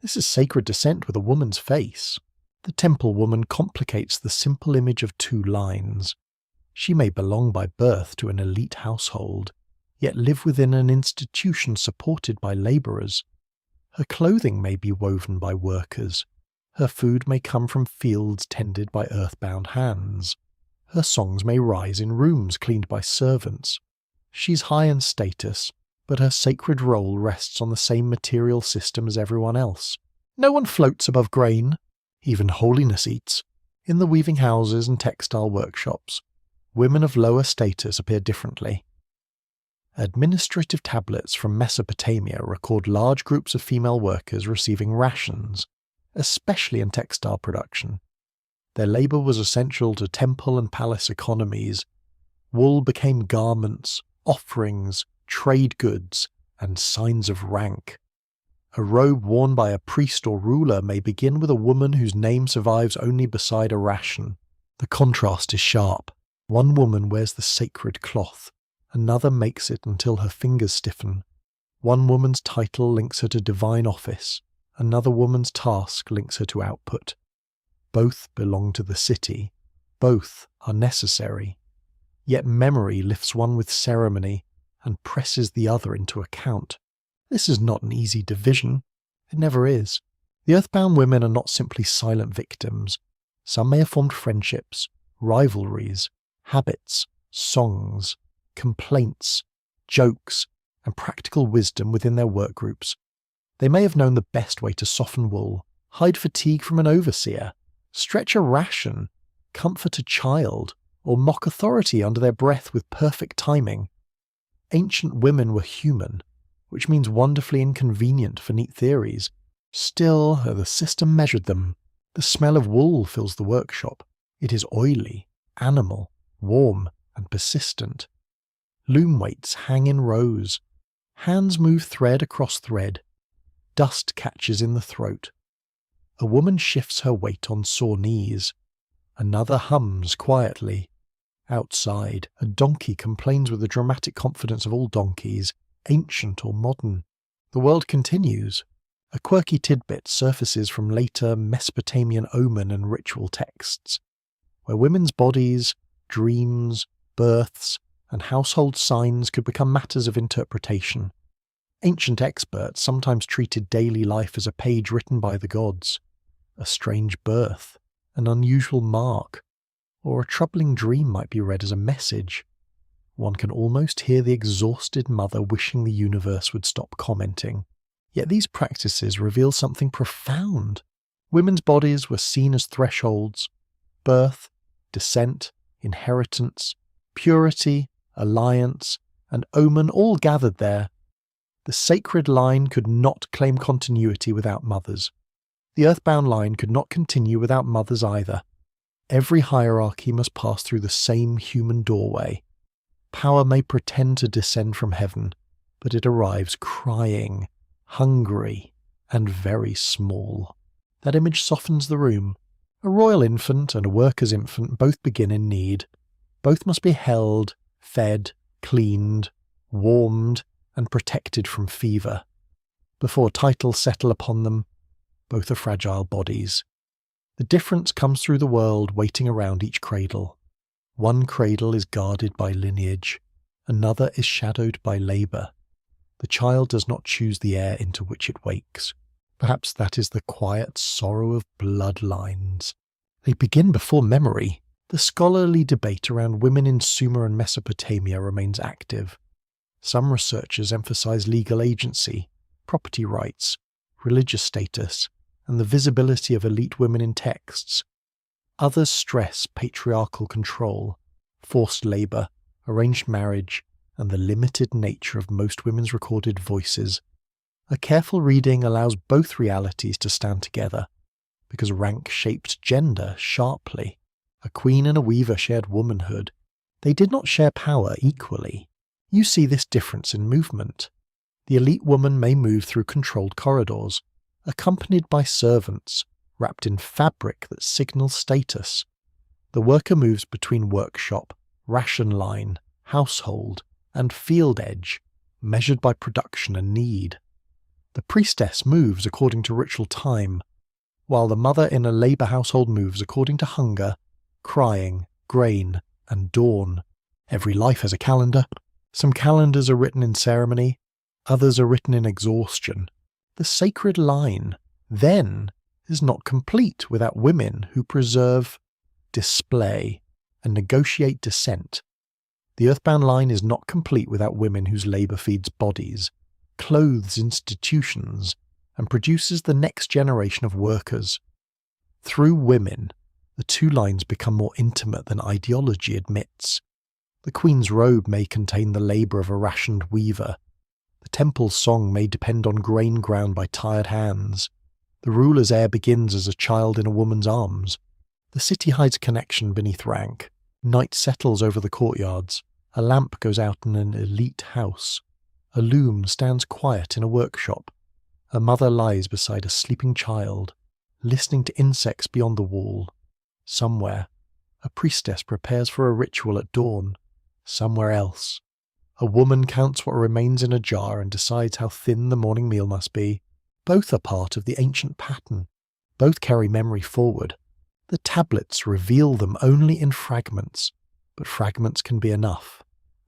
This is sacred descent with a woman's face. The temple woman complicates the simple image of two lines. She may belong by birth to an elite household, yet live within an institution supported by labourers. Her clothing may be woven by workers. Her food may come from fields tended by earthbound hands. Her songs may rise in rooms cleaned by servants. She's high in status, but her sacred role rests on the same material system as everyone else. No one floats above grain. Even holiness eats. In the weaving houses and textile workshops, women of lower status appear differently. Administrative tablets from Mesopotamia record large groups of female workers receiving rations, especially in textile production. Their labour was essential to temple and palace economies. Wool became garments, offerings, trade goods, and signs of rank. A robe worn by a priest or ruler may begin with a woman whose name survives only beside a ration. The contrast is sharp. One woman wears the sacred cloth, another makes it until her fingers stiffen. One woman's title links her to divine office, another woman's task links her to output. Both belong to the city, both are necessary. Yet memory lifts one with ceremony and presses the other into account. This is not an easy division. It never is. The earthbound women are not simply silent victims. Some may have formed friendships, rivalries, habits, songs, complaints, jokes, and practical wisdom within their work groups. They may have known the best way to soften wool, hide fatigue from an overseer, stretch a ration, comfort a child, or mock authority under their breath with perfect timing. Ancient women were human, which means wonderfully inconvenient for neat theories. Still, the system measured them. The smell of wool fills the workshop. It is oily, animal, warm, and persistent. Loom weights hang in rows. Hands move thread across thread. Dust catches in the throat. A woman shifts her weight on sore knees. Another hums quietly. Outside, a donkey complains with the dramatic confidence of all donkeys, ancient or modern. The world continues. A quirky tidbit surfaces from later Mesopotamian omen and ritual texts, where women's bodies, dreams, births, and household signs could become matters of interpretation. Ancient experts sometimes treated daily life as a page written by the gods. A strange birth, an unusual mark, or a troubling dream might be read as a message. One can almost hear the exhausted mother wishing the universe would stop commenting. Yet these practices reveal something profound. Women's bodies were seen as thresholds: birth, descent, inheritance, purity, alliance, and omen all gathered there. The sacred line could not claim continuity without mothers. The earthbound line could not continue without mothers either. Every hierarchy must pass through the same human doorway. Power may pretend to descend from heaven, but it arrives crying, hungry, and very small. That image softens the room. A royal infant and a worker's infant both begin in need. Both must be held, fed, cleaned, warmed, and protected from fever. Before titles settle upon them, both are fragile bodies. The difference comes through the world waiting around each cradle. One cradle is guarded by lineage, another is shadowed by labour. The child does not choose the air into which it wakes. Perhaps that is the quiet sorrow of bloodlines. They begin before memory. The scholarly debate around women in Sumer and Mesopotamia remains active. Some researchers emphasize legal agency, property rights, religious status, and the visibility of elite women in texts. Others stress patriarchal control, forced labour, arranged marriage, and the limited nature of most women's recorded voices. A careful reading allows both realities to stand together, because rank shaped gender sharply. A queen and a weaver shared womanhood. They did not share power equally. You see this difference in movement. The elite woman may move through controlled corridors, accompanied by servants, wrapped in fabric that signals status. The worker moves between workshop, ration line, household, and field edge, measured by production and need. The priestess moves according to ritual time, while the mother in a labour household moves according to hunger, crying, grain, and dawn. Every life has a calendar. Some calendars are written in ceremony, others are written in exhaustion. The sacred line, then, is not complete without women who preserve, display, and negotiate descent. The earthbound line is not complete without women whose labour feeds bodies, clothes institutions, and produces the next generation of workers. Through women, the two lines become more intimate than ideology admits. The queen's robe may contain the labour of a rationed weaver. The temple's song may depend on grain ground by tired hands. The ruler's heir begins as a child in a woman's arms. The city hides connection beneath rank. Night settles over the courtyards. A lamp goes out in an elite house. A loom stands quiet in a workshop. A mother lies beside a sleeping child, listening to insects beyond the wall. Somewhere, a priestess prepares for a ritual at dawn. Somewhere else, a woman counts what remains in a jar and decides how thin the morning meal must be. Both are part of the ancient pattern. Both carry memory forward. The tablets reveal them only in fragments, but fragments can be enough.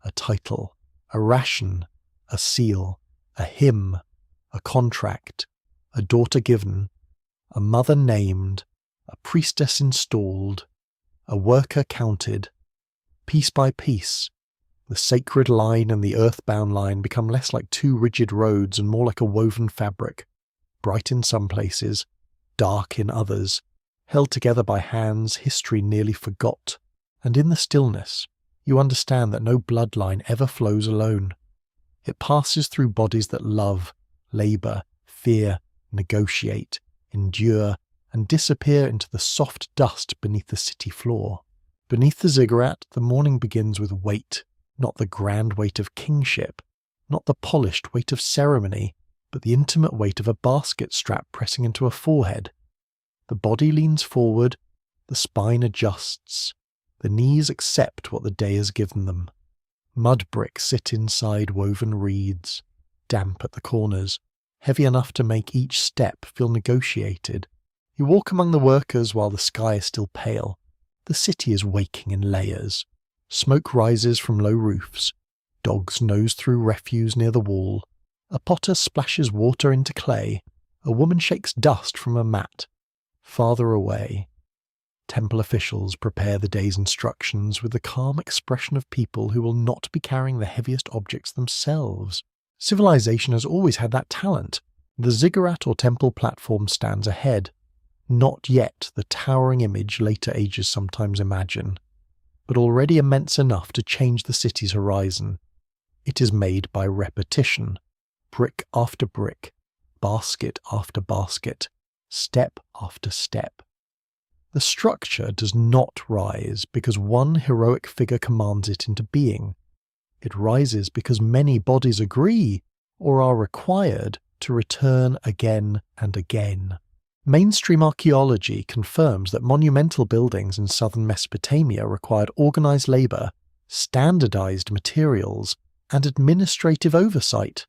A title, a ration, a seal, a hymn, a contract, a daughter given, a mother named, a priestess installed, a worker counted. Piece by piece, the sacred line and the earthbound line become less like two rigid roads and more like a woven fabric, bright in some places, dark in others, held together by hands history nearly forgot. And in the stillness, you understand that no bloodline ever flows alone. It passes through bodies that love, labour, fear, negotiate, endure, and disappear into the soft dust beneath the city floor. Beneath the ziggurat, the morning begins with weight, not the grand weight of kingship, not the polished weight of ceremony, but the intimate weight of a basket strap pressing into a forehead. The body leans forward, the spine adjusts, the knees accept what the day has given them. Mud bricks sit inside woven reeds, damp at the corners. heavy enough to make each step feel negotiated. You walk among the workers while the sky is still pale. The city is waking in layers. Smoke rises from low roofs. Dogs nose through refuse near the wall. A potter splashes water into clay. A woman shakes dust from a mat. Farther away, temple officials prepare the day's instructions with the calm expression of people who will not be carrying the heaviest objects themselves. Civilization has always had that talent. The ziggurat or temple platform stands ahead. Not yet the towering image later ages sometimes imagine, but already immense enough to change the city's horizon. It is made by repetition, brick after brick, basket after basket, step after step. The structure does not rise because one heroic figure commands it into being. It rises because many bodies agree, or are required, to return again and again. Mainstream archaeology confirms that monumental buildings in southern Mesopotamia required organized labor, standardized materials, and administrative oversight.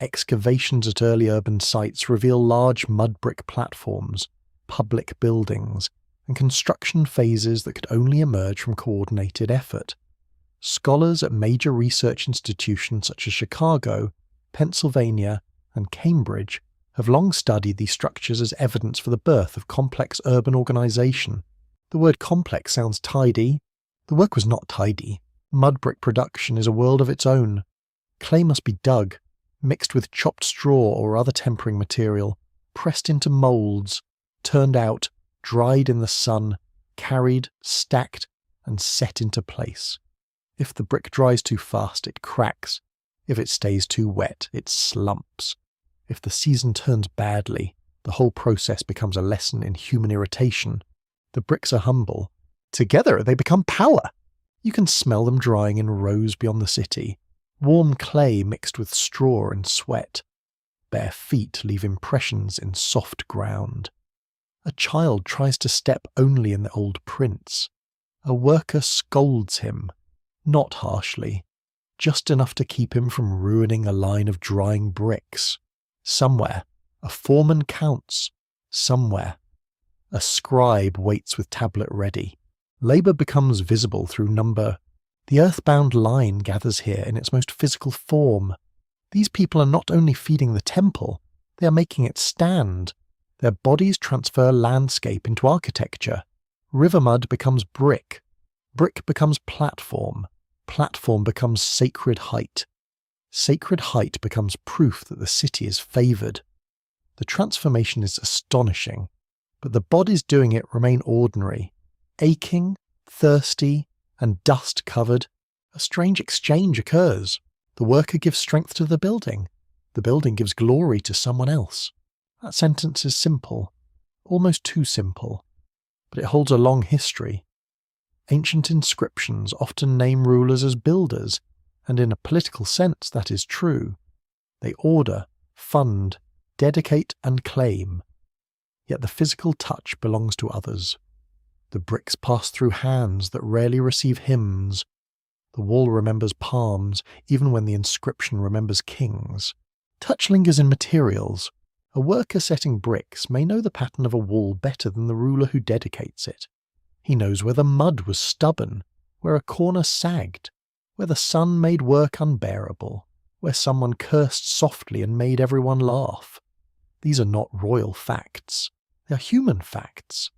Excavations at early urban sites reveal large mud brick platforms, public buildings, and construction phases that could only emerge from coordinated effort. Scholars at major research institutions such as Chicago, Pennsylvania, and Cambridge have long studied these structures as evidence for the birth of complex urban organization. The word complex sounds tidy. The work was not tidy. Mud brick production is a world of its own. Clay must be dug, mixed with chopped straw or other tempering material, pressed into molds, turned out, dried in the sun, carried, stacked, and set into place. If the brick dries too fast, it cracks. If it stays too wet, it slumps. If the season turns badly, the whole process becomes a lesson in human irritation. The bricks are humble. Together they become power. You can smell them drying in rows beyond the city. Warm clay mixed with straw and sweat. Bare feet leave impressions in soft ground. A child tries to step only in the old prints. A worker scolds him, not harshly, just enough to keep him from ruining a line of drying bricks. Somewhere, a foreman counts. Somewhere, a scribe waits with tablet ready. Labour becomes visible through number. The earthbound line gathers here in its most physical form. These people are not only feeding the temple, they are making it stand. Their bodies transfer landscape into architecture. River mud becomes brick. Brick becomes platform. Platform becomes sacred height. Sacred height becomes proof that the city is favoured. The transformation is astonishing, but the bodies doing it remain ordinary. Aching, thirsty, and dust-covered, a strange exchange occurs. The worker gives strength to the building gives glory to someone else. That sentence is simple, almost too simple, but it holds a long history. Ancient inscriptions often name rulers as builders, and in a political sense that is true. They order, fund, dedicate and claim. Yet the physical touch belongs to others. The bricks pass through hands that rarely receive hymns. The wall remembers palms, even when the inscription remembers kings. Touch lingers in materials. A worker setting bricks may know the pattern of a wall better than the ruler who dedicates it. He knows where the mud was stubborn, where a corner sagged, where the sun made work unbearable, where someone cursed softly and made everyone laugh. These are not royal facts. They are human facts.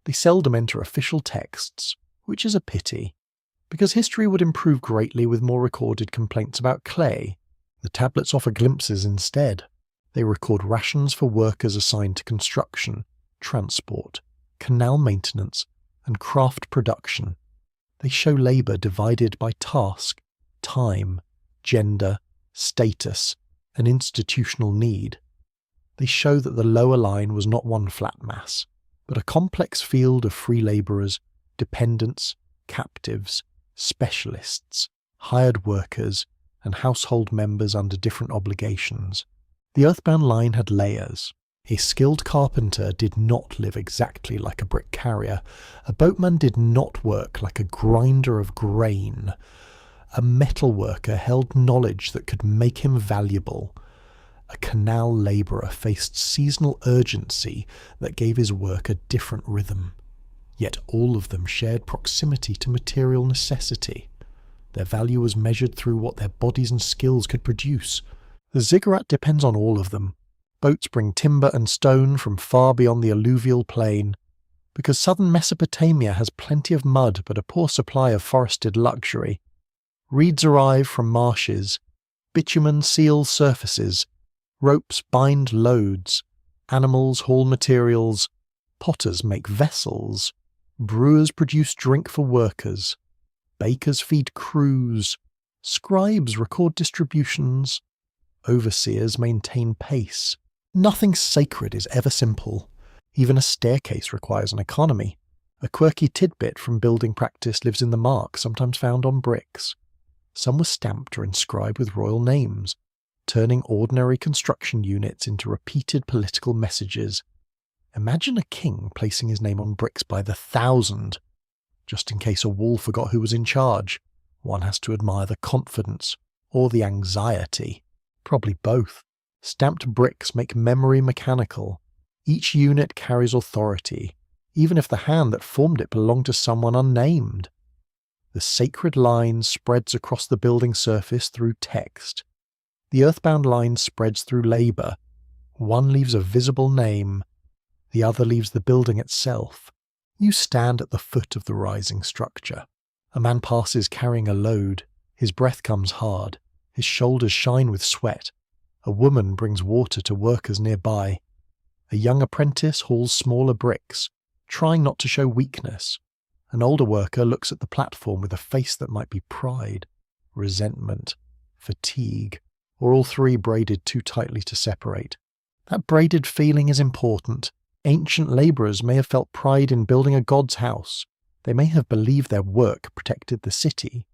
They seldom enter official texts, which is a pity, because history would improve greatly with more recorded complaints about clay. The tablets offer glimpses instead. They record rations for workers assigned to construction, transport, canal maintenance, and craft production. They show labour divided by task, time, gender, status, and institutional need. They show that the lower line was not one flat mass, but a complex field of free labourers, dependents, captives, specialists, hired workers, and household members under different obligations. The earthbound line had layers. A skilled carpenter did not live exactly like a brick carrier. A boatman did not work like a grinder of grain. A metal worker held knowledge that could make him valuable. a canal labourer faced seasonal urgency that gave his work a different rhythm. Yet all of them shared proximity to material necessity. Their value was measured through what their bodies and skills could produce. The ziggurat depends on all of them. Boats bring timber and stone from far beyond the alluvial plain. Because southern Mesopotamia has plenty of mud but a poor supply of forested luxury. Reeds arrive from marshes. Bitumen seals surfaces. Ropes bind loads. Animals haul materials. Potters make vessels. Brewers produce drink for workers. Bakers feed crews. Scribes record distributions. Overseers maintain pace. Nothing sacred is ever simple. Even a staircase requires an economy. A quirky tidbit from building practice lives in the mark, sometimes found on bricks. Some were stamped or inscribed with royal names, turning ordinary construction units into repeated political messages. Imagine a king placing his name on bricks by the thousand. Just in case a wall forgot who was in charge, one has to admire the confidence or the anxiety. Probably both. Stamped bricks make memory mechanical. Each unit carries authority, even if the hand that formed it belonged to someone unnamed. The sacred line spreads across the building surface through text. The earthbound line spreads through labour. One leaves a visible name. The other leaves the building itself. You stand at the foot of the rising structure. A man passes carrying a load. His breath comes hard. His shoulders shine with sweat. A woman brings water to workers nearby. A young apprentice hauls smaller bricks, trying not to show weakness. An older worker looks at the platform with a face that might be pride, resentment, fatigue, or all three braided too tightly to separate. That braided feeling is important. Ancient labourers may have felt pride in building a god's house. They may have believed their work protected the city.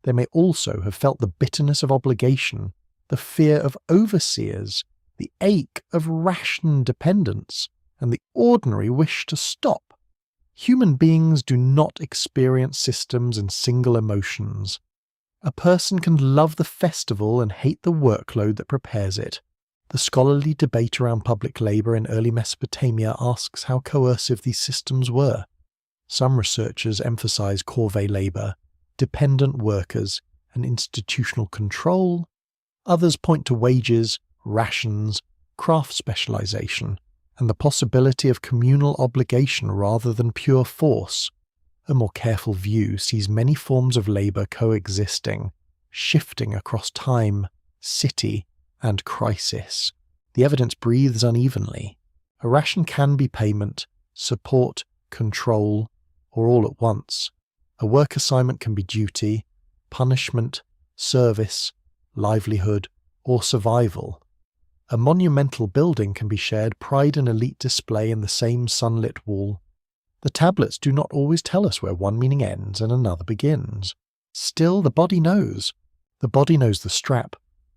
They may also have felt the bitterness of obligation, the fear of overseers, the ache of ration dependence, and the ordinary wish to stop. Human beings do not experience systems and single emotions. A person can love the festival and hate the workload that prepares it. The scholarly debate around public labour in early Mesopotamia asks how coercive these systems were. Some researchers emphasise corvée labour, dependent workers, and institutional control. Others point to wages, rations, craft specialisation, and the possibility of communal obligation rather than pure force. A more careful view sees many forms of labour coexisting, shifting across time, city, and crisis. The evidence breathes unevenly. A ration can be payment, support, control, or all at once. A work assignment can be duty, punishment, service, livelihood, or survival. A monumental building can be shared pride and elite display in the same sunlit wall. The tablets do not always tell us where one meaning ends and another begins. Still, the body knows. The body knows the strap.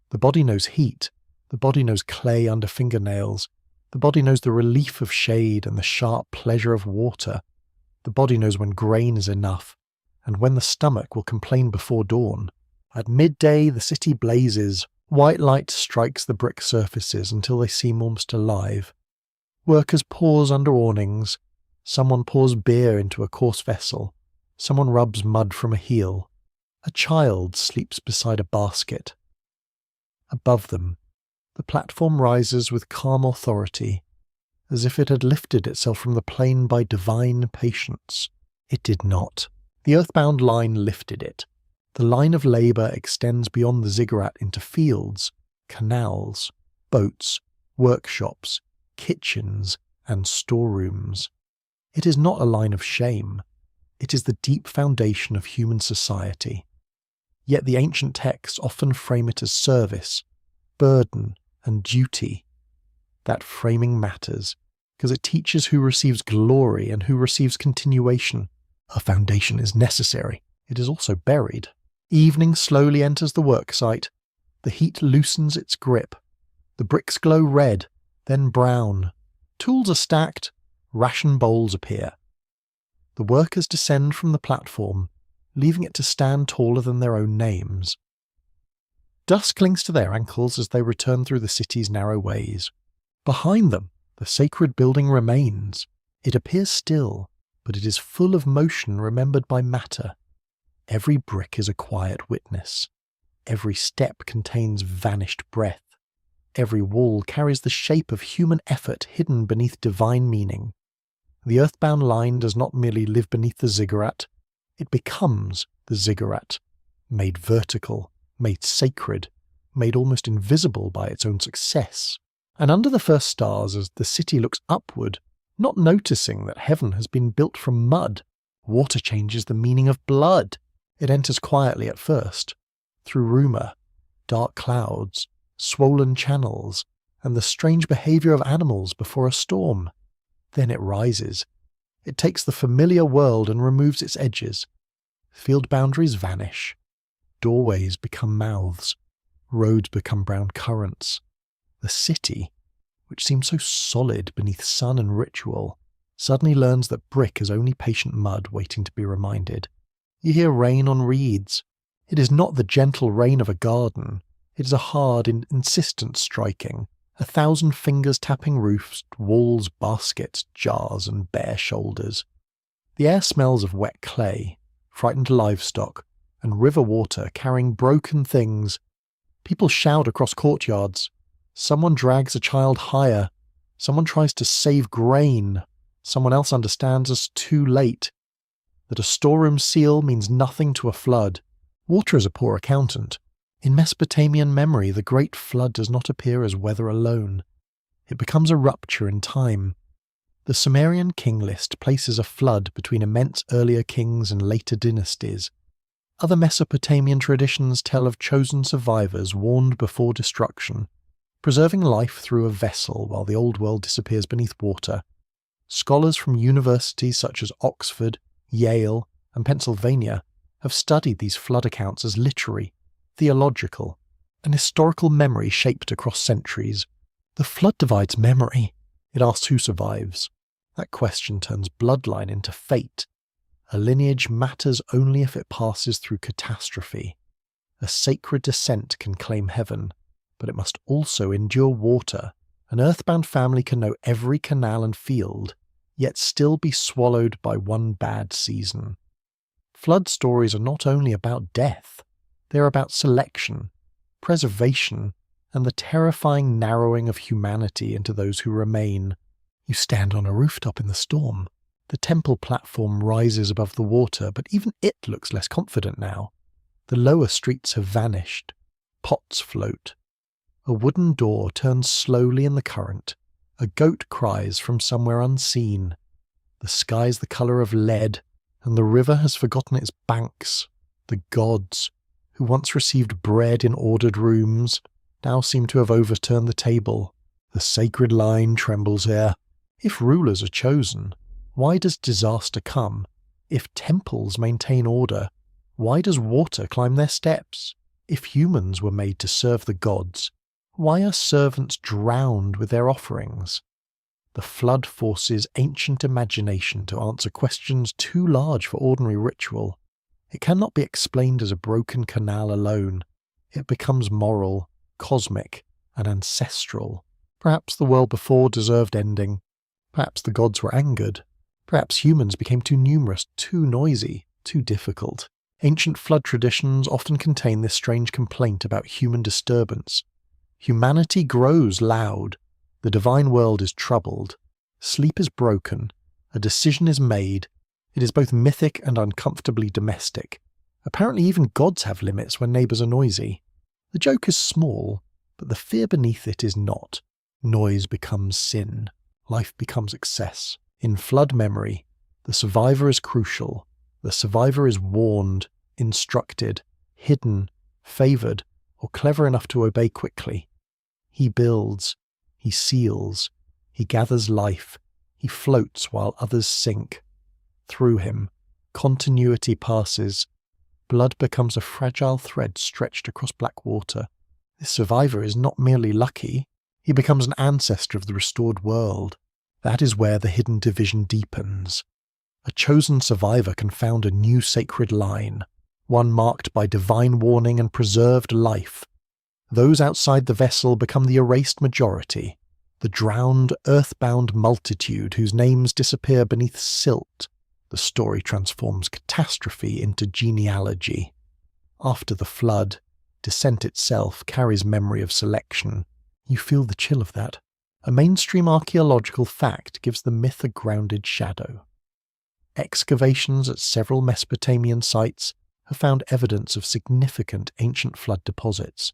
The body knows heat. The body knows clay under fingernails. The body knows the relief of shade and the sharp pleasure of water. The body knows when grain is enough, and when the stomach will complain before dawn. At midday the city blazes. White light strikes the brick surfaces until they seem almost alive. Workers pause under awnings. Someone pours beer into a coarse vessel. Someone rubs mud from a heel. A child sleeps beside a basket. Above them, the platform rises with calm authority, as if it had lifted itself from the plain by divine patience. It did not. The earthbound line lifted it. The line of labour extends beyond the ziggurat into fields, canals, boats, workshops, kitchens, and storerooms. It is not a line of shame. It is the deep foundation of human society. Yet the ancient texts often frame it as service, burden, and duty. That framing matters, because it teaches who receives glory and who receives continuation. A foundation is necessary. It is also buried. Evening slowly enters the work site. The heat loosens its grip. The bricks glow red, then brown. Tools are stacked. Ration bowls appear. The workers descend from the platform, leaving it to stand taller than their own names. Dust clings to their ankles as they return through the city's narrow ways. Behind them, the sacred building remains. It appears still, but it is full of motion remembered by matter. Every brick is a quiet witness. Every step contains vanished breath. Every wall carries the shape of human effort hidden beneath divine meaning. The earthbound line does not merely live beneath the ziggurat, it becomes the ziggurat, made vertical, made sacred, made almost invisible by its own success. And under the first stars, as the city looks upward, not noticing that heaven has been built from mud, water changes the meaning of blood. It enters quietly at first, through rumour, dark clouds, swollen channels, and the strange behaviour of animals before a storm. Then it rises. It takes the familiar world and removes its edges. Field boundaries vanish. Doorways become mouths. Roads become brown currents. The city, which seemed so solid beneath sun and ritual, suddenly learns that brick is only patient mud waiting to be reminded. You hear rain on reeds. It is not the gentle rain of a garden. It is a hard, insistent striking, 1,000 fingers tapping roofs, walls, baskets, jars, and bare shoulders. The air smells of wet clay, frightened livestock, and river water carrying broken things. People shout across courtyards. Someone drags a child higher. Someone tries to save grain. Someone else understands us too late. That a storeroom seal means nothing to a flood. Water is a poor accountant. In Mesopotamian memory, the Great Flood does not appear as weather alone. It becomes a rupture in time. The Sumerian king list places a flood between immense earlier kings and later dynasties. Other Mesopotamian traditions tell of chosen survivors warned before destruction, preserving life through a vessel while the old world disappears beneath water. Scholars from universities such as Oxford, Yale, and Pennsylvania have studied these flood accounts as literary, theological, and historical memory shaped across centuries. The flood divides memory. It asks who survives. That question turns bloodline into fate. A lineage matters only if it passes through catastrophe. A sacred descent can claim heaven, but it must also endure water. An earthbound family can know every canal and field, yet still be swallowed by one bad season. Flood stories are not only about death, they are about selection, preservation, and the terrifying narrowing of humanity into those who remain. You stand on a rooftop in the storm. The temple platform rises above the water, but even it looks less confident now. The lower streets have vanished. Pots float. A wooden door turns slowly in the current. A goat cries from somewhere unseen. The sky's the colour of lead, and the river has forgotten its banks. The gods, who once received bread in ordered rooms, now seem to have overturned the table. The sacred line trembles here. If rulers are chosen, why does disaster come? If temples maintain order, why does water climb their steps? If humans were made to serve the gods, why are servants drowned with their offerings? The flood forces ancient imagination to answer questions too large for ordinary ritual. It cannot be explained as a broken canal alone. It becomes moral, cosmic, and ancestral. Perhaps the world before deserved ending. Perhaps the gods were angered. Perhaps humans became too numerous, too noisy, too difficult. Ancient flood traditions often contain this strange complaint about human disturbance. Humanity grows loud. The divine world is troubled. Sleep is broken. A decision is made. It is both mythic and uncomfortably domestic. Apparently even gods have limits when neighbours are noisy. The joke is small, but the fear beneath it is not. Noise becomes sin. Life becomes excess. In flood memory, the survivor is crucial. The survivor is warned, instructed, hidden, favoured, or clever enough to obey quickly. He builds. He seals. He gathers life. He floats while others sink. Through him, continuity passes. Blood becomes a fragile thread stretched across black water. This survivor is not merely lucky. He becomes an ancestor of the restored world. That is where the hidden division deepens. A chosen survivor can found a new sacred line, one marked by divine warning and preserved life. Those outside the vessel become the erased majority, the drowned, earthbound multitude whose names disappear beneath silt. The story transforms catastrophe into genealogy. After the flood, descent itself carries memory of selection. You feel the chill of that. A mainstream archaeological fact gives the myth a grounded shadow. Excavations at several Mesopotamian sites have found evidence of significant ancient flood deposits,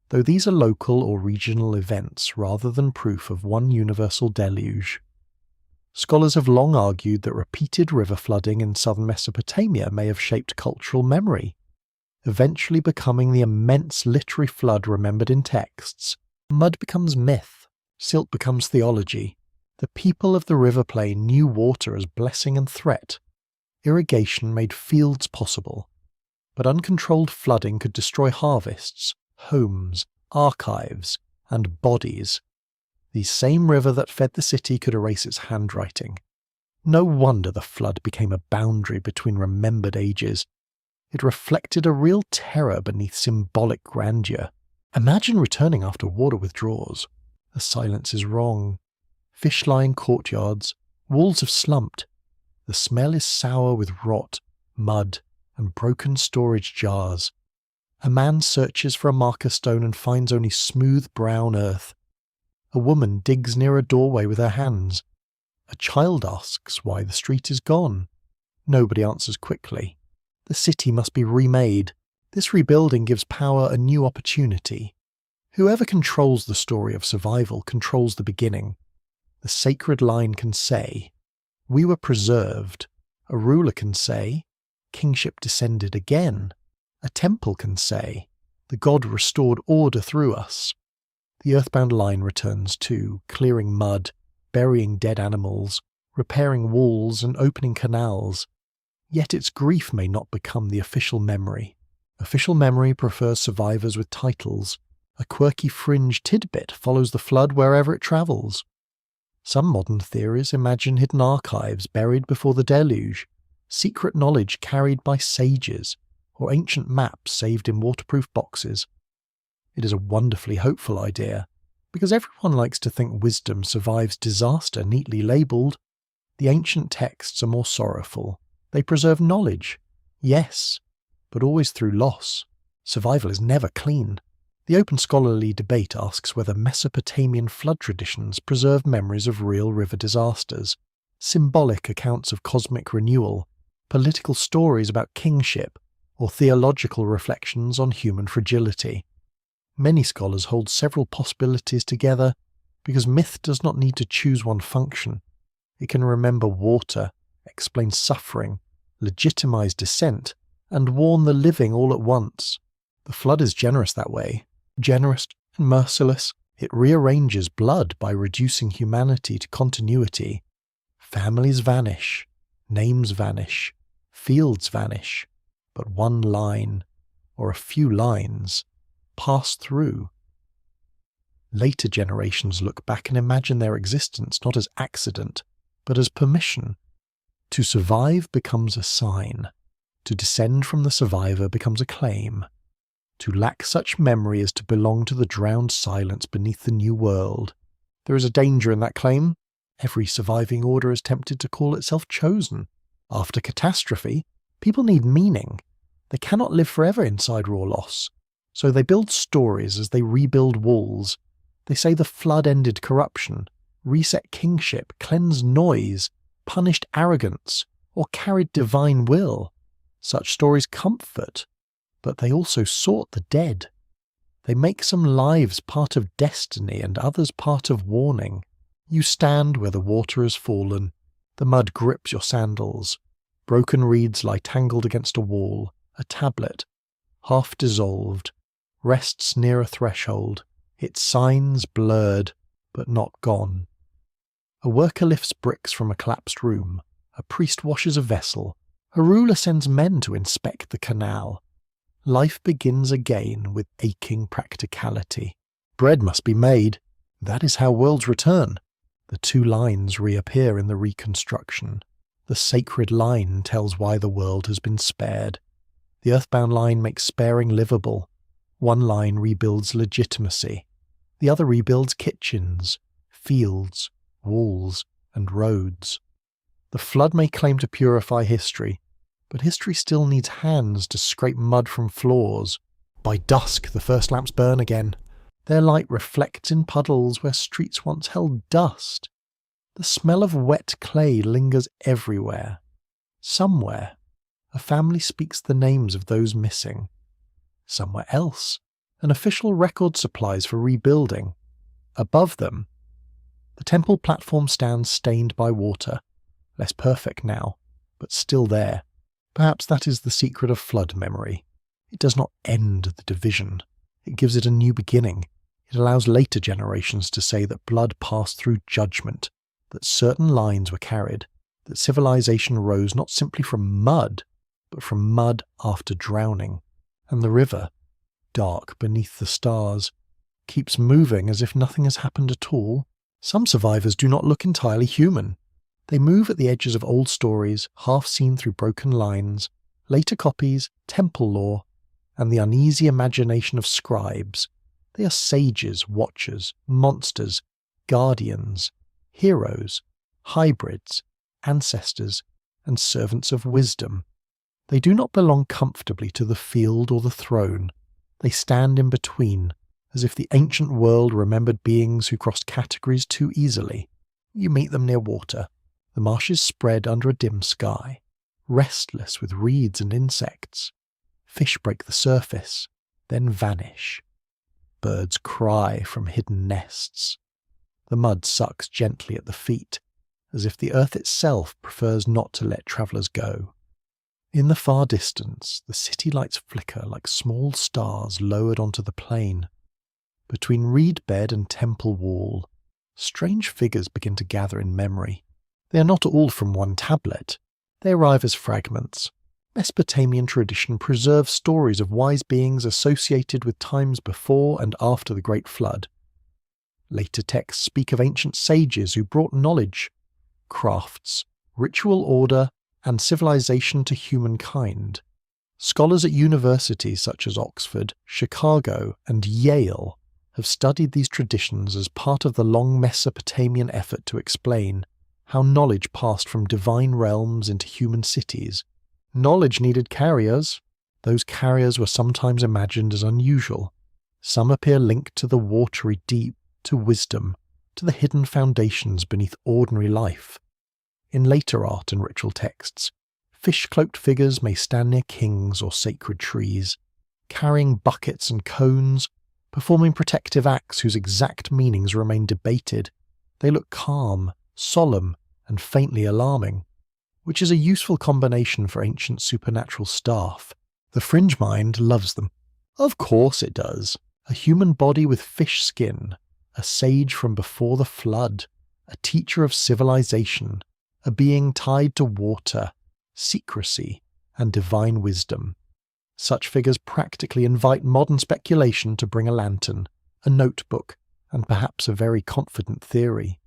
though these are local or regional events rather than proof of one universal deluge. Scholars have long argued that repeated river flooding in southern Mesopotamia may have shaped cultural memory, eventually becoming the immense literary flood remembered in texts. Mud becomes myth, silt becomes theology. The people of the river plain knew water as blessing and threat. Irrigation made fields possible, but uncontrolled flooding could destroy harvests, homes, archives, and bodies. The same river that fed the city could erase its handwriting. No wonder the flood became a boundary between remembered ages. It reflected a real terror beneath symbolic grandeur. Imagine returning after water withdraws. The silence is wrong. Fish-lined courtyards, walls have slumped. The smell is sour with rot, mud, and broken storage jars. A man searches for a marker stone and finds only smooth brown earth. A woman digs near a doorway with her hands. A child asks why the street is gone. Nobody answers quickly. The city must be remade. This rebuilding gives power a new opportunity. Whoever controls the story of survival controls the beginning. The sacred line can say, "We were preserved." A ruler can say, "Kingship descended again." A temple can say, "The god restored order through us." The earthbound line returns too, clearing mud, burying dead animals, repairing walls and opening canals. Yet its grief may not become the official memory. Official memory prefers survivors with titles. A quirky fringe tidbit follows the flood wherever it travels. Some modern theories imagine hidden archives buried before the deluge, secret knowledge carried by sages, or ancient maps saved in waterproof boxes. It is a wonderfully hopeful idea, because everyone likes to think wisdom survives disaster neatly labelled. The ancient texts are more sorrowful. They preserve knowledge, yes, but always through loss. Survival is never clean. The open scholarly debate asks whether Mesopotamian flood traditions preserve memories of real river disasters, symbolic accounts of cosmic renewal, political stories about kingship, or theological reflections on human fragility. Many scholars hold several possibilities together because myth does not need to choose one function. It can remember water, explain suffering, legitimize dissent, and warn the living all at once. The flood is generous that way. Generous and merciless, it rearranges blood by reducing humanity to continuity. Families vanish, names vanish, fields vanish, but one line, or a few lines, pass through. Later generations look back and imagine their existence not as accident, but as permission. To survive becomes a sign. To descend from the survivor becomes a claim. To lack such memory as to belong to the drowned silence beneath the new world. There is a danger in that claim. Every surviving order is tempted to call itself chosen. After catastrophe, people need meaning. They cannot live forever inside raw loss. So they build stories as they rebuild walls. They say the flood ended corruption, reset kingship, cleansed noise, punished arrogance, or carried divine will. Such stories comfort, but they also sort the dead. They make some lives part of destiny and others part of warning. You stand where the water has fallen. The mud grips your sandals. Broken reeds lie tangled against a wall. A tablet, half dissolved, rests near a threshold, its signs blurred, but not gone. A worker lifts bricks from a collapsed room. A priest washes a vessel. A ruler sends men to inspect the canal. Life begins again with aching practicality. Bread must be made. That is how worlds return. The two lines reappear in the reconstruction. The sacred line tells why the world has been spared. The earthbound line makes sparing livable. One line rebuilds legitimacy. The other rebuilds kitchens, fields, walls, and roads. The flood may claim to purify history, but history still needs hands to scrape mud from floors. By dusk, the first lamps burn again. Their light reflects in puddles where streets once held dust. The smell of wet clay lingers everywhere. Somewhere, a family speaks the names of those missing. Somewhere else, an official record supplies for rebuilding. Above them, the temple platform stands stained by water, less perfect now, but still there. Perhaps that is the secret of flood memory. It does not end the division. It gives it a new beginning. It allows later generations to say that blood passed through judgment, that certain lines were carried, that civilization rose not simply from mud, but from mud after drowning. And the river, dark beneath the stars, keeps moving as if nothing has happened at all. Some survivors do not look entirely human. They move at the edges of old stories, half seen through broken lines, later copies, temple lore, and the uneasy imagination of scribes. They are sages, watchers, monsters, guardians, heroes, hybrids, ancestors, and servants of wisdom. They do not belong comfortably to the field or the throne. They stand in between, as if the ancient world remembered beings who crossed categories too easily. You meet them near water. The marshes spread under a dim sky, restless with reeds and insects. Fish break the surface, then vanish. Birds cry from hidden nests. The mud sucks gently at the feet, as if the earth itself prefers not to let travellers go. In the far distance, the city lights flicker like small stars lowered onto the plain. Between reed bed and temple wall, strange figures begin to gather in memory. They are not all from one tablet. They arrive as fragments. Mesopotamian tradition preserves stories of wise beings associated with times before and after the Great Flood. Later texts speak of ancient sages who brought knowledge, crafts, ritual order, and civilization to humankind. Scholars at universities such as Oxford, Chicago, and Yale have studied these traditions as part of the long Mesopotamian effort to explain how knowledge passed from divine realms into human cities. Knowledge needed carriers. Those carriers were sometimes imagined as unusual. Some appear linked to the watery deep, to wisdom, to the hidden foundations beneath ordinary life. In later art and ritual texts, fish-cloaked figures may stand near kings or sacred trees, carrying buckets and cones, performing protective acts whose exact meanings remain debated. They look calm, solemn, and faintly alarming, which is a useful combination for ancient supernatural staff. The fringe mind loves them. Of course it does. A human body with fish skin, a sage from before the flood, a teacher of civilization, a being tied to water, secrecy, and divine wisdom. Such figures practically invite modern speculation to bring a lantern, a notebook, and perhaps a very confident theory.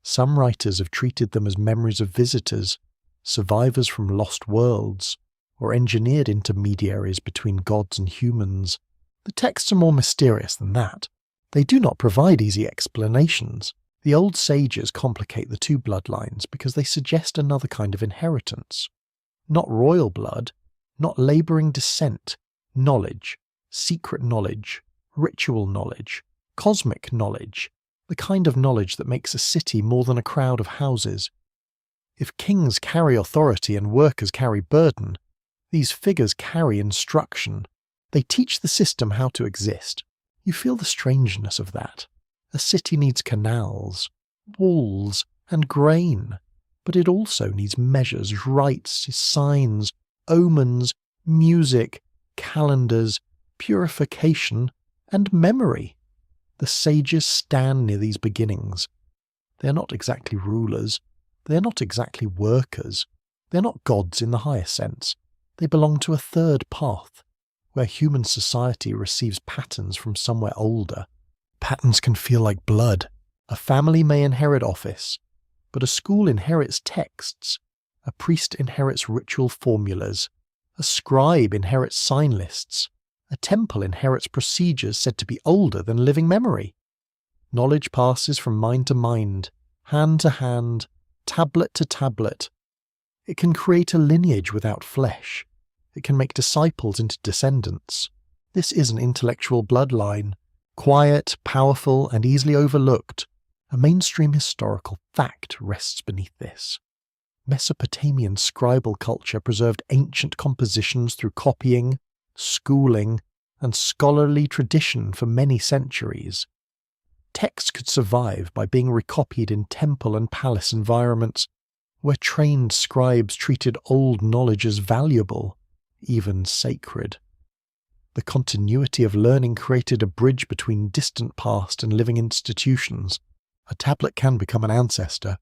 Some writers have treated them as memories of visitors, survivors from lost worlds, or engineered intermediaries between gods and humans. The texts are more mysterious than that. They do not provide easy explanations. The old sages complicate the two bloodlines because they suggest another kind of inheritance. Not royal blood, not labouring descent, knowledge, secret knowledge, ritual knowledge, cosmic knowledge, the kind of knowledge that makes a city more than a crowd of houses. If kings carry authority and workers carry burden, these figures carry instruction. They teach the system how to exist. You feel the strangeness of that. A city needs canals, walls, and grain, but it also needs measures, rites, signs, omens, music, calendars, purification, and memory. The sages stand near these beginnings. They are not exactly rulers. They are not exactly workers. They are not gods in the highest sense. They belong to a third path, where human society receives patterns from somewhere older. Patterns can feel like blood. A family may inherit office, but a school inherits texts. A priest inherits ritual formulas. A scribe inherits sign lists. A A temple inherits procedures said to be older than living memory. Knowledge passes from mind to mind, hand to hand, tablet to tablet. It can create a lineage without flesh. It can make disciples into descendants. This is an intellectual bloodline, quiet, powerful, and easily overlooked. A mainstream historical fact rests beneath this. Mesopotamian scribal culture preserved ancient compositions through copying, schooling, and scholarly tradition for many centuries. Texts could survive by being recopied in temple and palace environments, where trained scribes treated old knowledge as valuable, even sacred. The continuity of learning created a bridge between distant past and living institutions. A tablet can become an ancestor.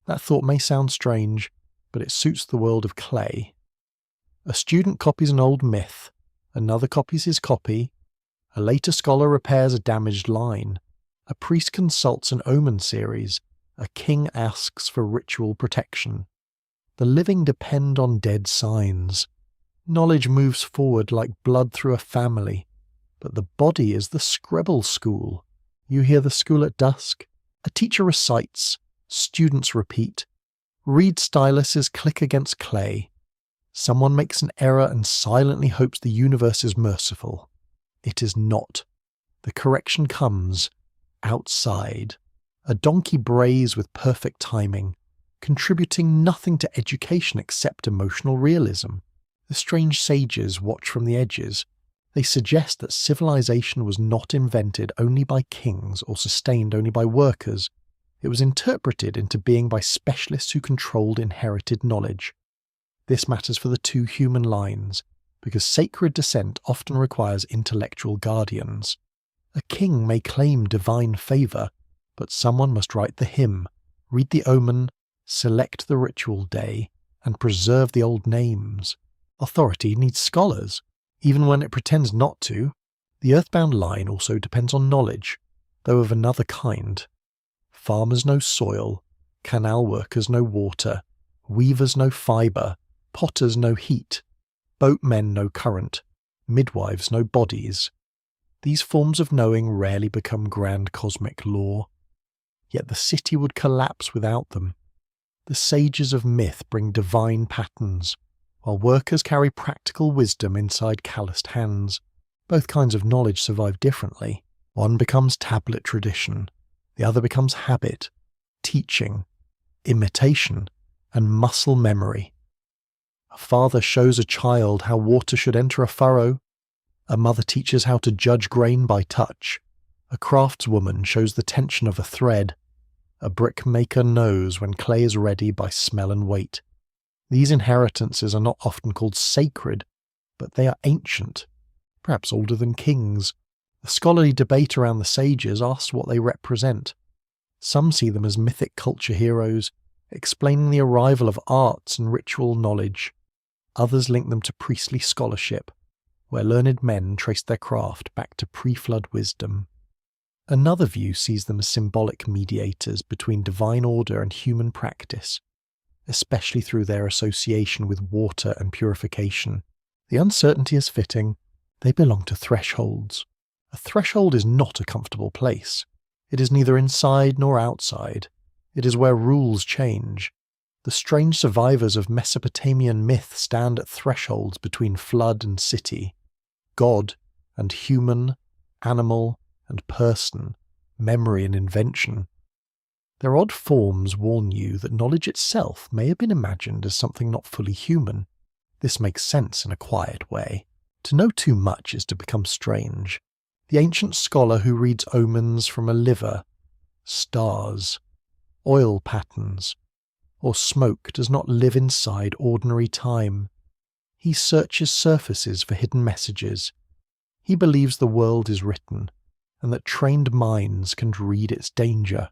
That thought may sound strange, but it suits the world of clay. A student copies an old myth, another copies his copy, a later scholar repairs a damaged line, a priest consults an omen series, a king asks for ritual protection. The living depend on dead signs. Knowledge moves forward like blood through a family, but the body is the scribble school. You hear the school at dusk. A teacher recites, students repeat. Reed styluses click against clay. Someone makes an error and silently hopes the universe is merciful. It is not. The correction comes outside. A donkey brays with perfect timing, contributing nothing to education except emotional realism. The strange sages watch from the edges. They suggest that civilization was not invented only by kings or sustained only by workers. It was interpreted into being by specialists who controlled inherited knowledge. This matters for the two human lines, because sacred descent often requires intellectual guardians. A king may claim divine favour, but someone must write the hymn, read the omen, select the ritual day, and preserve the old names. Authority needs scholars, even when it pretends not to. The earthbound line also depends on knowledge, though of another kind. Farmers know soil, canal workers know water, weavers know fibre, potters know heat, boatmen know current, midwives know bodies. These forms of knowing rarely become grand cosmic law. Yet the city would collapse without them. The sages of myth bring divine patterns, while workers carry practical wisdom inside calloused hands. Both kinds of knowledge survive differently. One becomes tablet tradition, the other becomes habit, teaching, imitation, and muscle memory. A father shows a child how water should enter a furrow. A mother teaches how to judge grain by touch. A craftswoman shows the tension of a thread. A brickmaker knows when clay is ready by smell and weight. These inheritances are not often called sacred, but they are ancient, perhaps older than kings. The scholarly debate around the sages asks what they represent. Some see them as mythic culture heroes, explaining the arrival of arts and ritual knowledge. Others link them to priestly scholarship, where learned men traced their craft back to pre-flood wisdom. Another view sees them as symbolic mediators between divine order and human practice, especially through their association with water and purification. The uncertainty is fitting. They belong to thresholds. A threshold is not a comfortable place. It is neither inside nor outside. It is where rules change. The strange survivors of Mesopotamian myth stand at thresholds between flood and city, god and human, animal and person, memory and invention. Their odd forms warn you that knowledge itself may have been imagined as something not fully human. This makes sense in a quiet way. To know too much is to become strange. The ancient scholar who reads omens from a liver, stars, oil patterns, or smoke does not live inside ordinary time. He searches surfaces for hidden messages. He believes the world is written, and that trained minds can read its danger.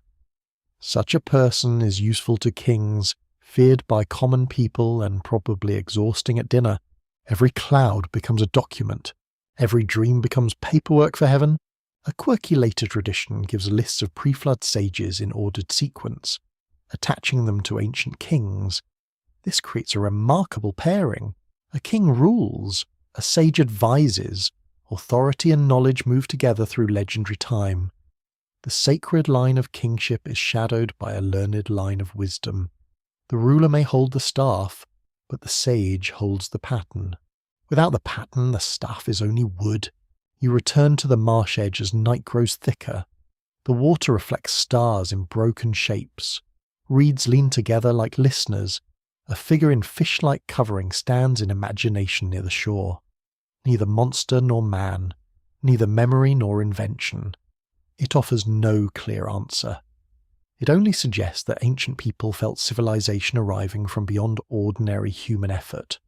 Such a person is useful to kings, feared by common people, and probably exhausting at dinner. Every cloud becomes a document. Every dream becomes paperwork for heaven. A quirky later tradition gives lists of pre-flood sages in ordered sequence, attaching them to ancient kings. This creates a remarkable pairing. A king rules, a sage advises, Authority and knowledge move together through legendary time. The sacred line of kingship is shadowed by a learned line of wisdom. The ruler may hold the staff, but the sage holds the pattern. Without the pattern, the staff is only wood. You return to the marsh edge as night grows thicker. The water reflects stars in broken shapes. Reeds lean together like listeners. A figure in fish-like covering stands in imagination near the shore. Neither monster nor man, neither memory nor invention. It offers no clear answer. It only suggests that ancient people felt civilization arriving from beyond ordinary human effort.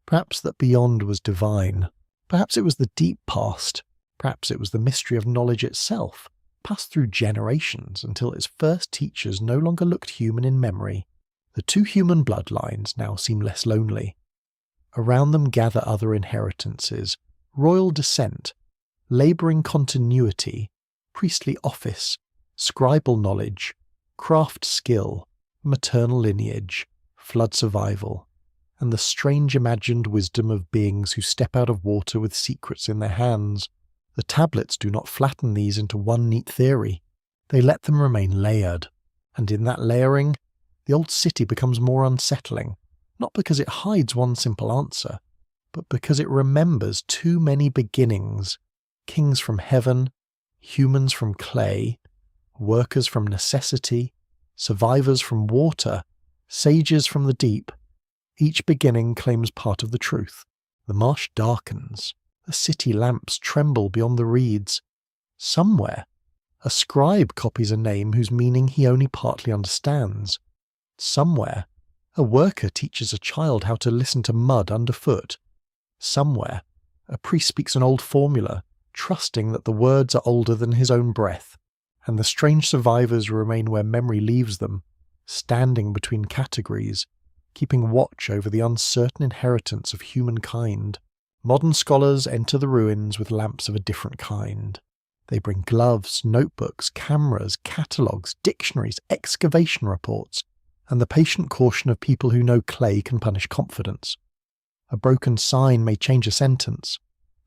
Perhaps that beyond was divine. Perhaps it was the deep past. Perhaps it was the mystery of knowledge itself, passed through generations until its first teachers no longer looked human in memory. The two human bloodlines now seem less lonely. Around them gather other inheritances, royal descent, labouring continuity, priestly office, scribal knowledge, craft skill, maternal lineage, flood survival, and the strange imagined wisdom of beings who step out of water with secrets in their hands. The tablets do not flatten these into one neat theory. They let them remain layered, and in that layering, the old city becomes more unsettling, not because it hides one simple answer, but because it remembers too many beginnings, kings from heaven, humans from clay, workers from necessity, survivors from water, sages from the deep. Each beginning claims part of the truth. The marsh darkens. The city lamps tremble beyond the reeds. Somewhere, a scribe copies a name whose meaning he only partly understands. Somewhere, a worker teaches a child how to listen to mud underfoot. Somewhere, a priest speaks an old formula, trusting that the words are older than his own breath, and the strange survivors remain where memory leaves them, standing between categories, keeping watch over the uncertain inheritance of humankind. Modern scholars enter the ruins with lamps of a different kind. They bring gloves, notebooks, cameras, catalogues, dictionaries, excavation reports, and the patient caution of people who know clay can punish confidence. A broken sign may change a sentence.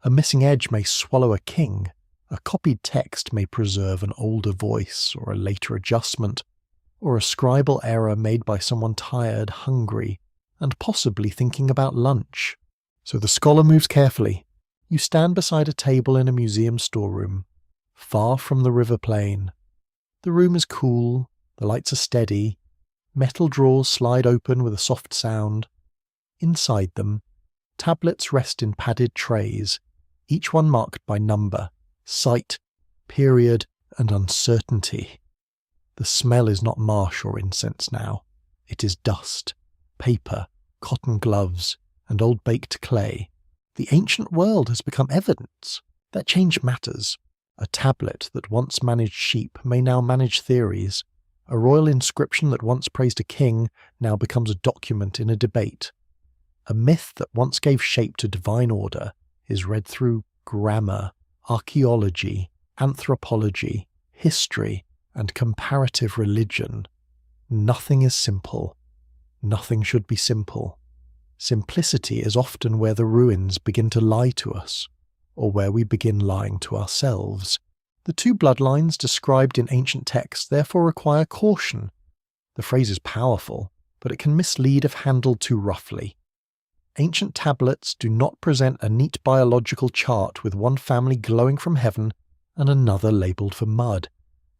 A missing edge may swallow a king. A copied text may preserve an older voice or a later adjustment, or a scribal error made by someone tired, hungry, and possibly thinking about lunch. So the scholar moves carefully. You stand beside a table in a museum storeroom, far from the river plain. The room is cool, the lights are steady, metal drawers slide open with a soft sound. Inside them, tablets rest in padded trays, each one marked by number, site, period, and uncertainty. The smell is not marsh or incense now. It is dust, paper, cotton gloves, and old baked clay. The ancient world has become evidence. That change matters. A tablet that once managed sheep may now manage theories. A royal inscription that once praised a king now becomes a document in a debate. A myth that once gave shape to divine order is read through grammar, archaeology, anthropology, history, and comparative religion. Nothing is simple. Nothing should be simple. Simplicity is often where the ruins begin to lie to us, or where we begin lying to ourselves. The two bloodlines described in ancient texts therefore require caution. The phrase is powerful, but it can mislead if handled too roughly. Ancient tablets do not present a neat biological chart with one family glowing from heaven and another labelled for mud.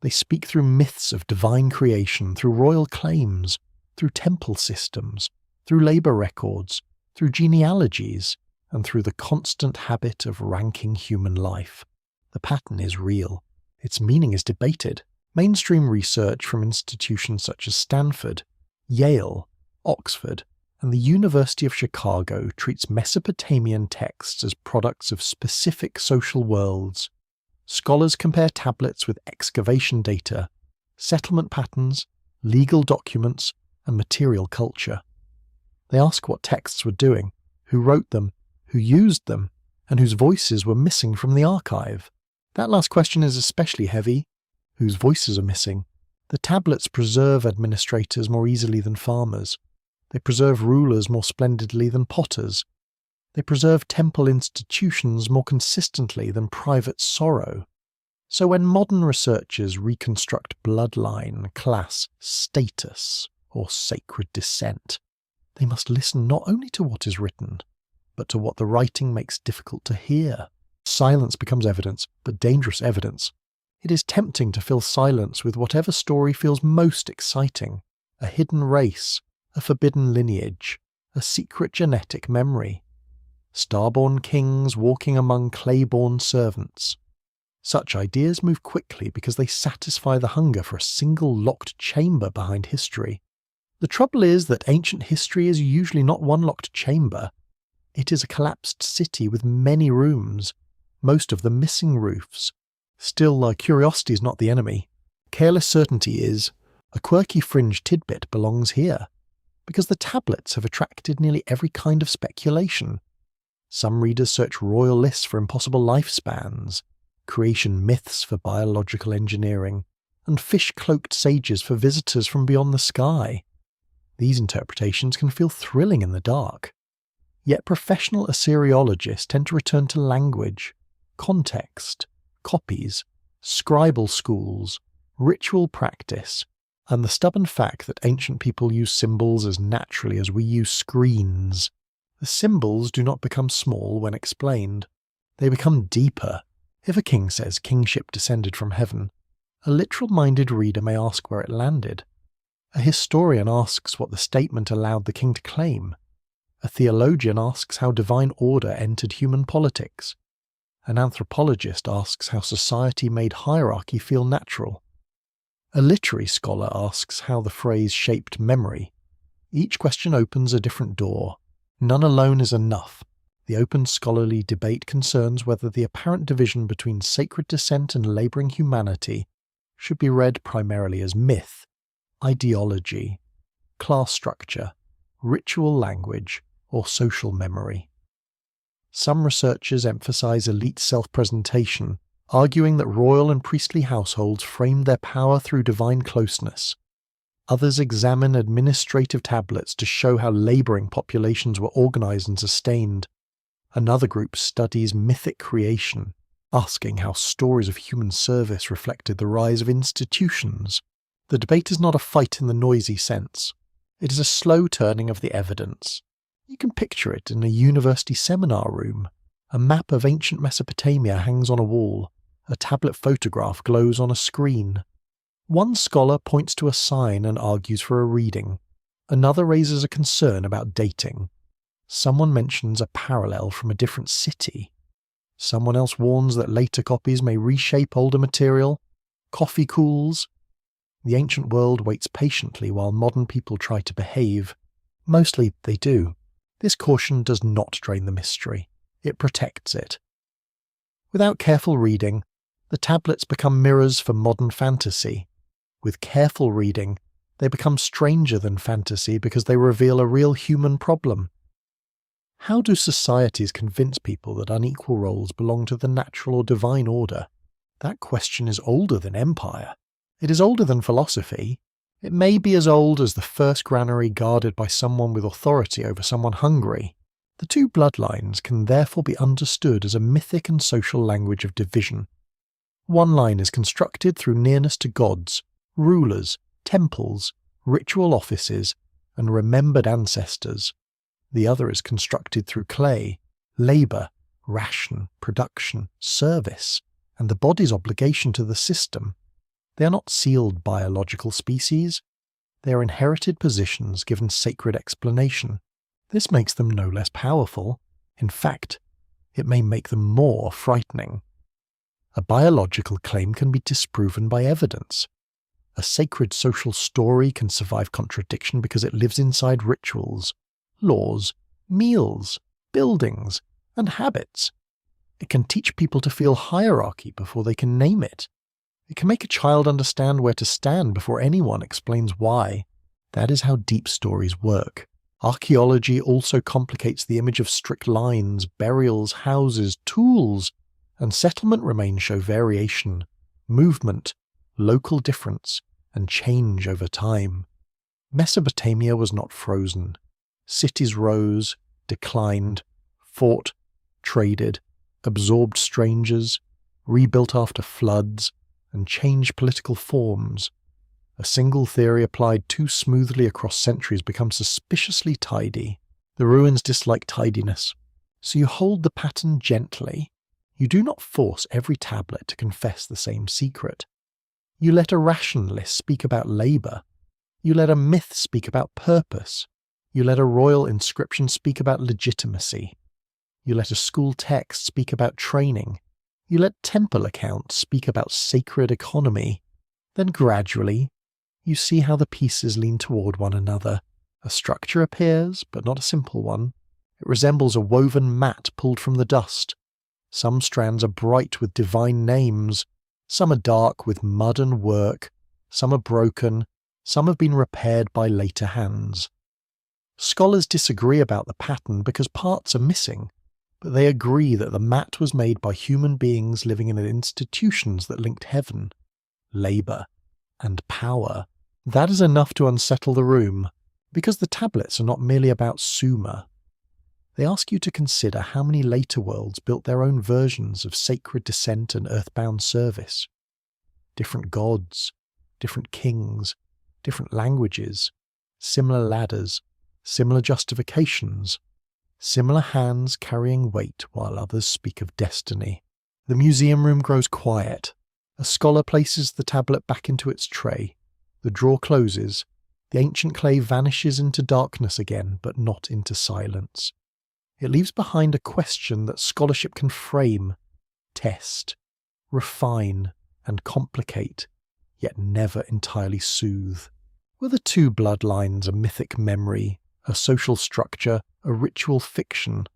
They speak through myths of divine creation, through royal claims, through temple systems, through labour records, through genealogies, and through the constant habit of ranking human life. The pattern is real. Its meaning is debated. Mainstream research from institutions such as Stanford, Yale, Oxford, and the University of Chicago treats Mesopotamian texts as products of specific social worlds. Scholars compare tablets with excavation data, settlement patterns, legal documents, and material culture. They ask what texts were doing, who wrote them, who used them, and whose voices were missing from the archive. That last question is especially heavy. Whose voices are missing? The tablets preserve administrators more easily than farmers. They preserve rulers more splendidly than potters. They preserve temple institutions more consistently than private sorrow. So when modern researchers reconstruct bloodline, class, status, or sacred descent, they must listen not only to what is written, but to what the writing makes difficult to hear. Silence becomes evidence, but dangerous evidence. It is tempting to fill silence with whatever story feels most exciting: a hidden race, a forbidden lineage, a secret genetic memory. Starborn kings walking among clay-born servants. Such ideas move quickly because they satisfy the hunger for a single locked chamber behind history. The trouble is that ancient history is usually not one locked chamber. It is a collapsed city with many rooms, most of them missing roofs. Still, curiosity is not the enemy. Careless certainty is. A quirky fringe tidbit belongs here, because the tablets have attracted nearly every kind of speculation. Some readers search royal lists for impossible lifespans, creation myths for biological engineering, and fish-cloaked sages for visitors from beyond the sky. These interpretations can feel thrilling in the dark. Yet professional Assyriologists tend to return to language, context, copies, scribal schools, ritual practice, and the stubborn fact that ancient people use symbols as naturally as we use screens. The symbols do not become small when explained. They become deeper. If a king says kingship descended from heaven, a literal-minded reader may ask where it landed. A historian asks what the statement allowed the king to claim. A theologian asks how divine order entered human politics. An anthropologist asks how society made hierarchy feel natural. A literary scholar asks how the phrase shaped memory. Each question opens a different door. None alone is enough. The open scholarly debate concerns whether the apparent division between sacred descent and labouring humanity should be read primarily as myth, ideology, class structure, ritual language, or social memory. Some researchers emphasize elite self-presentation, arguing that royal and priestly households framed their power through divine closeness. Others examine administrative tablets to show how labouring populations were organised and sustained. Another group studies mythic creation, asking how stories of human service reflected the rise of institutions. The debate is not a fight in the noisy sense. It is a slow turning of the evidence. You can picture it in a university seminar room. A map of ancient Mesopotamia hangs on a wall. A tablet photograph glows on a screen. One scholar points to a sign and argues for a reading. Another raises a concern about dating. Someone mentions a parallel from a different city. Someone else warns that later copies may reshape older material. Coffee cools. The ancient world waits patiently while modern people try to behave. Mostly they do. This caution does not drain the mystery. It protects it. Without careful reading, the tablets become mirrors for modern fantasy. With careful reading, they become stranger than fantasy because they reveal a real human problem. How do societies convince people that unequal roles belong to the natural or divine order? That question is older than empire. It is older than philosophy. It may be as old as the first granary guarded by someone with authority over someone hungry. The two bloodlines can therefore be understood as a mythic and social language of division. One line is constructed through nearness to gods, rulers, temples, ritual offices, and remembered ancestors. The other is constructed through clay, labour, ration, production, service, and the body's obligation to the system. They are not sealed biological species. They are inherited positions given sacred explanation. This makes them no less powerful. In fact, it may make them more frightening. A biological claim can be disproven by evidence. A sacred social story can survive contradiction because it lives inside rituals, laws, meals, buildings, and habits. It can teach people to feel hierarchy before they can name it. It can make a child understand where to stand before anyone explains why. That is how deep stories work. Archaeology also complicates the image of strict lines, burials, houses, tools, and settlement remains show variation, movement, local difference, and change over time. Mesopotamia was not frozen. Cities rose, declined, fought, traded, absorbed strangers, rebuilt after floods, and changed political forms. A single theory applied too smoothly across centuries becomes suspiciously tidy. The ruins dislike tidiness, so you hold the pattern gently. You do not force every tablet to confess the same secret. You let a rationalist speak about labour. You let a myth speak about purpose. You let a royal inscription speak about legitimacy. You let a school text speak about training. You let temple accounts speak about sacred economy. Then gradually, you see how the pieces lean toward one another. A structure appears, but not a simple one. It resembles a woven mat pulled from the dust. Some strands are bright with divine names. Some are dark with mud and work. Some are broken. Some have been repaired by later hands. Scholars disagree about the pattern because parts are missing, but they agree that the mat was made by human beings living in institutions that linked heaven, labour, and power. That is enough to unsettle the room, because the tablets are not merely about Sumer. They ask you to consider how many later worlds built their own versions of sacred descent and earthbound service. Different gods, different kings, different languages, similar ladders, similar justifications, similar hands carrying weight while others speak of destiny. The museum room grows quiet. A scholar places the tablet back into its tray. The drawer closes. The ancient clay vanishes into darkness again, but not into silence. It leaves behind a question that scholarship can frame, test, refine, and complicate, yet never entirely soothe. Were the two bloodlines a mythic memory, a social structure, a ritual fiction,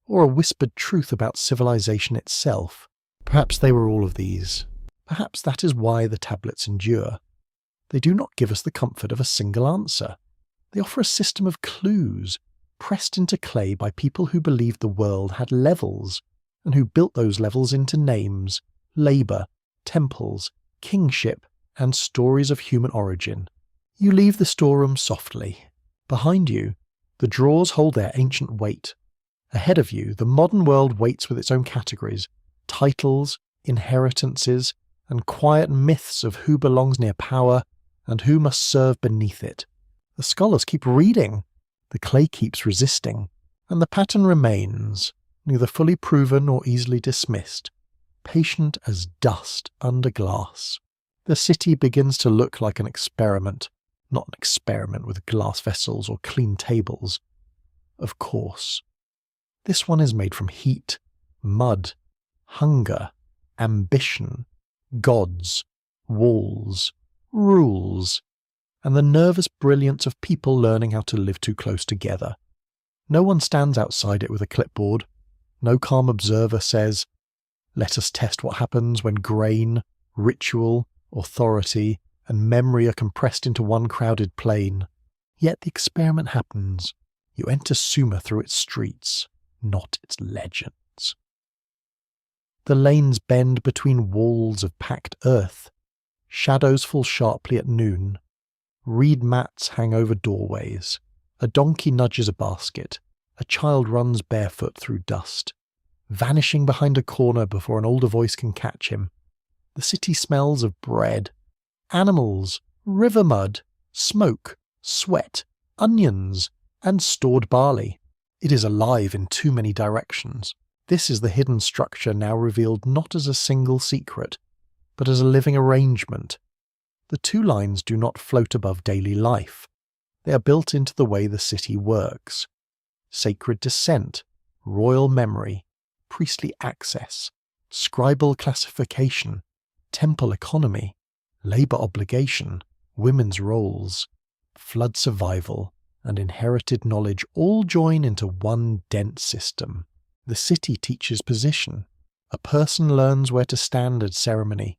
or a whispered truth about civilization itself? Perhaps they were all of these. Perhaps that is why the tablets endure. They do not give us the comfort of a single answer. They offer a system of clues, pressed into clay by people who believed the world had levels, and who built those levels into names, labour, temples, kingship, and stories of human origin. You leave the storeroom softly. Behind you, the drawers hold their ancient weight. Ahead of you, the modern world waits with its own categories, titles, inheritances, and quiet myths of who belongs near power and who must serve beneath it. The scholars keep reading. The clay keeps resisting, and the pattern remains, neither fully proven or easily dismissed, patient as dust under glass. The city begins to look like an experiment, not an experiment with glass vessels or clean tables. Of course. This one is made from heat, mud, hunger, ambition, gods, walls, rules, and the nervous brilliance of people learning how to live too close together. No one stands outside it with a clipboard. No calm observer says, "Let us test what happens when grain, ritual, authority, and memory are compressed into one crowded plane." Yet the experiment happens. You enter Sumer through its streets, not its legends. The lanes bend between walls of packed earth. Shadows fall sharply at noon. Reed mats hang over doorways. A donkey nudges a basket. A child runs barefoot through dust, vanishing behind a corner before an older voice can catch him. The city smells of bread, animals, river mud, smoke, sweat, onions, and stored barley. It is alive in too many directions. This is the hidden structure now revealed not as a single secret, but as a living arrangement. The two lines do not float above daily life. They are built into the way the city works. Sacred descent, royal memory, priestly access, scribal classification, temple economy, labour obligation, women's roles, flood survival, and inherited knowledge all join into one dense system. The city teaches position. A person learns where to stand at ceremony.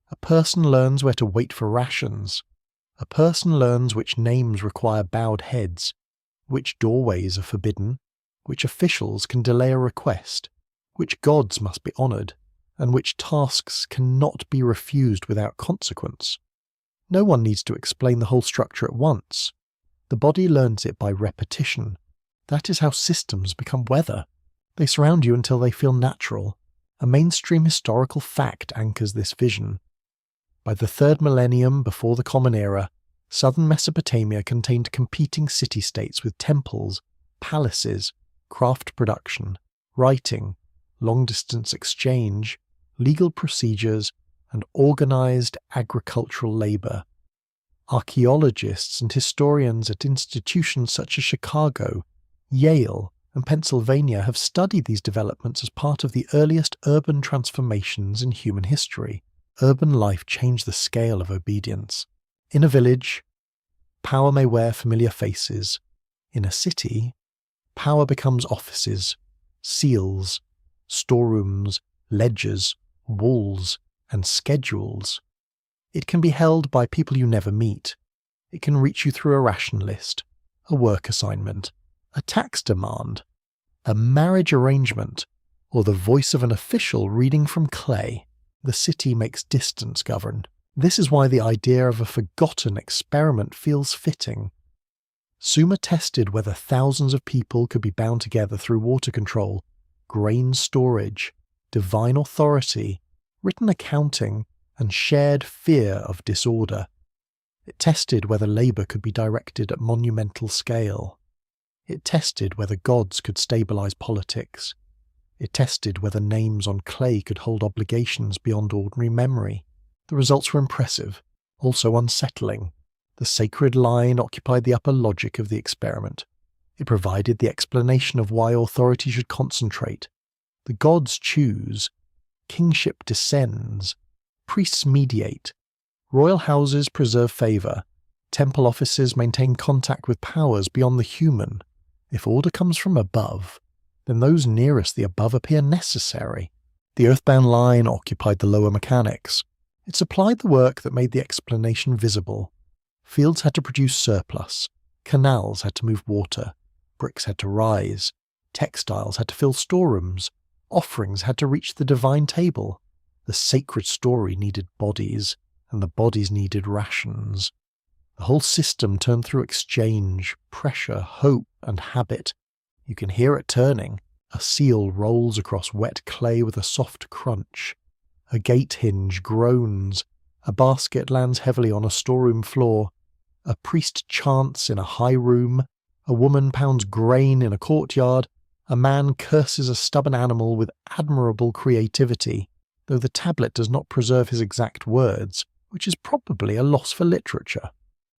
A person learns where to wait for rations. A person learns which names require bowed heads, which doorways are forbidden, which officials can delay a request, which gods must be honoured, and which tasks cannot be refused without consequence. No one needs to explain the whole structure at once. The body learns it by repetition. That is how systems become weather. They surround you until they feel natural. A mainstream historical fact anchors this vision. By the 3rd millennium before the Common Era, southern Mesopotamia contained competing city-states with temples, palaces, craft production, writing, long-distance exchange, legal procedures, and organized agricultural labor. Archaeologists and historians at institutions such as Chicago, Yale, and Pennsylvania have studied these developments as part of the earliest urban transformations in human history. Urban life changed the scale of obedience. In a village, power may wear familiar faces. In a city, power becomes offices, seals, storerooms, ledgers, walls, and schedules. It can be held by people you never meet. It can reach you through a ration list, a work assignment, a tax demand, a marriage arrangement, or the voice of an official reading from clay. The city makes distance govern. This is why the idea of a forgotten experiment feels fitting. Sumer tested whether thousands of people could be bound together through water control, grain storage, divine authority, written accounting, and shared fear of disorder. It tested whether labour could be directed at monumental scale. It tested whether gods could stabilise politics. It tested whether names on clay could hold obligations beyond ordinary memory. The results were impressive, also unsettling. The sacred line occupied the upper logic of the experiment. It provided the explanation of why authority should concentrate. The gods choose, kingship descends, priests mediate, royal houses preserve favour, temple offices maintain contact with powers beyond the human. If order comes from above, then those nearest the above appear necessary. The earthbound line occupied the lower mechanics. It supplied the work that made the explanation visible. Fields had to produce surplus, canals had to move water, bricks had to rise, textiles had to fill storerooms, offerings had to reach the divine table. The sacred story needed bodies, and the bodies needed rations. The whole system turned through exchange, pressure, hope, and habit. You can hear it turning. A seal rolls across wet clay with a soft crunch. A gate hinge groans. A basket lands heavily on a storeroom floor. A priest chants in a high room. A woman pounds grain in a courtyard. A man curses a stubborn animal with admirable creativity, though the tablet does not preserve his exact words, which is probably a loss for literature.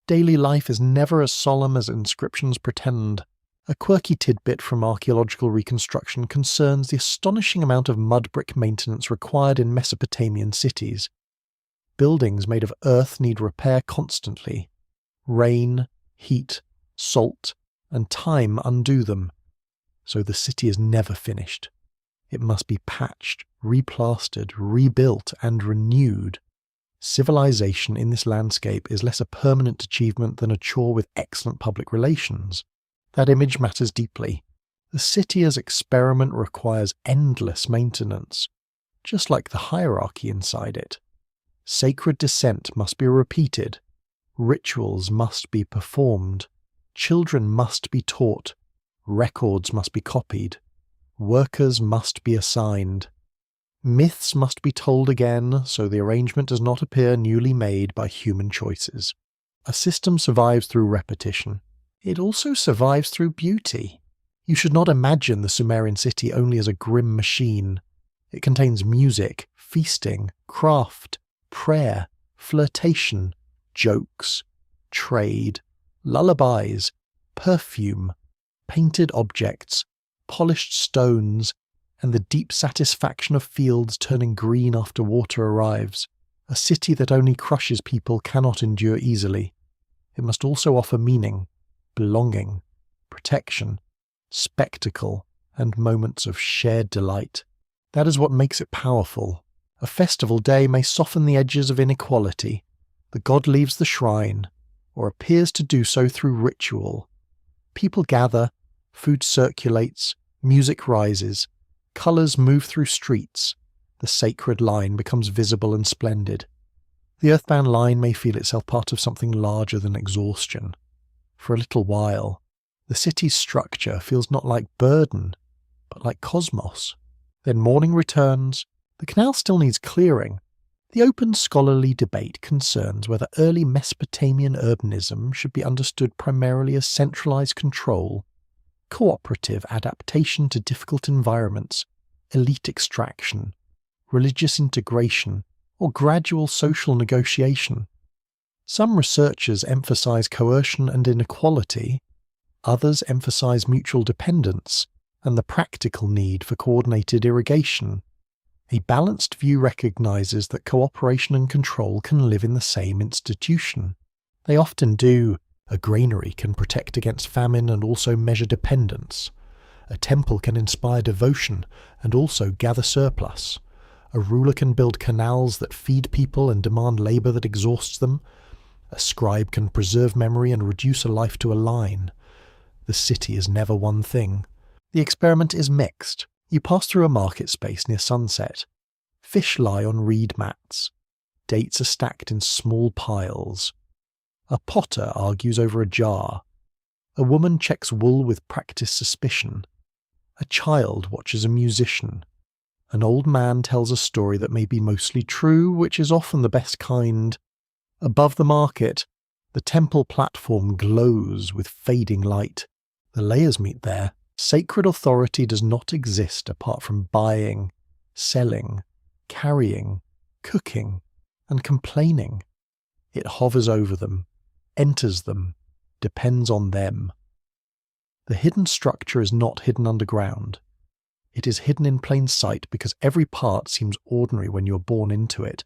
Daily life is never as solemn as inscriptions pretend. A quirky tidbit from archaeological reconstruction concerns the astonishing amount of mud brick maintenance required in Mesopotamian cities. Buildings made of earth need repair constantly. Rain, heat, salt, and time undo them. So the city is never finished. It must be patched, replastered, rebuilt, and renewed. Civilization in this landscape is less a permanent achievement than a chore with excellent public relations. That image matters deeply. The city as experiment requires endless maintenance, just like the hierarchy inside it. Sacred descent must be repeated. Rituals must be performed. Children must be taught. Records must be copied. Workers must be assigned. Myths must be told again, so the arrangement does not appear newly made by human choices. A system survives through repetition. It also survives through beauty. You should not imagine the Sumerian city only as a grim machine. It contains music, feasting, craft, prayer, flirtation, jokes, trade, lullabies, perfume, painted objects, polished stones, and the deep satisfaction of fields turning green after water arrives. A city that only crushes people cannot endure easily. It must also offer meaning, belonging, protection, spectacle, and moments of shared delight. That is what makes it powerful. A festival day may soften the edges of inequality. The god leaves the shrine, or appears to do so through ritual. People gather, food circulates, music rises, colours move through streets. The sacred line becomes visible and splendid. The earthbound line may feel itself part of something larger than exhaustion. For a little while, the city's structure feels not like burden, but like cosmos. Then morning returns. The canal still needs clearing. The open scholarly debate concerns whether early Mesopotamian urbanism should be understood primarily as centralized control, cooperative adaptation to difficult environments, elite extraction, religious integration, or gradual social negotiation. Some researchers emphasize coercion and inequality, others emphasize mutual dependence and the practical need for coordinated irrigation. A balanced view recognizes that cooperation and control can live in the same institution. They often do. A granary can protect against famine and also measure dependence. A temple can inspire devotion and also gather surplus. A ruler can build canals that feed people and demand labor that exhausts them. A scribe can preserve memory and reduce a life to a line. The city is never one thing. The experiment is mixed. You pass through a market space near sunset. Fish lie on reed mats. Dates are stacked in small piles. A potter argues over a jar. A woman checks wool with practiced suspicion. A child watches a musician. An old man tells a story that may be mostly true, which is often the best kind. Above the market, the temple platform glows with fading light. The layers meet there. Sacred authority does not exist apart from buying, selling, carrying, cooking, and complaining. It hovers over them, enters them, depends on them. The hidden structure is not hidden underground. It is hidden in plain sight because every part seems ordinary when you're born into it.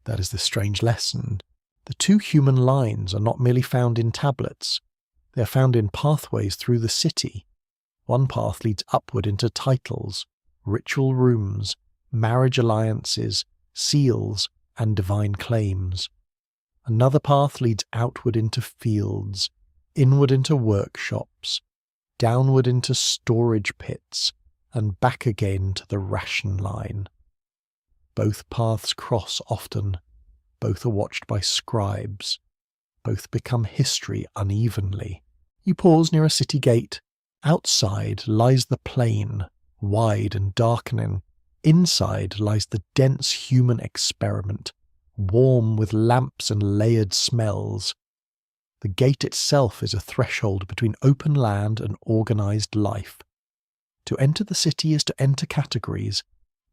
That is the strange lesson. The two human lines are not merely found in tablets. They are found in pathways through the city. One path leads upward into titles, ritual rooms, marriage alliances, seals, and divine claims. Another path leads outward into fields, inward into workshops, downward into storage pits, and back again to the ration line. Both paths cross often. Both are watched by scribes. Both become history unevenly. You pause near a city gate. Outside lies the plain, wide and darkening. Inside lies the dense human experiment, warm with lamps and layered smells. The gate itself is a threshold between open land and organized life. To enter the city is to enter categories.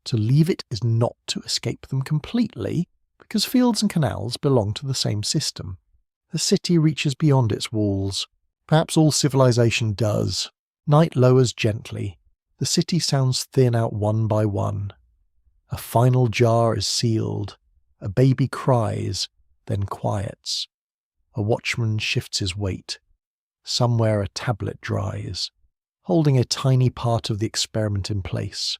To leave it is not to escape them completely, because fields and canals belong to the same system. The city reaches beyond its walls. Perhaps all civilization does. Night lowers gently. The city sounds thin out one by one. A final jar is sealed. A baby cries, then quiets. A watchman shifts his weight. Somewhere a tablet dries, holding a tiny part of the experiment in place.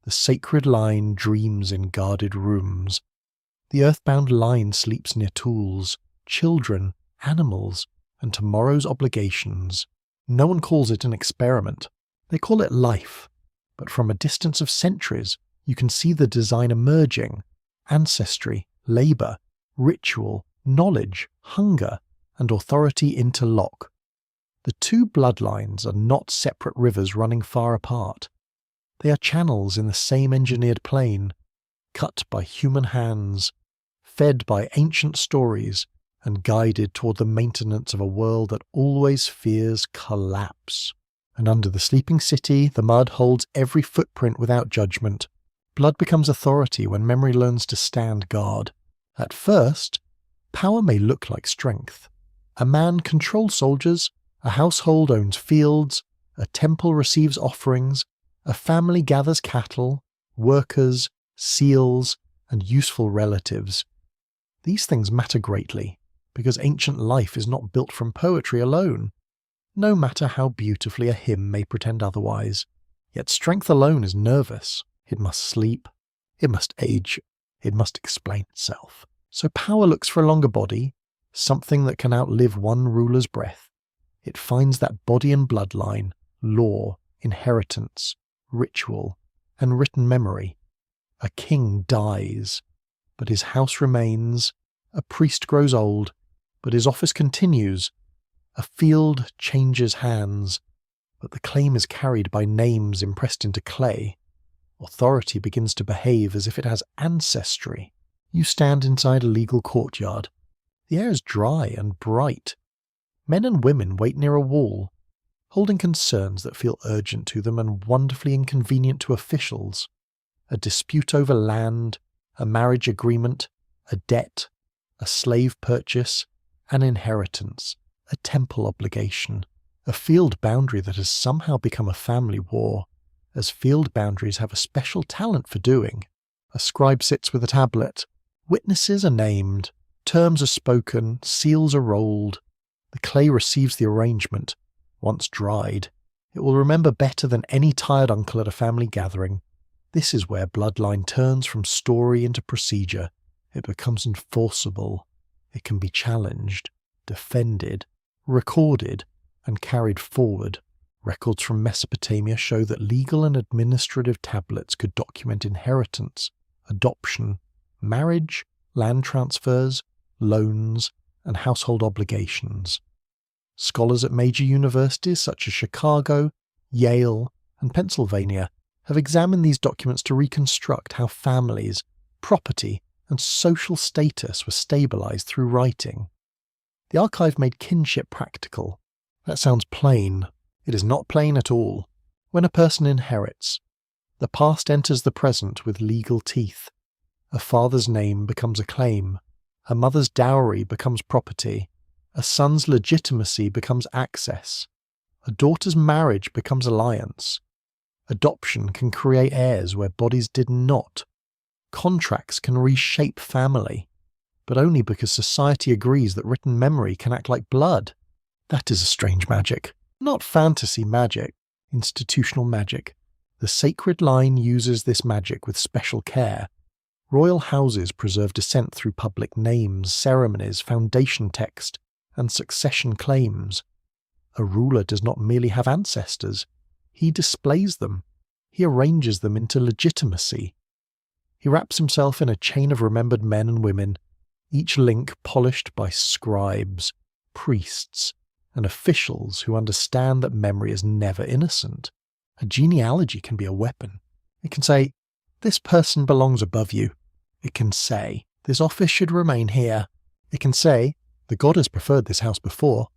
The sacred line dreams in guarded rooms. The earthbound line sleeps near tools, children, animals, and tomorrow's obligations. No one calls it an experiment. They call it life. But from a distance of centuries, you can see the design emerging. Ancestry, labour, ritual, knowledge, hunger, and authority interlock. The two bloodlines are not separate rivers running far apart. They are channels in the same engineered plane, cut by human hands, fed by ancient stories, and guided toward the maintenance of a world that always fears collapse. And under the sleeping city, the mud holds every footprint without judgment. Blood becomes authority when memory learns to stand guard. At first, power may look like strength. A man controls soldiers, a household owns fields, a temple receives offerings, a family gathers cattle, workers, seals, and useful relatives. These things matter greatly, because ancient life is not built from poetry alone, no matter how beautifully a hymn may pretend otherwise. Yet strength alone is nervous. It must sleep. It must age. It must explain itself. So power looks for a longer body, something that can outlive one ruler's breath. It finds that body and bloodline, law, inheritance, ritual, and written memory. A king dies, but his house remains. A priest grows old, but his office continues. A field changes hands, but the claim is carried by names impressed into clay. Authority begins to behave as if it has ancestry. You stand inside a legal courtyard. The air is dry and bright. Men and women wait near a wall, holding concerns that feel urgent to them and wonderfully inconvenient to officials. A dispute over land, a marriage agreement, a debt, a slave purchase, an inheritance, a temple obligation, a field boundary that has somehow become a family war, as field boundaries have a special talent for doing. A scribe sits with a tablet. Witnesses are named, terms are spoken, seals are rolled. The clay receives the arrangement. Once dried, it will remember better than any tired uncle at a family gathering. This is where bloodline turns from story into procedure. It becomes enforceable. It can be challenged, defended, recorded, and carried forward. Records from Mesopotamia show that legal and administrative tablets could document inheritance, adoption, marriage, land transfers, loans, and household obligations. Scholars at major universities such as Chicago, Yale, and Pennsylvania have examined these documents to reconstruct how families, property, and social status were stabilized through writing. The archive made kinship practical. That sounds plain. It is not plain at all. When a person inherits, the past enters the present with legal teeth. A father's name becomes a claim. A mother's dowry becomes property. A son's legitimacy becomes access. A daughter's marriage becomes alliance. Adoption can create heirs where bodies did not. Contracts can reshape family, but only because society agrees that written memory can act like blood. That is a strange magic. Not fantasy magic, institutional magic. The sacred line uses this magic with special care. Royal houses preserve descent through public names, ceremonies, foundation text, and succession claims. A ruler does not merely have ancestors. He displays them. He arranges them into legitimacy. He wraps himself in a chain of remembered men and women, each link polished by scribes, priests, and officials who understand that memory is never innocent. A genealogy can be a weapon. It can say, "This person belongs above you." It can say, "This office should remain here." It can say, "The god has preferred this house before."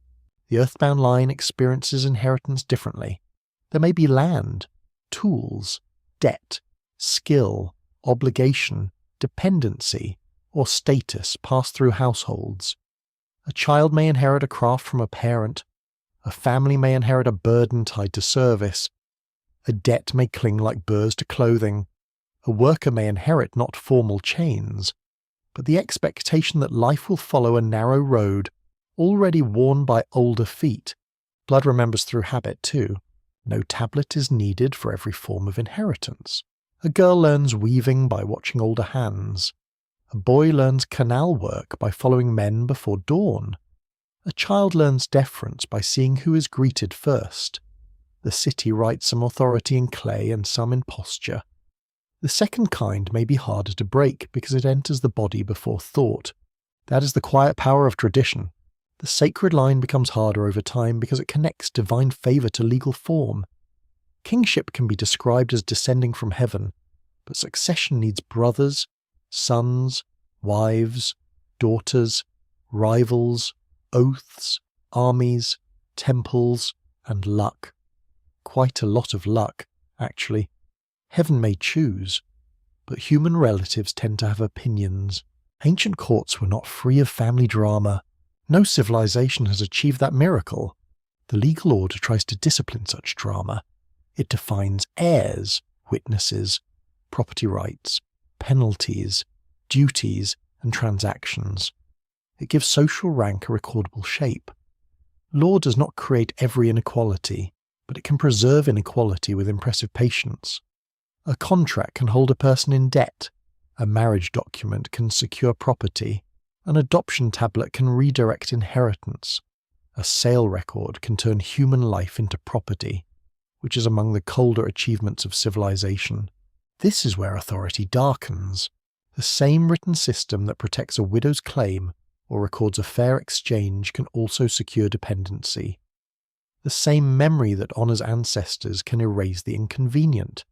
The earthbound line experiences inheritance differently. There may be land, tools, debt, skill, obligation, dependency, or status passed through households. A child may inherit a craft from a parent. A family may inherit a burden tied to service. A debt may cling like burrs to clothing. A worker may inherit not formal chains, but the expectation that life will follow a narrow road already worn by older feet. Blood remembers through habit too. No tablet is needed for every form of inheritance. A girl learns weaving by watching older hands. A boy learns canal work by following men before dawn. A child learns deference by seeing who is greeted first. The city writes some authority in clay and some in posture. The second kind may be harder to break because it enters the body before thought. That is the quiet power of tradition. The sacred line becomes harder over time because it connects divine favour to legal form. Kingship can be described as descending from heaven, but succession needs brothers, sons, wives, daughters, rivals, oaths, armies, temples, and luck. Quite a lot of luck, actually. Heaven may choose, but human relatives tend to have opinions. Ancient courts were not free of family drama. No civilization has achieved that miracle. The legal order tries to discipline such drama. It defines heirs, witnesses, property rights, penalties, duties, and transactions. It gives social rank a recordable shape. Law does not create every inequality, but it can preserve inequality with impressive patience. A contract can hold a person in debt. A marriage document can secure property. An adoption tablet can redirect inheritance. A sale record can turn human life into property, which is among the colder achievements of civilization. This is where authority darkens. The same written system that protects a widow's claim or records a fair exchange can also secure dependency. The same memory that honours ancestors can erase the inconvenient.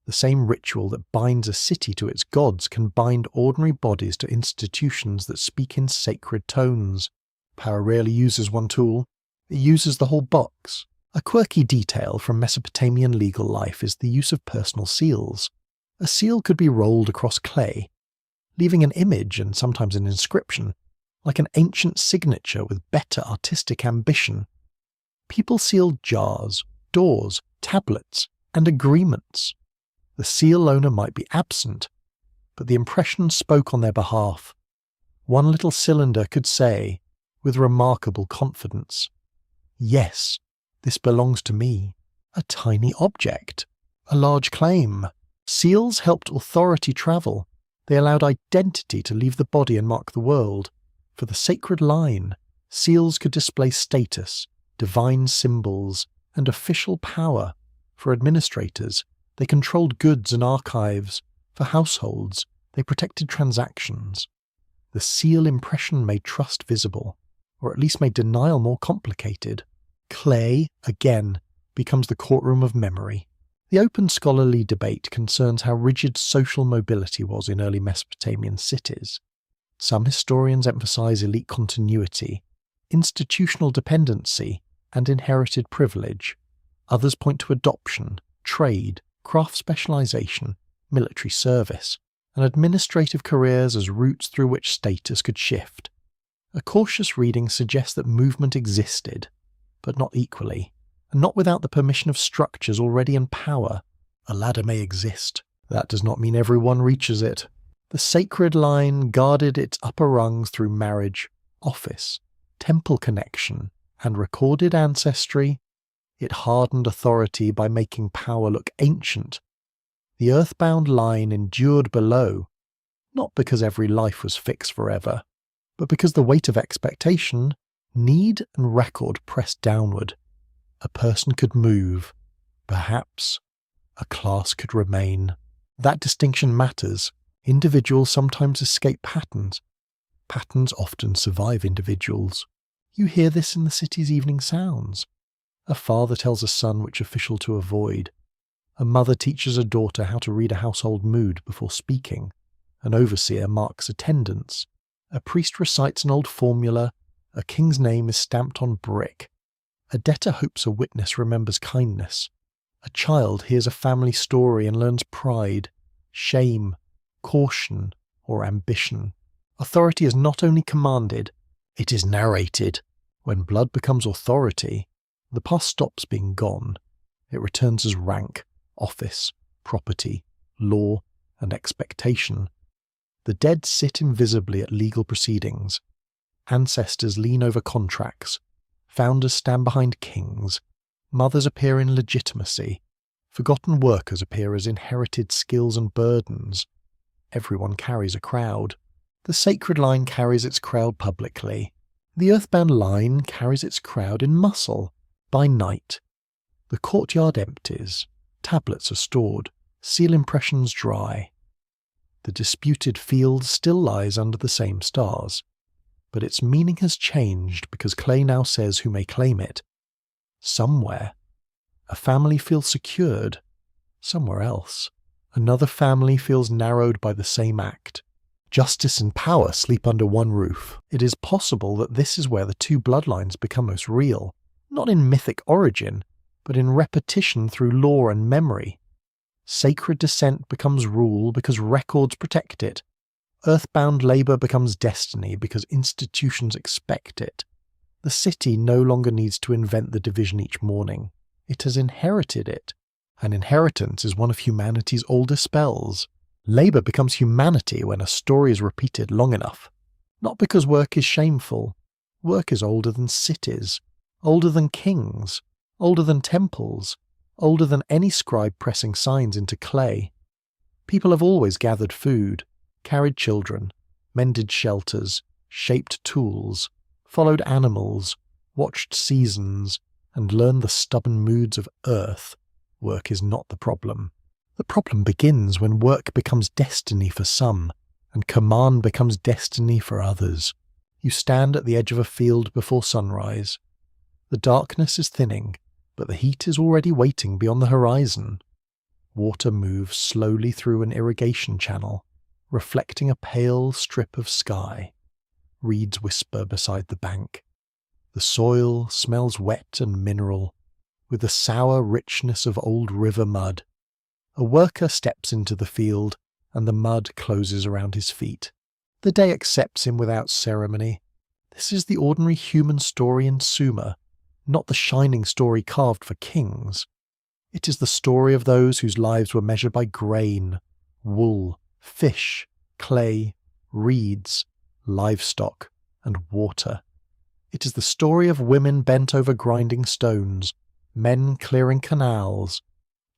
The same ritual that binds a city to its gods can bind ordinary bodies to institutions that speak in sacred tones. Power rarely uses one tool, it uses the whole box. A quirky detail from Mesopotamian legal life is the use of personal seals. A seal could be rolled across clay, leaving an image and sometimes an inscription, like an ancient signature with better artistic ambition. People sealed jars, doors, tablets, and agreements. The seal owner might be absent, but the impression spoke on their behalf. One little cylinder could say, with remarkable confidence, "Yes, this belongs to me." A tiny object, a large claim. Seals helped authority travel. They allowed identity to leave the body and mark the world. For the sacred line, seals could display status, divine symbols, and official power. For administrators, they controlled goods and archives. For households, they protected transactions. The seal impression made trust visible, or at least made denial more complicated. Clay, again, becomes the courtroom of memory. The open scholarly debate concerns how rigid social mobility was in early Mesopotamian cities. Some historians emphasize elite continuity, institutional dependency, and inherited privilege. Others point to adoption, trade, craft specialization, military service, and administrative careers as routes through which status could shift. A cautious reading suggests that movement existed, but not equally, and not without the permission of structures already in power. A ladder may exist. That does not mean everyone reaches it. The sacred line guarded its upper rungs through marriage, office, temple connection, and recorded ancestry. It hardened authority by making power look ancient. The earthbound line endured below, not because every life was fixed forever, but because the weight of expectation, need, and record pressed downward. A person could move. Perhaps a class could remain. That distinction matters. Individuals sometimes escape patterns. Patterns often survive individuals. You hear this in the city's evening sounds. A father tells a son which official to avoid. A mother teaches a daughter how to read a household mood before speaking. An overseer marks attendance. A priest recites an old formula. A king's name is stamped on brick. A debtor hopes a witness remembers kindness. A child hears a family story and learns pride, shame, caution, or ambition. Authority is not only commanded, it is narrated. When blood becomes authority, the past stops being gone. It returns as rank, office, property, law, and expectation. The dead sit invisibly at legal proceedings. Ancestors lean over contracts. Founders stand behind kings. Mothers appear in legitimacy. Forgotten workers appear as inherited skills and burdens. Everyone carries a crowd. The sacred line carries its crowd publicly. The earthbound line carries its crowd in muscle. By night, the courtyard empties. Tablets are stored. Seal impressions dry. The disputed field still lies under the same stars. But its meaning has changed because clay now says who may claim it. Somewhere, a family feels secured. Somewhere else, another family feels narrowed by the same act. Justice and power sleep under one roof. It is possible that this is where the two bloodlines become most real, not in mythic origin, but in repetition through law and memory. Sacred descent becomes rule because records protect it. Earthbound labour becomes destiny because institutions expect it. The city no longer needs to invent the division each morning. It has inherited it. An inheritance is one of humanity's oldest spells. Labour becomes humanity when a story is repeated long enough. Not because work is shameful. Work is older than cities, older than kings, older than temples, older than any scribe pressing signs into clay. People have always gathered food, carried children, mended shelters, shaped tools, followed animals, watched seasons, and learned the stubborn moods of earth. Work is not the problem. The problem begins when work becomes destiny for some, and command becomes destiny for others. You stand at the edge of a field before sunrise. The darkness is thinning, but the heat is already waiting beyond the horizon. Water moves slowly through an irrigation channel, reflecting a pale strip of sky. Reeds whisper beside the bank. The soil smells wet and mineral, with the sour richness of old river mud. A worker steps into the field, and the mud closes around his feet. The day accepts him without ceremony. This is the ordinary human story in Sumer, not the shining story carved for kings. It is the story of those whose lives were measured by grain, wool, fish, clay, reeds, livestock, and water. It is the story of women bent over grinding stones, men clearing canals,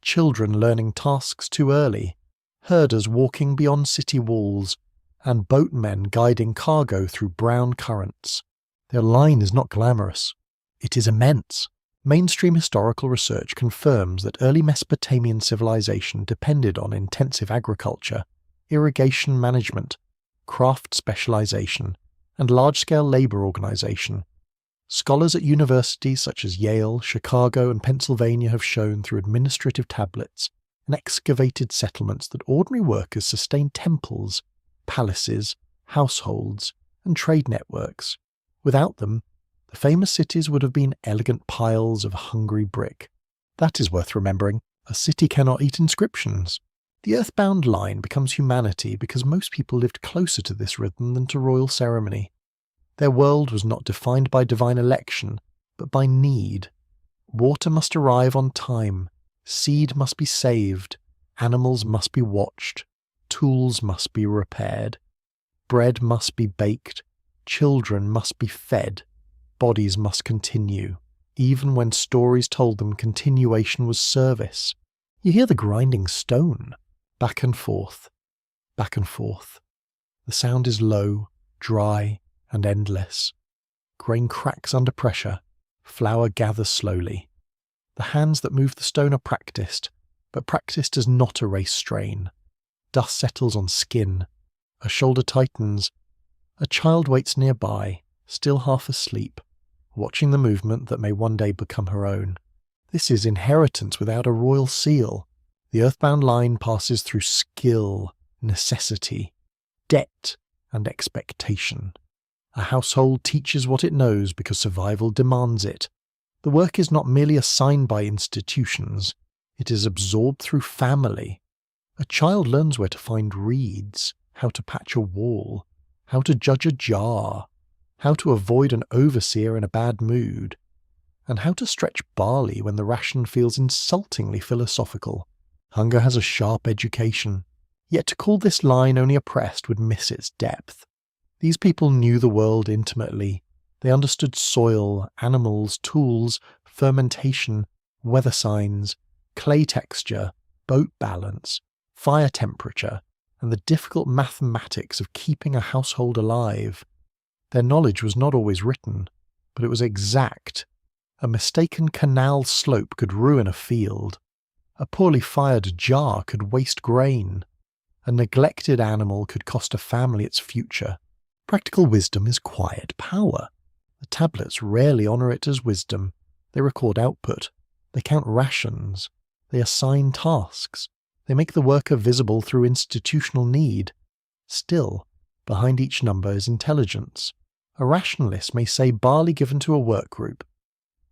children learning tasks too early, herders walking beyond city walls, and boatmen guiding cargo through brown currents. Their line is not glamorous. It is immense. Mainstream historical research confirms that early Mesopotamian civilization depended on intensive agriculture, irrigation management, craft specialization, and large-scale labor organization. Scholars at universities such as Yale, Chicago, and Pennsylvania have shown through administrative tablets and excavated settlements that ordinary workers sustained temples, palaces, households, and trade networks. Without them, the famous cities would have been elegant piles of hungry brick. That is worth remembering. A city cannot eat inscriptions. The earthbound line becomes humanity because most people lived closer to this rhythm than to royal ceremony. Their world was not defined by divine election, but by need. Water must arrive on time, seed must be saved, animals must be watched, tools must be repaired, bread must be baked, children must be fed, bodies must continue. Even when stories told them continuation was service. You hear the grinding stone. Back and forth, back and forth. The sound is low, dry, and endless. Grain cracks under pressure, flour gathers slowly. The hands that move the stone are practiced, but practice does not erase strain. Dust settles on skin, a shoulder tightens. A child waits nearby, still half asleep, watching the movement that may one day become her own. This is inheritance without a royal seal. The earthbound line passes through skill, necessity, debt, and expectation. A household teaches what it knows because survival demands it. The work is not merely assigned by institutions, it is absorbed through family. A child learns where to find reeds, how to patch a wall, how to judge a jar, how to avoid an overseer in a bad mood, and how to stretch barley when the ration feels insultingly philosophical. Hunger has a sharp education, yet to call this line only oppressed would miss its depth. These people knew the world intimately. They understood soil, animals, tools, fermentation, weather signs, clay texture, boat balance, fire temperature, and the difficult mathematics of keeping a household alive. Their knowledge was not always written, but it was exact. A mistaken canal slope could ruin a field. A poorly fired jar could waste grain. A neglected animal could cost a family its future. Practical wisdom is quiet power. The tablets rarely honour it as wisdom. They record output. They count rations. They assign tasks. They make the worker visible through institutional need. Still, behind each number is intelligence. A rationalist may say barley given to a work group.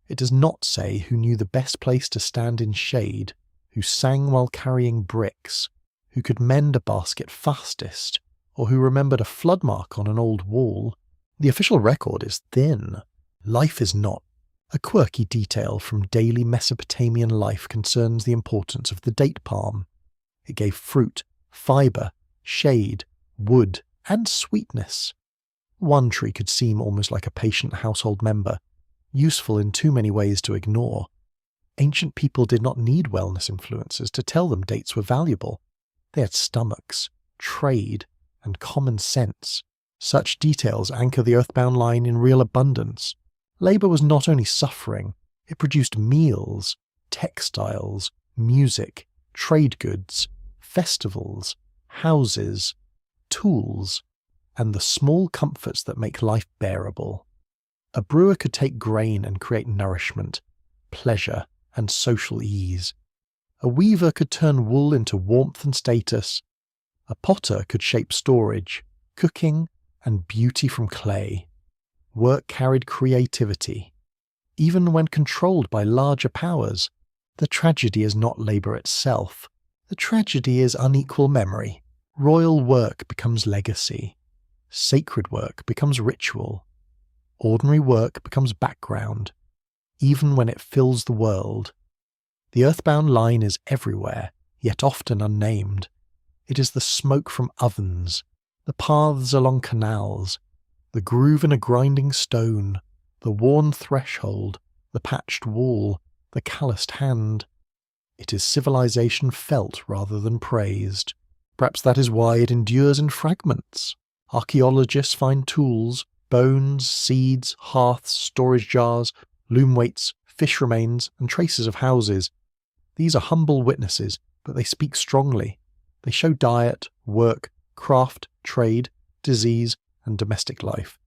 It does not say who knew the best place to stand in shade, who sang while carrying bricks, who could mend a basket fastest, or who remembered a flood mark on an old wall. The official record is thin. Life is not. A quirky detail from daily Mesopotamian life concerns the importance of the date palm. It gave fruit, fibre, shade, wood, and sweetness. One tree could seem almost like a patient household member, useful in too many ways to ignore. Ancient people did not need wellness influencers to tell them dates were valuable. They had stomachs, trade, and common sense. Such details anchor the earthbound line in real abundance. Labour was not only suffering, it produced meals, textiles, music, trade goods, festivals, houses, tools, and the small comforts that make life bearable. A brewer could take grain and create nourishment, pleasure, and social ease. A weaver could turn wool into warmth and status. A potter could shape storage, cooking, and beauty from clay. Work carried creativity. Even when controlled by larger powers, the tragedy is not labour itself. The tragedy is unequal memory. Royal work becomes legacy. Sacred work becomes ritual. Ordinary work becomes background, even when it fills the world. The earthbound line is everywhere, yet often unnamed. It is the smoke from ovens, the paths along canals, the groove in a grinding stone, the worn threshold, the patched wall, the calloused hand. It is civilization felt rather than praised. Perhaps that is why it endures in fragments. Archaeologists find tools, bones, seeds, hearths, storage jars, loom weights, fish remains, and traces of houses. These are humble witnesses, but they speak strongly. They show diet, work, craft, trade, disease, and domestic life.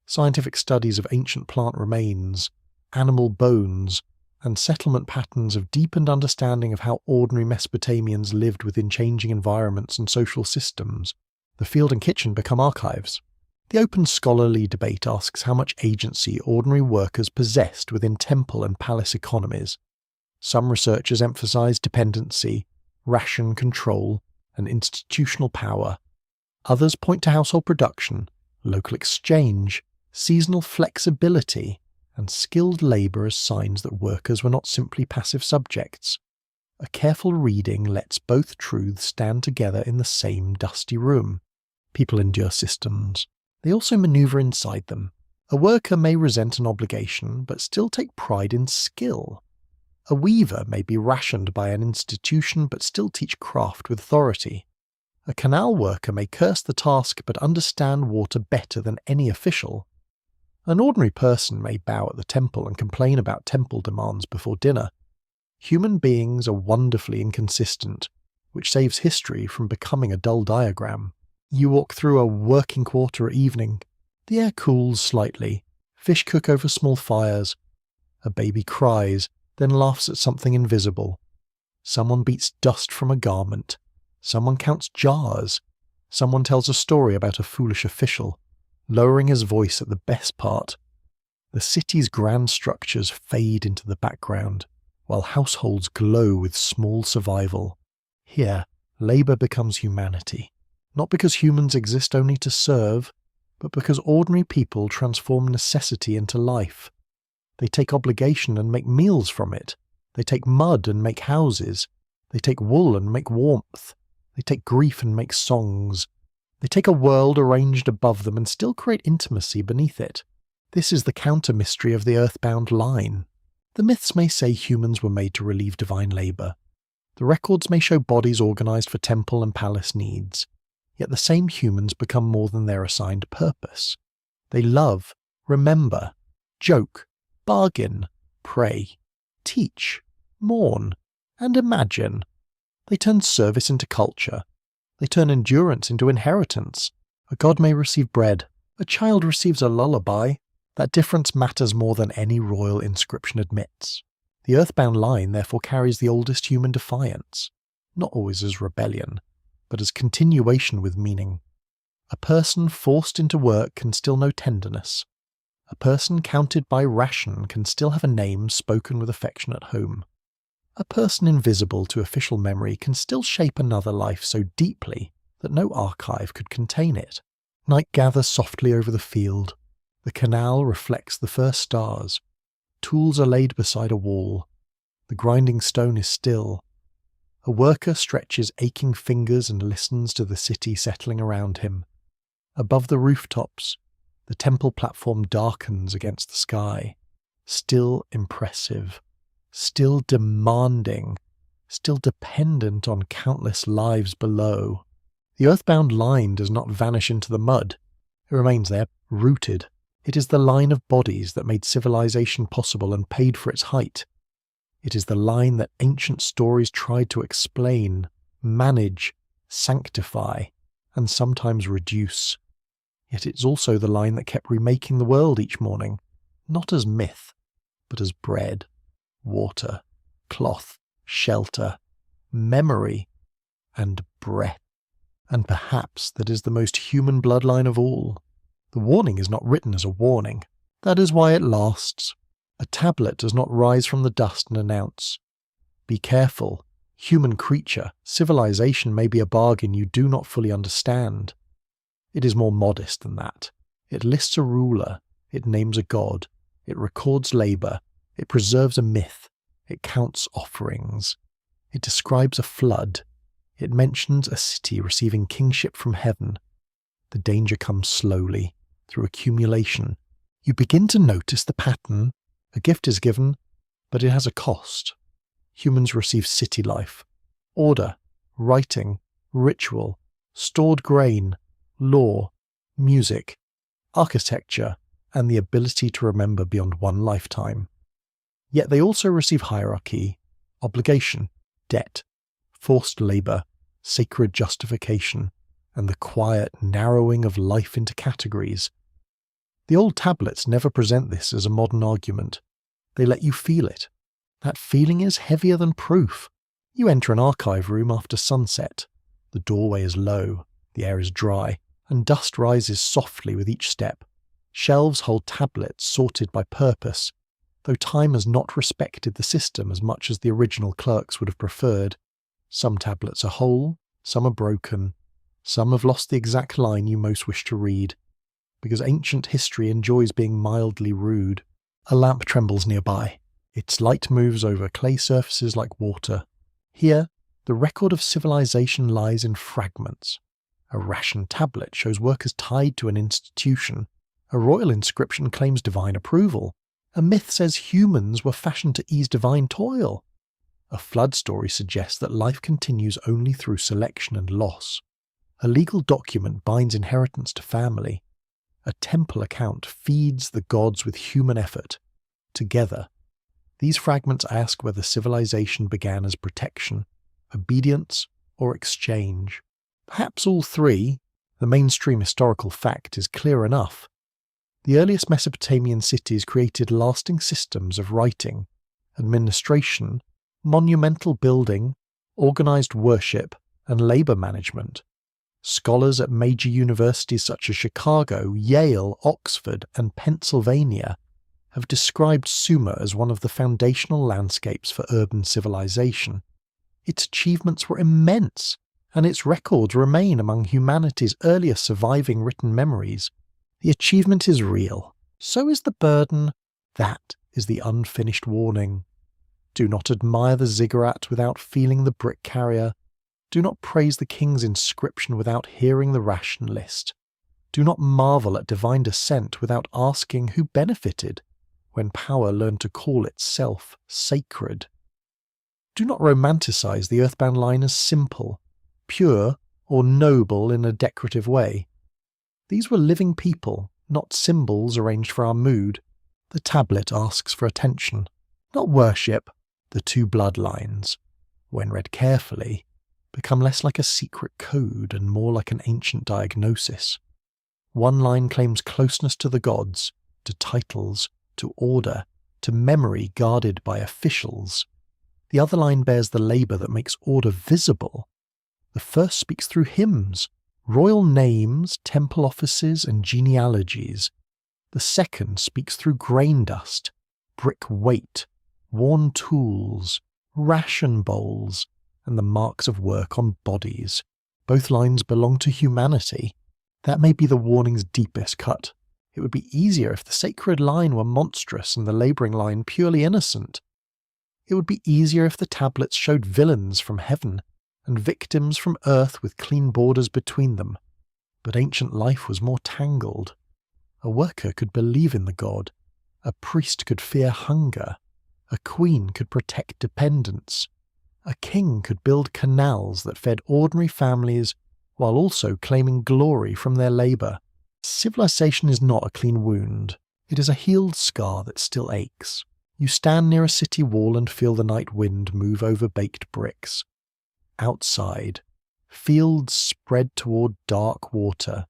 Scientific studies of ancient plant remains, animal bones, and settlement patterns have deepened understanding of how ordinary Mesopotamians lived within changing environments and social systems. The field and kitchen become archives. The open scholarly debate asks how much agency ordinary workers possessed within temple and palace economies. Some researchers emphasize dependency, ration control, and institutional power. Others point to household production, local exchange, seasonal flexibility, and skilled labour as signs that workers were not simply passive subjects. A careful reading lets both truths stand together in the same dusty room. People endure systems. They also manoeuvre inside them. A worker may resent an obligation, but still take pride in skill. A weaver may be rationed by an institution, but still teach craft with authority. A canal worker may curse the task, but understand water better than any official. An ordinary person may bow at the temple and complain about temple demands before dinner. Human beings are wonderfully inconsistent, which saves history from becoming a dull diagram. You walk through a working quarter at evening. The air cools slightly. Fish cook over small fires. A baby cries, then laughs at something invisible. Someone beats dust from a garment. Someone counts jars. Someone tells a story about a foolish official, lowering his voice at the best part. The city's grand structures fade into the background, while households glow with small survival. Here, labour becomes humanity. Not because humans exist only to serve, but because ordinary people transform necessity into life. They take obligation and make meals from it. They take mud and make houses. They take wool and make warmth. They take grief and make songs. They take a world arranged above them and still create intimacy beneath it. This is the counter-mystery of the earthbound line. The myths may say humans were made to relieve divine labour. The records may show bodies organised for temple and palace needs. Yet the same humans become more than their assigned purpose. They love, remember, joke, bargain, pray, teach, mourn, and imagine. They turn service into culture. They turn endurance into inheritance. A god may receive bread. A child receives a lullaby. That difference matters more than any royal inscription admits. The earthbound line therefore carries the oldest human defiance, not always as rebellion, but as continuation with meaning. A person forced into work can still know tenderness. A person counted by ration can still have a name spoken with affection at home. A person invisible to official memory can still shape another life so deeply that no archive could contain it. Night gathers softly over the field. The canal reflects the first stars. Tools are laid beside a wall. The grinding stone is still. A worker stretches aching fingers and listens to the city settling around him. Above the rooftops, the temple platform darkens against the sky, still impressive, still demanding, still dependent on countless lives below. The earthbound line does not vanish into the mud. It remains there, rooted. It is the line of bodies that made civilization possible and paid for its height. It is the line that ancient stories tried to explain, manage, sanctify, and sometimes reduce. Yet it's also the line that kept remaking the world each morning, not as myth, but as bread, water, cloth, shelter, memory, and breath. And perhaps that is the most human bloodline of all. The warning is not written as a warning. That is why it lasts. A tablet does not rise from the dust and announce, "Be careful, human creature, civilization may be a bargain you do not fully understand." It is more modest than that. It lists a ruler, it names a god, it records labour, it preserves a myth, it counts offerings, it describes a flood, it mentions a city receiving kingship from heaven. The danger comes slowly, through accumulation. You begin to notice the pattern. A gift is given, but it has a cost. Humans receive city life, order, writing, ritual, stored grain, law, music, architecture, and the ability to remember beyond one lifetime. Yet they also receive hierarchy, obligation, debt, forced labour, sacred justification, and the quiet narrowing of life into categories. The old tablets never present this as a modern argument. They let you feel it. That feeling is heavier than proof. You enter an archive room after sunset. The doorway is low, the air is dry, and dust rises softly with each step. Shelves hold tablets sorted by purpose, though time has not respected the system as much as the original clerks would have preferred. Some tablets are whole, some are broken, some have lost the exact line you most wish to read, because ancient history enjoys being mildly rude. A lamp trembles nearby. Its light moves over clay surfaces like water. Here, the record of civilization lies in fragments. A ration tablet shows workers tied to an institution. A royal inscription claims divine approval. A myth says humans were fashioned to ease divine toil. A flood story suggests that life continues only through selection and loss. A legal document binds inheritance to family. A temple account feeds the gods with human effort. Together, these fragments ask whether civilization began as protection, obedience, or exchange. Perhaps all three. The mainstream historical fact is clear enough. The earliest Mesopotamian cities created lasting systems of writing, administration, monumental building, organized worship, and labor management. Scholars at major universities such as Chicago, Yale, Oxford, and Pennsylvania have described Sumer as one of the foundational landscapes for urban civilization. Its achievements were immense, and its records remain among humanity's earliest surviving written memories. The achievement is real. So is the burden. That is the unfinished warning. Do not admire the ziggurat without feeling the brick carrier. Do not praise the king's inscription without hearing the ration list. Do not marvel at divine descent without asking who benefited when power learned to call itself sacred. Do not romanticize the earthbound line as simple, pure, or noble in a decorative way. These were living people, not symbols arranged for our mood. The tablet asks for attention, not worship. The two bloodlines, when read carefully, become less like a secret code and more like an ancient diagnosis. One line claims closeness to the gods, to titles, to order, to memory guarded by officials. The other line bears the labour that makes order visible. The first speaks through hymns, royal names, temple offices, and genealogies. The second speaks through grain dust, brick weight, worn tools, ration bowls, and the marks of work on bodies. Both lines belong to humanity. That may be the warning's deepest cut. It would be easier if the sacred line were monstrous and the labouring line purely innocent. It would be easier if the tablets showed villains from heaven and victims from earth with clean borders between them. But ancient life was more tangled. A worker could believe in the god. A priest could fear hunger. A queen could protect dependents. A king could build canals that fed ordinary families while also claiming glory from their labour. Civilization is not a clean wound. It is a healed scar that still aches. You stand near a city wall and feel the night wind move over baked bricks. Outside, fields spread toward dark water.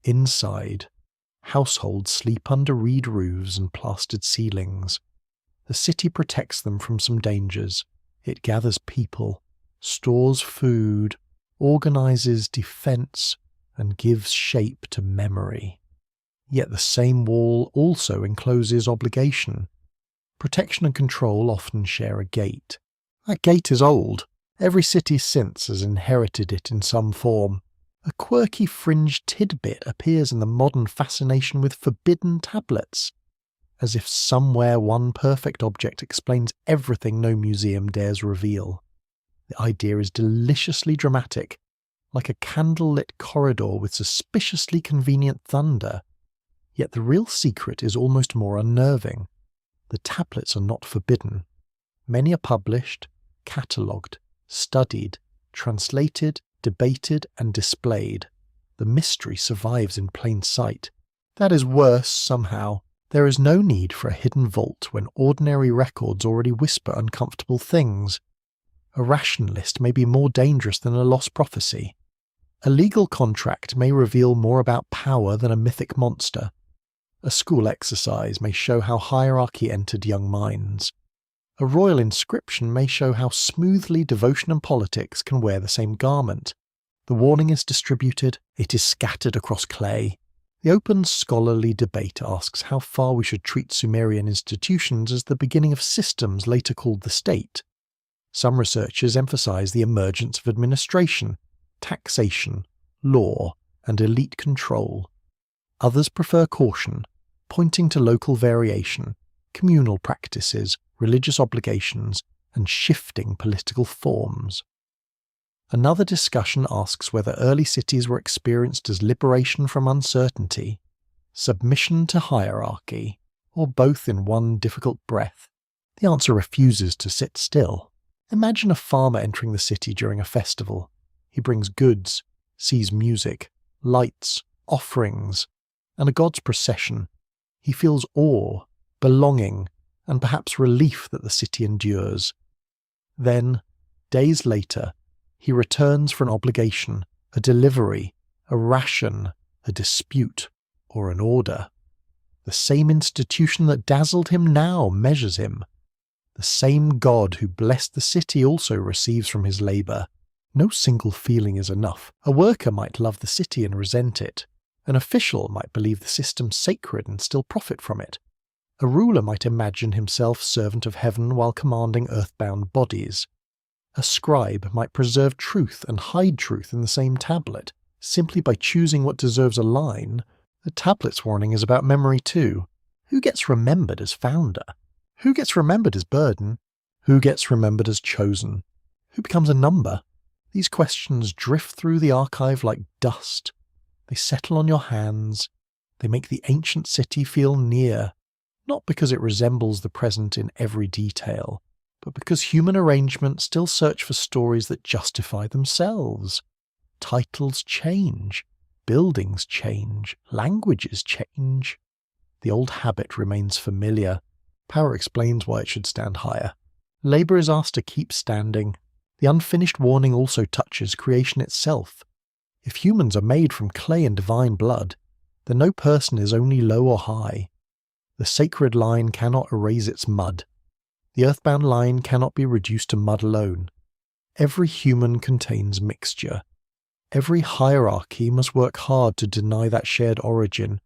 Inside, Households sleep under reed roofs and plastered ceilings. The city protects them from some dangers. It gathers people, stores food, organizes defense, and gives shape to memory. Yet the same wall also encloses obligation. Protection and control often share a gate. That gate is old. Every city since has inherited it in some form. A quirky fringed tidbit appears in the modern fascination with forbidden tablets, as if somewhere one perfect object explains everything no museum dares reveal. The idea is deliciously dramatic, like a candle-lit corridor with suspiciously convenient thunder. Yet the real secret is almost more unnerving. The tablets are not forbidden. Many are published, catalogued, studied, translated, debated, and displayed. The mystery survives in plain sight. That is worse, somehow. There is no need for a hidden vault when ordinary records already whisper uncomfortable things. A rationalist may be more dangerous than a lost prophecy. A legal contract may reveal more about power than a mythic monster. A school exercise may show how hierarchy entered young minds. A royal inscription may show how smoothly devotion and politics can wear the same garment. The warning is distributed, it is scattered across clay. The open scholarly debate asks how far we should treat Sumerian institutions as the beginning of systems later called the state. Some researchers emphasize the emergence of administration, taxation, law, and elite control. Others prefer caution, pointing to local variation, communal practices, religious obligations, and shifting political forms. Another discussion asks whether early cities were experienced as liberation from uncertainty, submission to hierarchy, or both in one difficult breath. The answer refuses to sit still. Imagine a farmer entering the city during a festival. He brings goods, sees music, lights, offerings, and a god's procession. He feels awe, belonging, and perhaps relief that the city endures. Then, days later, he returns for an obligation, a delivery, a ration, a dispute, or an order. The same institution that dazzled him now measures him. The same God who blessed the city also receives from his labour. No single feeling is enough. A worker might love the city and resent it. An official might believe the system sacred and still profit from it. A ruler might imagine himself servant of heaven while commanding earthbound bodies. A scribe might preserve truth and hide truth in the same tablet. Simply by choosing what deserves a line, the tablet's warning is about memory too. Who gets remembered as founder? Who gets remembered as burden? Who gets remembered as chosen? Who becomes a number? These questions drift through the archive like dust. They settle on your hands. They make the ancient city feel near, not because it resembles the present in every detail, but because human arrangements still search for stories that justify themselves. Titles change, buildings change, languages change. The old habit remains familiar. Power explains why it should stand higher. Labour is asked to keep standing. The unfinished warning also touches creation itself. If humans are made from clay and divine blood, then no person is only low or high. The sacred line cannot erase its mud. The earthbound line cannot be reduced to mud alone. Every human contains mixture. Every hierarchy must work hard to deny that shared origin.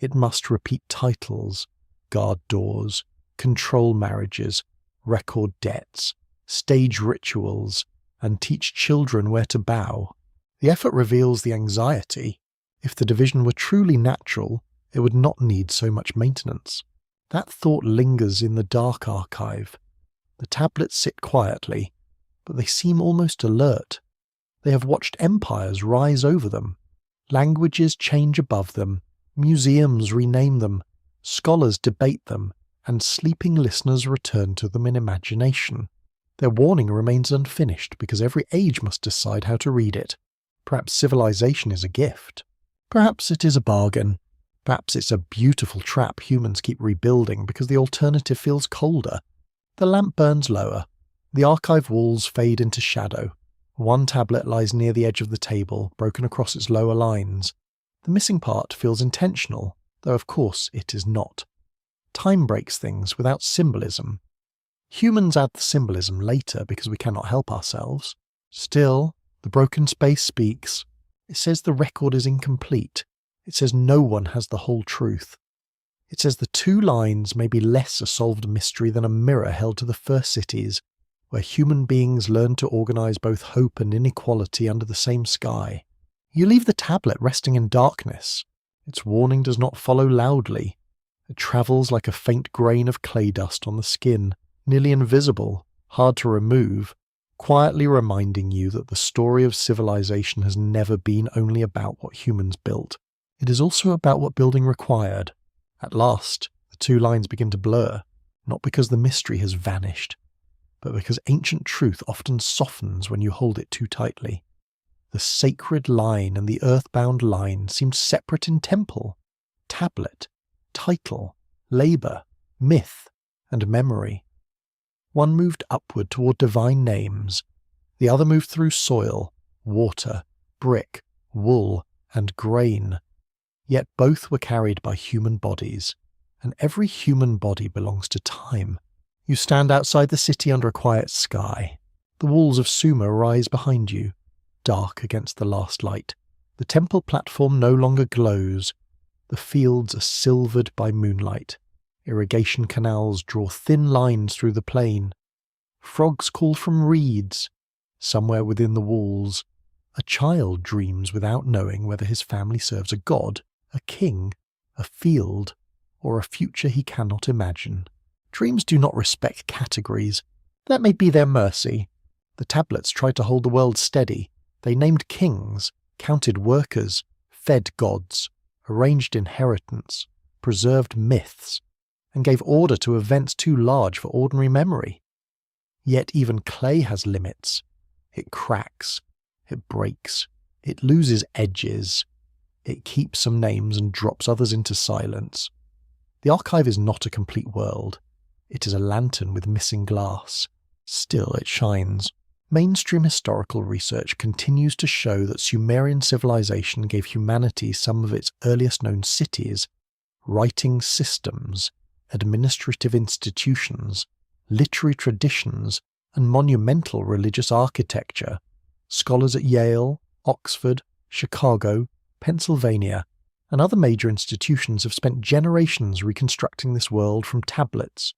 It must repeat titles, guard doors, control marriages, record debts, stage rituals, and teach children where to bow. The effort reveals the anxiety. If the division were truly natural, it would not need so much maintenance. That thought lingers in the dark archive. The tablets sit quietly, but they seem almost alert. They have watched empires rise over them. Languages change above them. Museums rename them. Scholars debate them, and sleeping listeners return to them in imagination. Their warning remains unfinished because every age must decide how to read it. Perhaps civilization is a gift. Perhaps it is a bargain. Perhaps it's a beautiful trap humans keep rebuilding because the alternative feels colder. The lamp burns lower. The archive walls fade into shadow. One tablet lies near the edge of the table, broken across its lower lines. The missing part feels intentional. though of course it is not. Time breaks things without symbolism. Humans add the symbolism later because we cannot help ourselves. Still, the broken space speaks. It says the record is incomplete. It says no one has the whole truth. It says the two lines may be less a solved mystery than a mirror held to the first cities, where human beings learned to organize both hope and inequality under the same sky. You leave the tablet resting in darkness. Its warning does not follow loudly. It travels like a faint grain of clay dust on the skin, nearly invisible, hard to remove, quietly reminding you that the story of civilization has never been only about what humans built. It is also about what building required. At last, the two lines begin to blur, not because the mystery has vanished, but because ancient truth often softens when you hold it too tightly. The sacred line and the earthbound line seemed separate in temple, tablet, title, labour, myth, and memory. One moved upward toward divine names, the other moved through soil, water, brick, wool, and grain. Yet both were carried by human bodies, and every human body belongs to time. You stand outside the city under a quiet sky. The walls of Sumer rise behind you, dark against the last light. The temple platform no longer glows. The fields are silvered by moonlight. Irrigation canals draw thin lines through the plain. Frogs call from reeds. Somewhere within the walls, a child dreams without knowing whether his family serves a god, a king, a field, or a future he cannot imagine. Dreams do not respect categories. That may be their mercy. The tablets tried to hold the world steady. They named kings, counted workers, fed gods, arranged inheritance, preserved myths, and gave order to events too large for ordinary memory. Yet even clay has limits. It cracks, it breaks, it loses edges. It keeps some names and drops others into silence. The archive is not a complete world. It is a lantern with missing glass. Still it shines. Mainstream historical research continues to show that Sumerian civilization gave humanity some of its earliest known cities, writing systems, administrative institutions, literary traditions, and monumental religious architecture. Scholars at Yale, Oxford, Chicago, Pennsylvania, and other major institutions have spent generations reconstructing this world from tablets,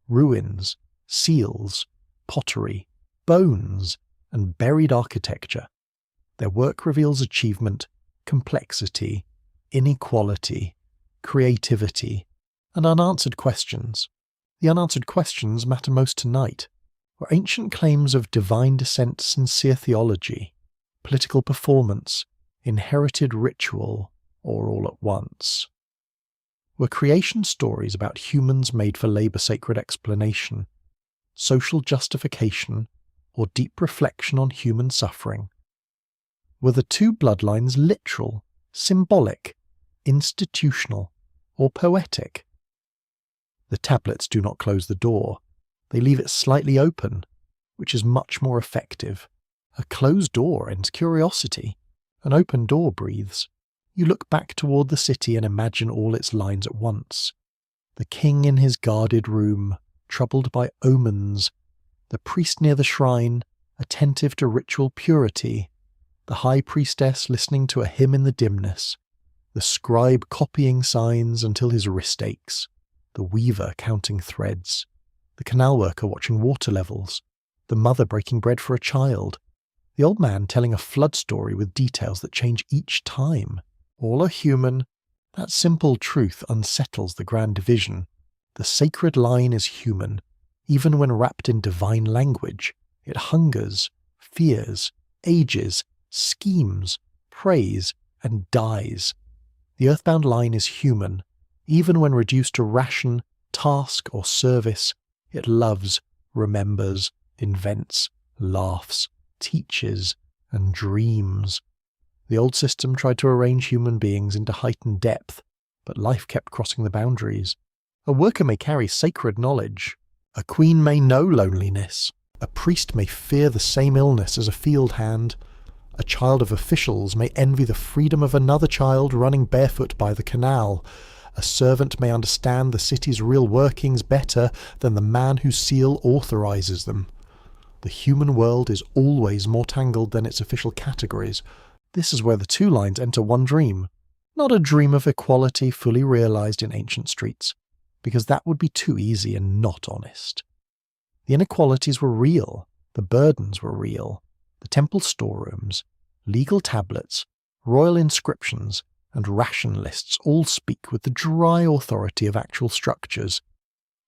ruins, seals, pottery, bones, and buried architecture. Their work reveals achievement, complexity, inequality, creativity, and unanswered questions. The unanswered questions matter most tonight. Were ancient claims of divine descent sincere theology, political performance, inherited ritual, or all at once? Were creation stories about humans made for labour-sacred explanation, social justification, or deep reflection on human suffering? Were the two bloodlines literal, symbolic, institutional, or poetic? The tablets do not close the door. They leave it slightly open, which is much more effective. A closed door ends curiosity. An open door breathes. You look back toward the city and imagine all its lines at once. The king in his guarded room, troubled by omens. The priest near the shrine, attentive to ritual purity. The high priestess listening to a hymn in the dimness. The scribe copying signs until his wrist aches. The weaver counting threads. The canal worker watching water levels. The mother breaking bread for a child. The old man telling a flood story with details that change each time. All are human. That simple truth unsettles the grand division. The sacred line is human. Even when wrapped in divine language, it hungers, fears, ages, schemes, prays, and dies. The earthbound line is human. Even when reduced to ration, task, or service, it loves, remembers, invents, laughs, teaches, and dreams. The old system tried to arrange human beings into heightened depth, but life kept crossing the boundaries. A worker may carry sacred knowledge. A queen may know loneliness. A priest may fear the same illness as a field hand. A child of officials may envy the freedom of another child running barefoot by the canal. A servant may understand the city's real workings better than the man whose seal authorizes them. The human world is always more tangled than its official categories. This is where the two lines enter one dream, not a dream of equality fully realized in ancient streets, because that would be too easy and not honest. The inequalities were real, the burdens were real, the temple storerooms, legal tablets, royal inscriptions, and ration lists all speak with the dry authority of actual structures.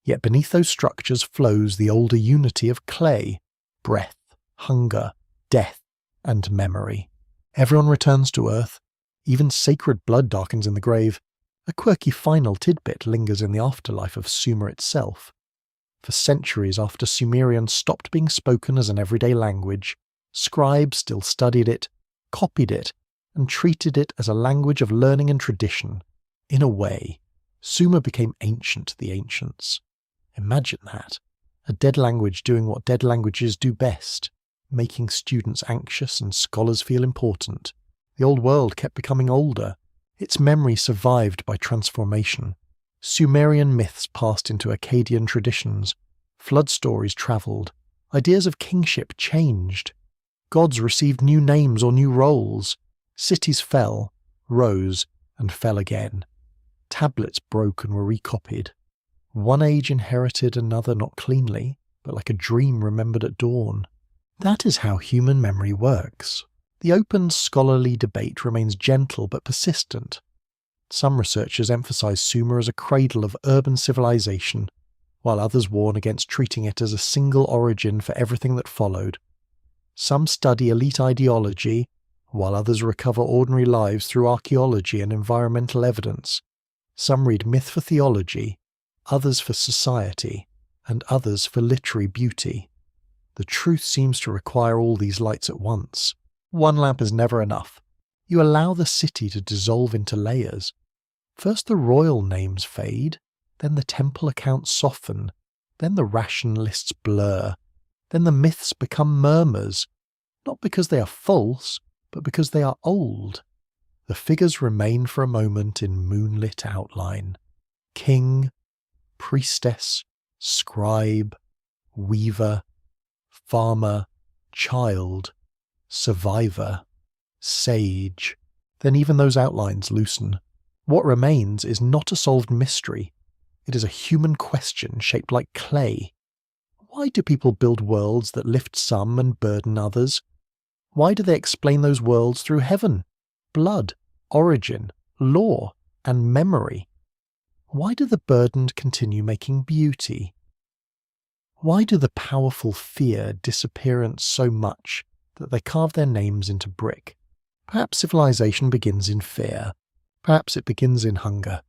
Yet beneath those structures flows the older unity of clay, breath, hunger, death, and memory. Everyone returns to earth. Even sacred blood darkens in the grave. A quirky final tidbit lingers in the afterlife of Sumer itself. For centuries after Sumerian stopped being spoken as an everyday language, scribes still studied it, copied it, and treated it as a language of learning and tradition. In a way, Sumer became ancient to the ancients. Imagine that. A dead language doing what dead languages do best, making students anxious and scholars feel important. The old world kept becoming older. Its memory survived by transformation. Sumerian myths passed into Akkadian traditions. Flood stories travelled. Ideas of kingship changed. Gods received new names or new roles. Cities fell, rose, and fell again. Tablets broke and were recopied. One age inherited another not cleanly, but like a dream remembered at dawn. That is how human memory works. The open scholarly debate remains gentle but persistent. Some researchers emphasize Sumer as a cradle of urban civilization, while others warn against treating it as a single origin for everything that followed. Some study elite ideology, while others recover ordinary lives through archaeology and environmental evidence. Some read myth for theology, others for society, and others for literary beauty. The truth seems to require all these lights at once. One lamp is never enough. You allow the city to dissolve into layers. First the royal names fade, then the temple accounts soften, then the ration lists blur, then the myths become murmurs, not because they are false, but because they are old. The figures remain for a moment in moonlit outline. King, priestess, scribe, weaver, farmer, child, survivor, sage. Then even those outlines loosen. What remains is not a solved mystery. It is a human question shaped like clay. Why do people build worlds that lift some and burden others? Why do they explain those worlds through heaven, blood, origin, law, and memory? Why do the burdened continue making beauty? Why do the powerful fear disappearance so much that they carve their names into brick? Perhaps civilization begins in fear. Perhaps it begins in hunger.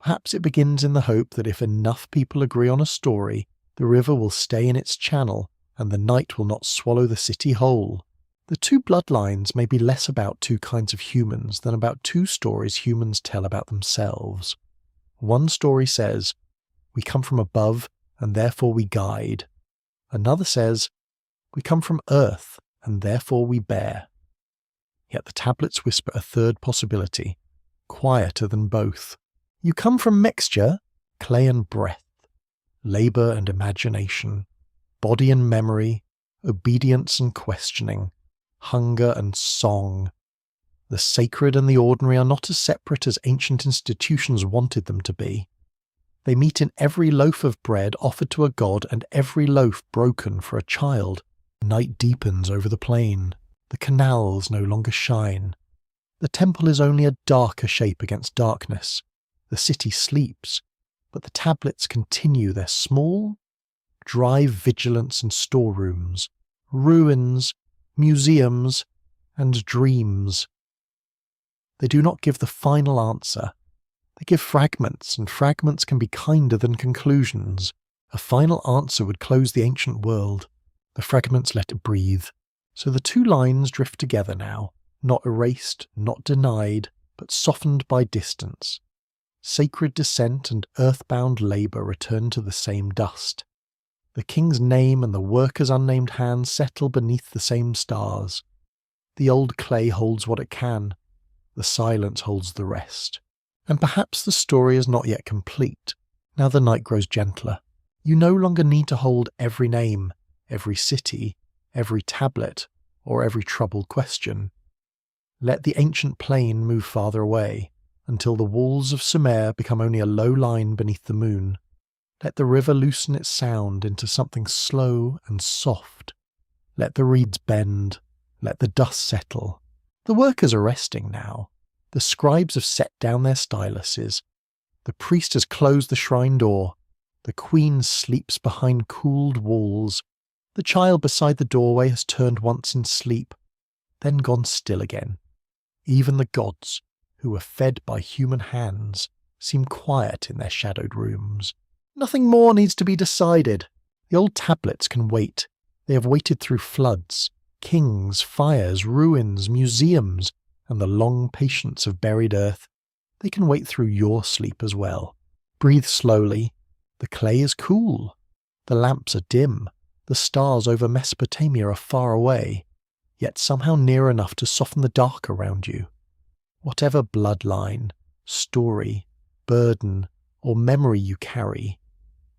Perhaps it begins in the hope that if enough people agree on a story, the river will stay in its channel and the night will not swallow the city whole. The two bloodlines may be less about two kinds of humans than about two stories humans tell about themselves. One story says, we come from above and therefore we guide. Another says, we come from earth and therefore we bear. Yet the tablets whisper a third possibility, quieter than both. You come from mixture, clay and breath, labour and imagination, body and memory, obedience and questioning, hunger and song. The sacred and the ordinary are not as separate as ancient institutions wanted them to be. They meet in every loaf of bread offered to a god and every loaf broken for a child. Night deepens over the plain. The canals no longer shine. The temple is only a darker shape against darkness. The city sleeps, but the tablets continue their small, dry vigilance in storerooms, ruins, museums, and dreams. They do not give the final answer. They give fragments, and fragments can be kinder than conclusions. A final answer would close the ancient world. The fragments let it breathe. So the two lines drift together now, not erased, not denied, but softened by distance. Sacred descent and earthbound labour return to the same dust. The king's name and the worker's unnamed hand settle beneath the same stars. The old clay holds what it can. The silence holds the rest. And perhaps the story is not yet complete. Now the night grows gentler. You no longer need to hold every name, every city, every tablet, or every troubled question. Let the ancient plain move farther away, until the walls of Sumer become only a low line beneath the moon. Let the river loosen its sound into something slow and soft. Let the reeds bend. Let the dust settle. The workers are resting now. The scribes have set down their styluses. The priest has closed the shrine door. The queen sleeps behind cooled walls. The child beside the doorway has turned once in sleep, then gone still again. Even the gods, who were fed by human hands, seem quiet in their shadowed rooms. Nothing more needs to be decided. The old tablets can wait. They have waited through floods, kings, fires, ruins, museums, and the long patience of buried earth. They can wait through your sleep as well. Breathe slowly. The clay is cool. The lamps are dim. The stars over Mesopotamia are far away, yet somehow near enough to soften the dark around you. Whatever bloodline, story, burden, or memory you carry,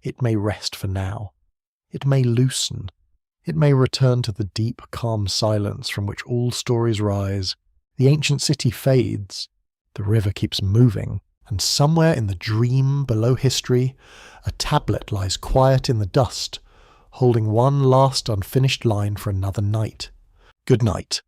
it may rest for now. It may loosen. It may return to the deep, calm silence from which all stories rise. The ancient city fades. The river keeps moving. And somewhere in the dream below history, a tablet lies quiet in the dust, holding one last unfinished line for another night. Good night.